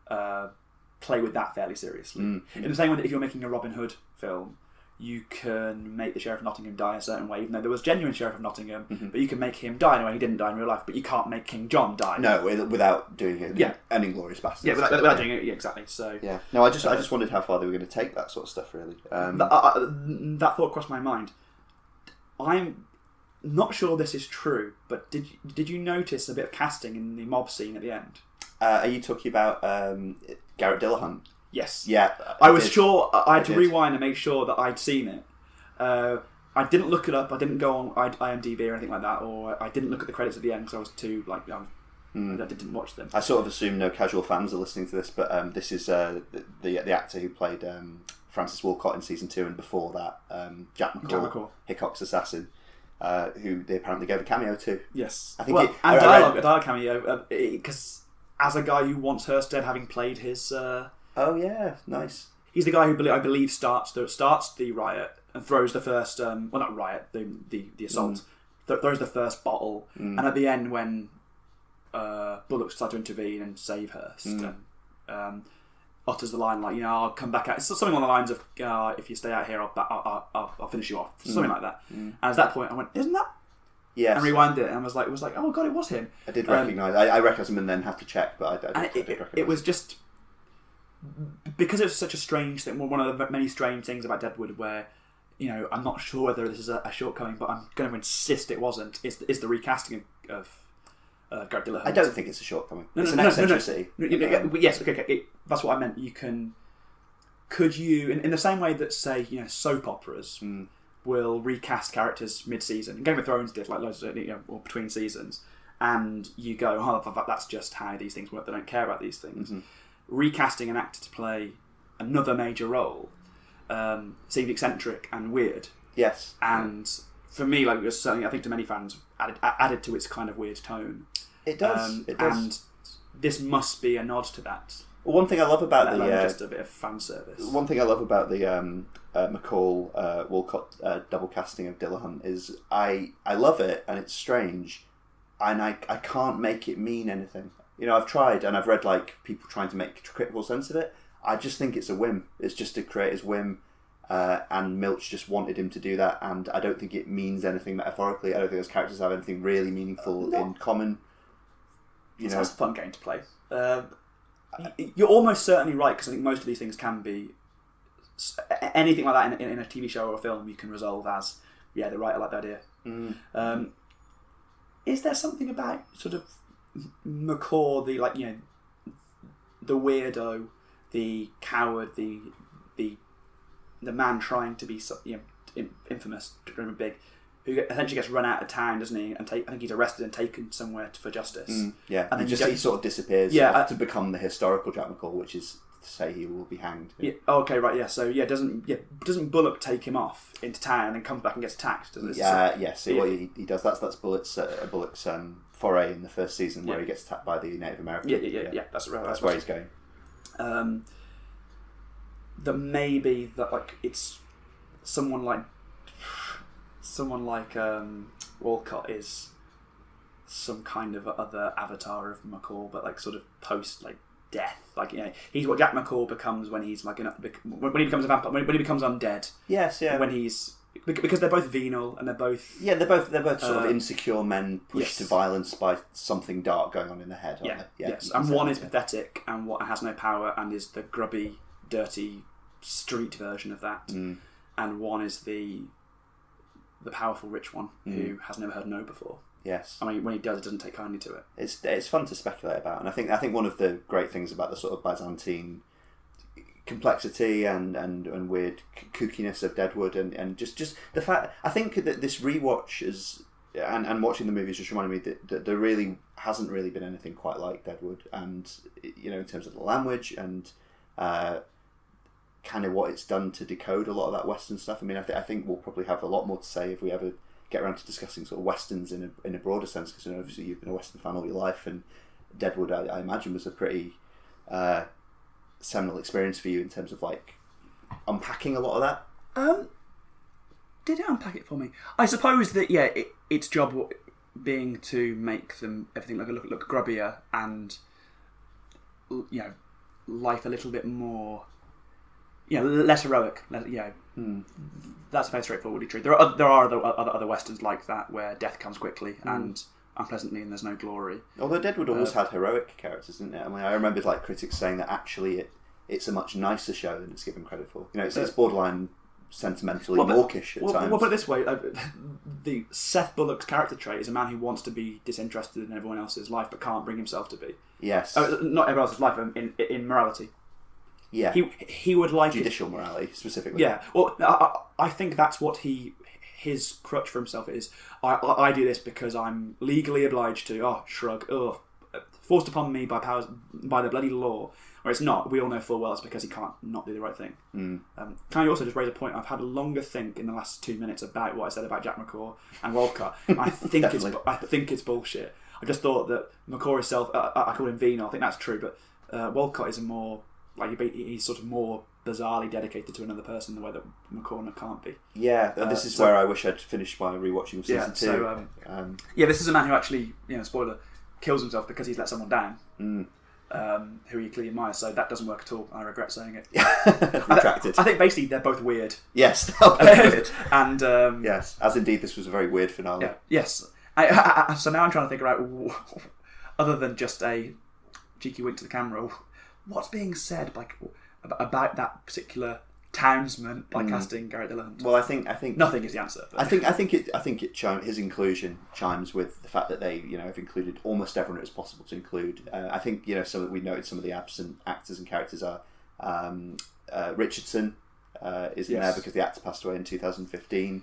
[SPEAKER 2] play with that fairly seriously. In the same way that if you're making a Robin Hood film, you can make the Sheriff of Nottingham die a certain way, even though there was genuine Sheriff of Nottingham, but you can make him die in a way he didn't die in real life, but you can't make King John die.
[SPEAKER 1] No, without doing it. An Inglorious Bastard.
[SPEAKER 2] Yeah, without doing it. Yeah, exactly. So
[SPEAKER 1] yeah. No, I just wondered how far they were going to take that sort of stuff. Really,
[SPEAKER 2] that thought crossed my mind. I'm not sure this is true, but did you notice a bit of casting in the mob scene at the end?
[SPEAKER 1] Are you talking about Garrett Dillahunt?
[SPEAKER 2] Yes.
[SPEAKER 1] Yeah.
[SPEAKER 2] I was sure. I had to rewind and make sure that I'd seen it. I didn't look it up. I didn't go on IMDb or anything like that, or I didn't look at the credits at the end because I was too I didn't watch them.
[SPEAKER 1] I sort of assume no casual fans are listening to this, but this is the actor who played Francis Walcott in season 2, and before that, Jack McCall, Hickok's assassin. Who they apparently gave a cameo to.
[SPEAKER 2] Yes.
[SPEAKER 1] I think
[SPEAKER 2] a dialogue cameo, because as a guy who wants Hearst dead, having played his...
[SPEAKER 1] oh yeah, nice.
[SPEAKER 2] He's the guy who I believe starts the riot and throws the first... well, not riot, the assault. Throws the first bottle, and at the end when Bullock starts to intervene and save Hearst, utters the line like, I'll come back out. It's something on the lines of, if you stay out here, I'll finish you off. Something like that. And at that point, I went, isn't that?
[SPEAKER 1] Yes.
[SPEAKER 2] And rewound it, and it was like, oh god, it was him.
[SPEAKER 1] I did recognise. I recognised him, and then have to check, but I did recognise.
[SPEAKER 2] It was just because it's such a strange thing. One of the many strange things about Deadwood, where I'm not sure whether this is a shortcoming, but I'm going to insist it wasn't. Is the recasting of Garrett Dillahunt.
[SPEAKER 1] I don't think it's a shortcoming. It's an eccentricity.
[SPEAKER 2] Yes, okay. That's what I meant. Could you, in the same way that, say, soap operas will recast characters mid-season, and Game of Thrones did, like loads of, or between seasons, and you go, oh, that's just how these things work. They don't care about these things. Recasting an actor to play another major role seemed eccentric and weird.
[SPEAKER 1] Yes.
[SPEAKER 2] And for me, like, it was certainly, I think to many fans, added to its kind of weird tone.
[SPEAKER 1] It does.
[SPEAKER 2] And this must be a nod to that.
[SPEAKER 1] Well, one thing I love about
[SPEAKER 2] just a bit of fan service.
[SPEAKER 1] One thing I love about the McCall Walcott double casting of Dillahunt is I love it, and it's strange, and I can't make it mean anything. I've tried, and I've read like people trying to make critical sense of it. I just think it's a whim. It's just a creator's whim. And Milch just wanted him to do that, and I don't think it means anything metaphorically. I don't think those characters have anything really meaningful in common.
[SPEAKER 2] It's a fun game to play. You're almost certainly right, because I think most of these things can be anything like that in a TV show or a film. You can resolve as, the writer liked the idea. Is there something about sort of McCall, the weirdo, the coward, the man trying to be infamous, dreaming big, who essentially gets run out of town, doesn't he? And I think he's arrested and taken somewhere for justice.
[SPEAKER 1] And then he sort of disappears. To become the historical Jack McCall, which is to say he will be hanged.
[SPEAKER 2] Yeah. Okay. Right. Yeah. So doesn't Bullock take him off into town and then comes back and gets attacked? Doesn't it?
[SPEAKER 1] Yes. Well, he does. That's Bullock's foray in the first season where he gets attacked by the Native American.
[SPEAKER 2] Yeah. That's right.
[SPEAKER 1] That's where he's going.
[SPEAKER 2] That maybe it's someone like Walcott is some kind of other avatar of McCall, but sort of post death. He's what Jack McCall becomes when he's when he becomes a vampire, when he becomes undead.
[SPEAKER 1] Yes, yeah.
[SPEAKER 2] When he's because they're both venal and they're both
[SPEAKER 1] they're both sort of insecure men pushed to violence by something dark going on in their head. Aren't they?
[SPEAKER 2] Yes. And one is pathetic and has no power and is the grubby, dirty street version of that, and one is the powerful rich one who has never heard no before.
[SPEAKER 1] Yes.
[SPEAKER 2] I mean, when he does, it doesn't take kindly to it.
[SPEAKER 1] It's fun to speculate about, and I think one of the great things about the sort of Byzantine complexity and weird kookiness of Deadwood, and just the fact, I think that this rewatch is and watching the movies just reminded me that there really hasn't really been anything quite like Deadwood, and in terms of the language and kind of what it's done to decode a lot of that Western stuff. I mean, I think we'll probably have a lot more to say if we ever get around to discussing sort of Westerns in a broader sense, because obviously you've been a Western fan all your life, and Deadwood, I imagine, was a pretty seminal experience for you in terms of like unpacking a lot of that.
[SPEAKER 2] Did it unpack it for me? I suppose that its job being to make them everything look grubbier and life a little bit more less heroic. That's very straightforwardly true. There are other westerns like that where death comes quickly and unpleasantly, and there's no glory.
[SPEAKER 1] Although Deadwood always had heroic characters, didn't it? I mean, I remember like critics saying that actually it's a much nicer show than it's given credit for. It's borderline sentimentally mawkish at times.
[SPEAKER 2] Well, put it this way: the Seth Bullock's character trait is a man who wants to be disinterested in everyone else's life but can't bring himself to be.
[SPEAKER 1] Yes,
[SPEAKER 2] not everyone else's life in morality.
[SPEAKER 1] Yeah,
[SPEAKER 2] he would like
[SPEAKER 1] judicial morality specifically.
[SPEAKER 2] Yeah, well, I think that's what his crutch for himself is. I do this because I'm legally obliged to. Oh, shrug. Oh, forced upon me by the bloody law. Or it's not. We all know full well it's because he can't not do the right thing. Can I also just raise a point? I've had a longer think in the last 2 minutes about what I said about Jack McCaw and Walcott. I think it's bullshit. I just thought that McCaw himself, I call him Vino. I think that's true, but Walcott is a more he's sort of more bizarrely dedicated to another person in the way that McCormick can't be. Yeah,
[SPEAKER 1] this is where I wish I'd finished my rewatching of season 2.
[SPEAKER 2] So, this is a man who actually, spoiler, kills himself because he's let someone down, who he clearly admires. So that doesn't work at all. I regret saying it.
[SPEAKER 1] Retracted.
[SPEAKER 2] I think basically they're both weird.
[SPEAKER 1] Yes, they're both weird.
[SPEAKER 2] And
[SPEAKER 1] yes, as indeed this was a very weird finale.
[SPEAKER 2] Yeah, yes. So now I'm trying to figure out, other than just a cheeky wink to the camera, what's being said about that particular townsman by casting Garrett Dillahunt?
[SPEAKER 1] Well, I think
[SPEAKER 2] nothing is the answer.
[SPEAKER 1] But. I think his inclusion chimes with the fact that they have included almost everyone it was possible to include. I think so that we noted some of the absent actors and characters are Richardson is in there because the actor passed away in 2015.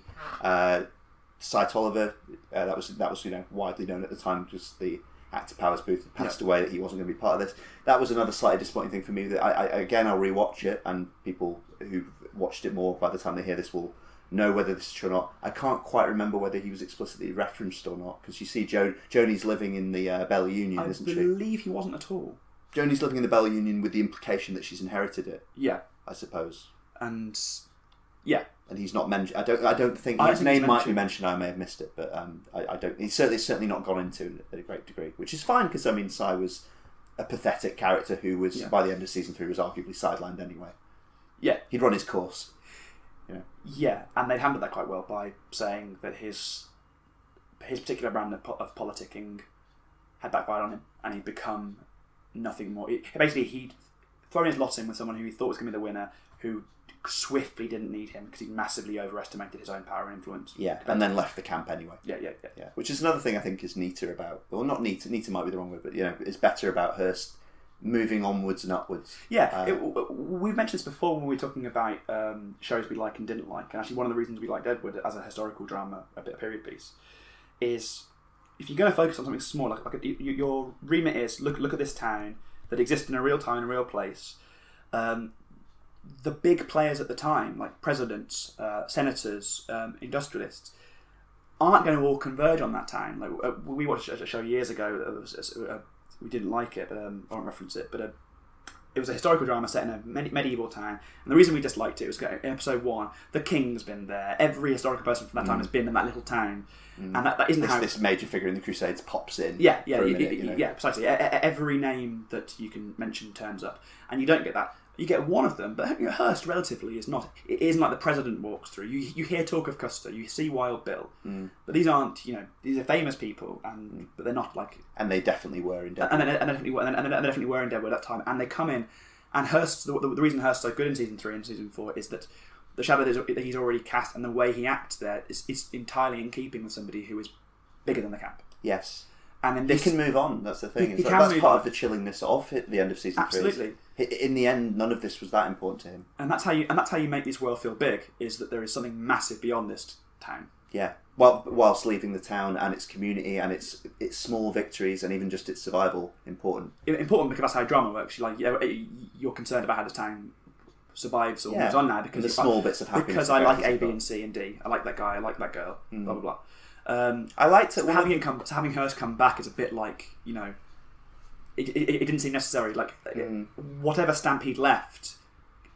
[SPEAKER 1] Cy Tolliver, that was widely known at the time, just the actor Powers Booth had passed away, that he wasn't going to be part of this. That was another slightly disappointing thing for me. That I'll rewatch it, and people who've watched it more by the time they hear this will know whether this is true or not. I can't quite remember whether he was explicitly referenced or not, because you see Joni's living in the Bella Union, isn't she? I
[SPEAKER 2] believe he wasn't at all.
[SPEAKER 1] Joni's living in the Bella Union with the implication that she's inherited it.
[SPEAKER 2] Yeah,
[SPEAKER 1] I suppose.
[SPEAKER 2] And
[SPEAKER 1] he's not mentioned. I don't think his name might be mentioned. I may have missed it, but I don't. He's certainly not gone into it at a great degree, which is fine, because Cy was a pathetic character who was by the end of season 3 was arguably sidelined anyway.
[SPEAKER 2] Yeah,
[SPEAKER 1] he'd run his course.
[SPEAKER 2] Yeah, and they'd handled that quite well by saying that his particular brand of politicking had backfired on him, and he'd become nothing more. Basically, he'd thrown his lot in with someone who he thought was going to be the winner, who swiftly didn't need him because he massively overestimated his own power and influence.
[SPEAKER 1] Yeah, and then left the camp anyway.
[SPEAKER 2] Yeah.
[SPEAKER 1] Which is another thing I think is neater about, well, not neater might be the wrong word, but it's better about Hearst moving onwards and upwards.
[SPEAKER 2] Yeah, we've mentioned this before when we were talking about shows we like and didn't like, and actually one of the reasons we like Deadwood as a historical drama, a bit of period piece, is if you're going to focus on something small, your remit is look at this town that exists in a real time, in a real place. The big players at the time, like presidents, senators, industrialists, aren't going to all converge on that town. We watched a show years ago. We didn't like it, but I won't reference it. But it was a historical drama set in a medieval town, and the reason we disliked it was in episode 1. The king's been there. Every historical person from that time has been in that little town, and that isn't how this
[SPEAKER 1] major figure in the Crusades pops in.
[SPEAKER 2] Yeah, precisely. Every name that you can mention turns up, and you don't get that. You get one of them, but Hearst relatively is not. It isn't like the president walks through. You hear talk of Custer, you see Wild Bill, but these aren't. These are famous people, but they're not like.
[SPEAKER 1] And they definitely were in Deadwood.
[SPEAKER 2] And they definitely were in Deadwood at that time. And they come in, and Hearst. The reason Hearst's so good in season 3 and season 4 is that the shadow that he's already cast and the way he acts there is entirely in keeping with somebody who is bigger than the camp.
[SPEAKER 1] Yes.
[SPEAKER 2] And then
[SPEAKER 1] They can move on. That's the thing.
[SPEAKER 2] He can
[SPEAKER 1] That's
[SPEAKER 2] move
[SPEAKER 1] part
[SPEAKER 2] on.
[SPEAKER 1] of the chillingness of the end of season 3.
[SPEAKER 2] Absolutely.
[SPEAKER 1] In the end, none of this was that important to him.
[SPEAKER 2] And that's how you make this world feel big. Is that there is something massive beyond this town.
[SPEAKER 1] Yeah. Well, whilst leaving the town and its community and its small victories and even just its survival important.
[SPEAKER 2] Important because that's how drama works. You're concerned about how the town survives or moves on now because
[SPEAKER 1] the small bits of happiness.
[SPEAKER 2] Because I like A, B, and C and D. I like that guy. I like that girl. Blah blah blah.
[SPEAKER 1] I liked it.
[SPEAKER 2] Having Hearst come back is a bit like it didn't seem necessary. Like whatever Stampede left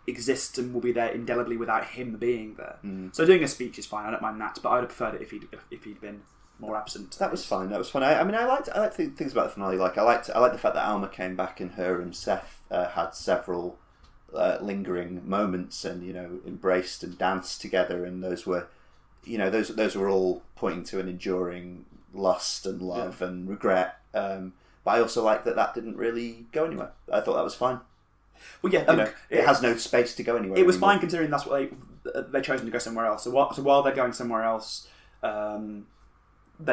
[SPEAKER 2] exists and will be there indelibly without him being there. So doing a speech is fine. I don't mind that, but I would have preferred it if he'd been more absent.
[SPEAKER 1] That was fine. I mean, I liked things about the finale. Like I liked the fact that Alma came back and her and Seth had several lingering moments and embraced and danced together, and those were. Those were all pointing to an enduring lust and love and regret. But I also like that didn't really go anywhere. I thought that was fine.
[SPEAKER 2] Well, yeah,
[SPEAKER 1] it has no space to go anywhere.
[SPEAKER 2] It was fine considering that's what they chosen to go somewhere else. So while they're going somewhere else, then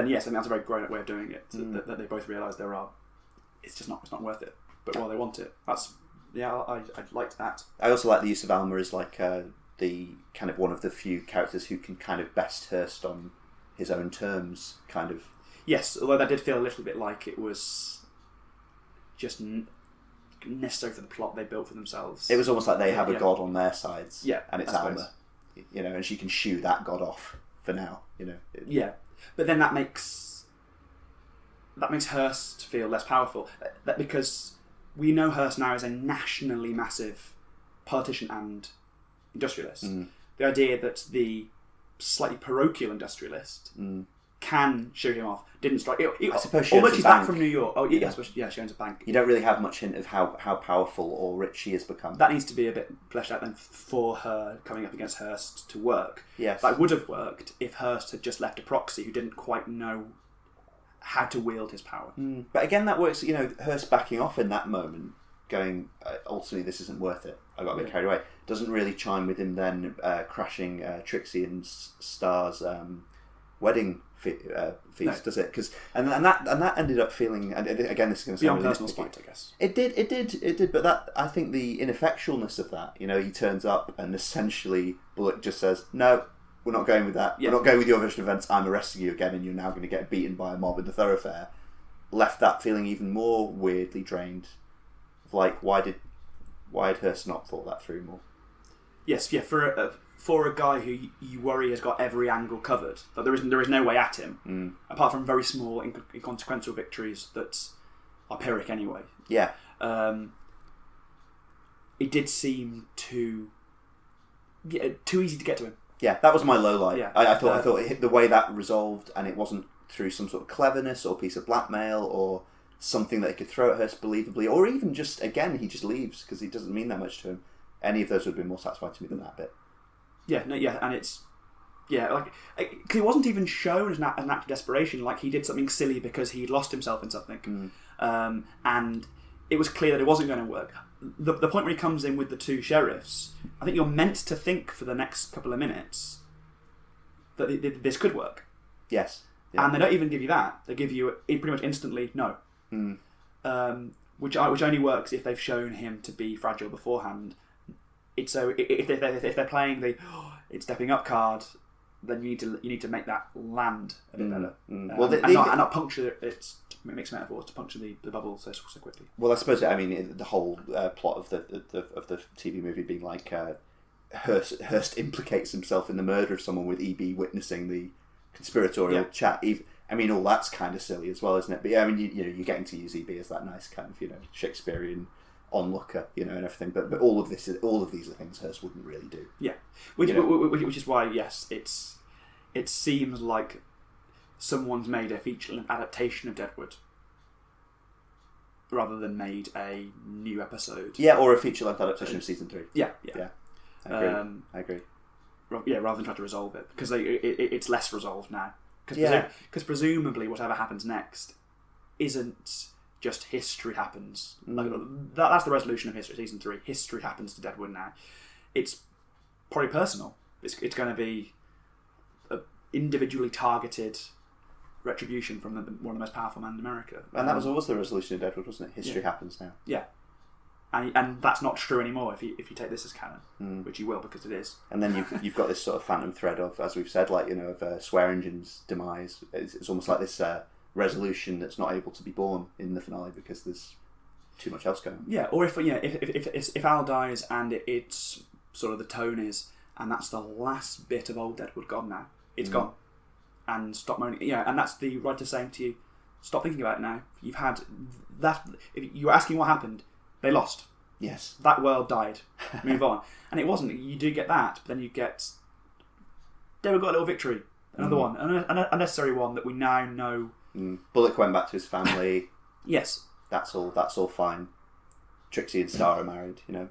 [SPEAKER 2] yes, I think that's a very grown-up way of doing it. That they both realise it's just not worth it. But while they want it, I liked that.
[SPEAKER 1] I also like the use of Alma as like the kind of one of the few characters who can kind of best Hearst on his own terms, kind of.
[SPEAKER 2] Yes, although that did feel a little bit like it was just necessary for the plot they built for themselves.
[SPEAKER 1] It was almost like they have a god on their sides, and it's Alma, and she can shoo that god off for now,
[SPEAKER 2] Yeah, but then that makes Hearst feel less powerful, because we know Hearst now is a nationally massive politician and industrialist. The idea that the slightly parochial industrialist can show him off didn't strike. I suppose she owns a bank. Back from New York. Oh yeah, she owns a bank.
[SPEAKER 1] You don't really have much hint of how powerful or rich she has become.
[SPEAKER 2] That needs to be a bit fleshed out then for her coming up against Hearst to work.
[SPEAKER 1] Yes,
[SPEAKER 2] that would have worked if Hearst had just left a proxy who didn't quite know how to wield his power.
[SPEAKER 1] But again, that works. Hearst backing off in that moment, going, ultimately, this isn't worth it. I got a bit carried away. Doesn't really chime with him then crashing Trixie and Star's wedding feast, does it? And that ended up feeling. And again, this is going to sound
[SPEAKER 2] beyond
[SPEAKER 1] really
[SPEAKER 2] personal spite, I guess.
[SPEAKER 1] It did. But that, I think, the ineffectualness of that. He turns up and essentially Bullock just says, "No, we're not going with that. We're not going with your version of events. I'm arresting you again, and you're now going to get beaten by a mob in the thoroughfare." Left that feeling even more weirdly drained. Like, why had Hearst not thought that through more?
[SPEAKER 2] Yes, yeah. For a guy who you worry has got every angle covered, that there is no way at him, apart from very small, inconsequential victories that are Pyrrhic anyway.
[SPEAKER 1] Yeah.
[SPEAKER 2] It did seem too easy to get to him.
[SPEAKER 1] Yeah, that was my low light.
[SPEAKER 2] Yeah.
[SPEAKER 1] I thought the way that resolved, and it wasn't through some sort of cleverness or piece of blackmail or something that he could throw at Hearst believably, or even just, again, he just leaves because he doesn't mean that much to him. Any of those would have been more satisfying to me than that bit.
[SPEAKER 2] Yeah, no, yeah, and it's... Yeah, like... Because he wasn't even shown as an act of desperation, like he did something silly because he'd lost himself in something. And it was clear that it wasn't going to work. The point where he comes in with the two sheriffs, I think you're meant to think for the next couple of minutes that this could work.
[SPEAKER 1] Yes. Yeah.
[SPEAKER 2] And they don't even give you that. They give you pretty much instantly no. Which only works if they've shown him to be fragile beforehand. If they're playing the it's stepping up card, then you need to make that land a bit better. Well, and not puncture it. Mixed metaphors to puncture the bubble so quickly.
[SPEAKER 1] Well, I suppose the whole plot of the TV movie being like Hearst implicates himself in the murder of someone with EB witnessing the conspiratorial chat. All that's kind of silly as well, isn't it? But yeah, you're getting to use EB as that nice kind of Shakespearean onlooker, and everything. But all of these are things Hearst wouldn't really do.
[SPEAKER 2] Yeah, which is why it seems like someone's made a feature-length adaptation of Deadwood rather than made a new episode.
[SPEAKER 1] Yeah, or a feature-length adaptation of season 3.
[SPEAKER 2] Yeah.
[SPEAKER 1] I agree.
[SPEAKER 2] Yeah, rather than try to resolve it, because it's less resolved now. Because presumably whatever happens next isn't just history happens. That's the resolution of history. Season 3, history happens to Deadwood now. It's probably personal. It's going to be individually targeted retribution from one of the most powerful men in America.
[SPEAKER 1] And that was always the resolution of Deadwood, wasn't it? History happens now.
[SPEAKER 2] Yeah. And that's not true anymore if you take this as canon, which you will because it is.
[SPEAKER 1] And then you've got this sort of phantom thread of, as we've said, like, you know, of Swear Engine's demise. It's almost like this resolution that's not able to be born in the finale because there's too much else going on.
[SPEAKER 2] Yeah, or if Al dies and it's sort of the tone is, and that's the last bit of old Deadwood gone now. It's gone, and stop moaning. Yeah, and that's the writer saying to you, stop thinking about it now. You've had that. If you were asking what happened. They lost.
[SPEAKER 1] Yes.
[SPEAKER 2] That world died. Move on. And it wasn't. You do get that, but then you get... Deadwood got a little victory. Another one. An unnecessary one that we now know...
[SPEAKER 1] Bullock went back to his family.
[SPEAKER 2] Yes.
[SPEAKER 1] That's all fine. Trixie and Star are married, you know.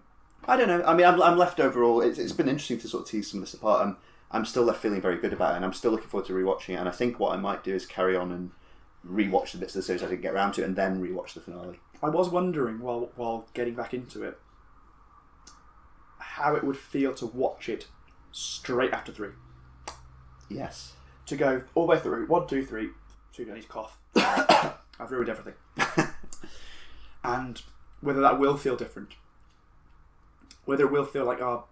[SPEAKER 1] I don't know. I mean, I'm left overall... It's been interesting to sort of tease some of this apart. I'm still left feeling very good about it, and I'm still looking forward to rewatching it. And I think what I might do is carry on and rewatch the bits of the series I didn't get around to, and then rewatch the finale.
[SPEAKER 2] I was wondering, while getting back into it, how it would feel to watch it straight after 3.
[SPEAKER 1] Yes.
[SPEAKER 2] To go all the way through, 1, 2, 3, 2, I need to cough. I've ruined everything. And whether that will feel different. Whether it will feel like, no,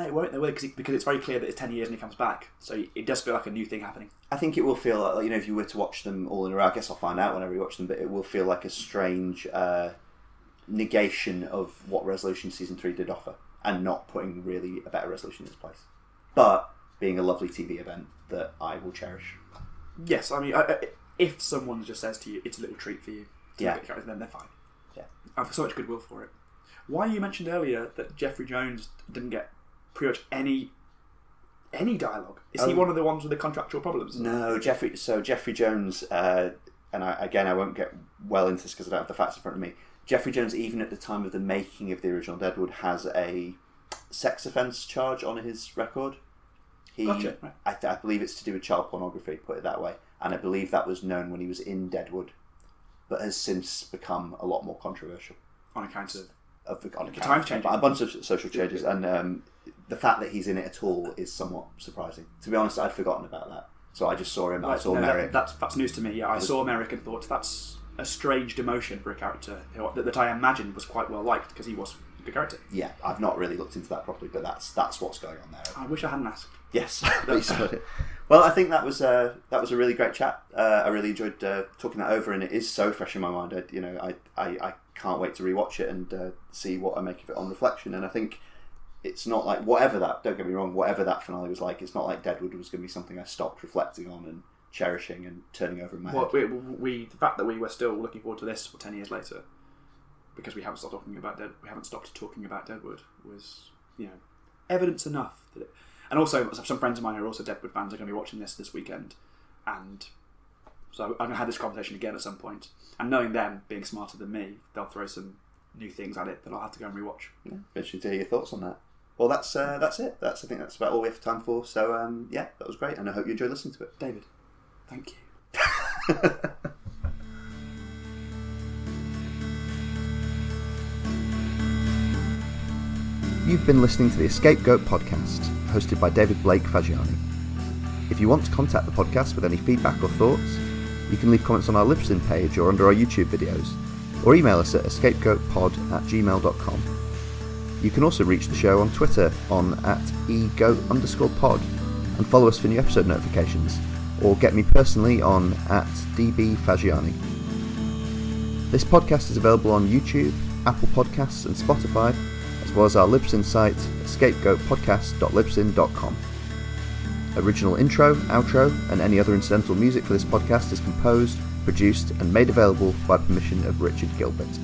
[SPEAKER 2] it won't, because it's very clear that it's 10 years and he comes back. So it does feel like a new thing happening.
[SPEAKER 1] I think it will feel like, you know, if you were to watch them all in a row, I guess I'll find out when I rewatch them, but it will feel like a strange negation of what Resolution Season 3 did offer, and not putting really a better resolution in its place. But being a lovely TV event that I will cherish.
[SPEAKER 2] Yes, I mean, if someone just says to you, it's a little treat for you, then they're fine.
[SPEAKER 1] Yeah.
[SPEAKER 2] I have so much goodwill for it. Why you mentioned earlier that Jeffrey Jones didn't get pretty much any dialogue. Is he one of the ones with the contractual problems?
[SPEAKER 1] No, Jeffrey Jones, and I won't get well into this because I don't have the facts in front of me. Jeffrey Jones, even at the time of the making of the original Deadwood, has a sex offence charge on his record.
[SPEAKER 2] Gotcha. Right.
[SPEAKER 1] I believe it's to do with child pornography, put it that way, and I believe that was known when he was in Deadwood, but has since become a lot more controversial
[SPEAKER 2] on account of
[SPEAKER 1] the
[SPEAKER 2] time changing.
[SPEAKER 1] A bunch of social changes, and the fact that he's in it at all is somewhat surprising. To be honest, I'd forgotten about that. So I just saw him. I saw Merrick.
[SPEAKER 2] That's news to me. Yeah, I saw Merrick and thought that's a strange demotion for a character that I imagined was quite well liked because he was a good character.
[SPEAKER 1] Yeah, I've not really looked into that properly, but that's what's going on there.
[SPEAKER 2] I wish I hadn't asked.
[SPEAKER 1] Yes, please. Well, I think that was a really great chat. I really enjoyed talking that over, and it is so fresh in my mind. I can't wait to rewatch it and see what I make of it on reflection. And I think it's not like don't get me wrong, whatever that finale was like, it's not like Deadwood was going to be something I stopped reflecting on and cherishing and turning over in my head.
[SPEAKER 2] The fact that we were still looking forward to this for 10 years later, because we haven't stopped talking about Deadwood, was, you know, evidence enough that it. And also, some friends of mine who are also Deadwood fans are going to be watching this weekend, and so I'm going to have this conversation again at some point. And knowing them, being smarter than me, they'll throw some new things at it that I'll have to go and rewatch.
[SPEAKER 1] Yeah, interesting to hear your thoughts on that. Well, that's it. I think that's about all we have time for. So that was great, and I hope you enjoyed listening to it.
[SPEAKER 2] David, thank you.
[SPEAKER 1] You've been listening to the EscapeGoat podcast, hosted by David Blake Fagiani. If you want to contact the podcast with any feedback or thoughts, you can leave comments on our Libsyn page or under our YouTube videos, or email us at escapegoatpod@gmail.com. You can also reach the show on Twitter on @egoat_pod and follow us for new episode notifications, or get me personally on @dbfagiani. This podcast is available on YouTube, Apple Podcasts and Spotify, as well as our Libsyn site, escapegoatpodcast.libsyn.com. Original intro, outro, and any other incidental music for this podcast is composed, produced, and made available by permission of Richard Gilbert.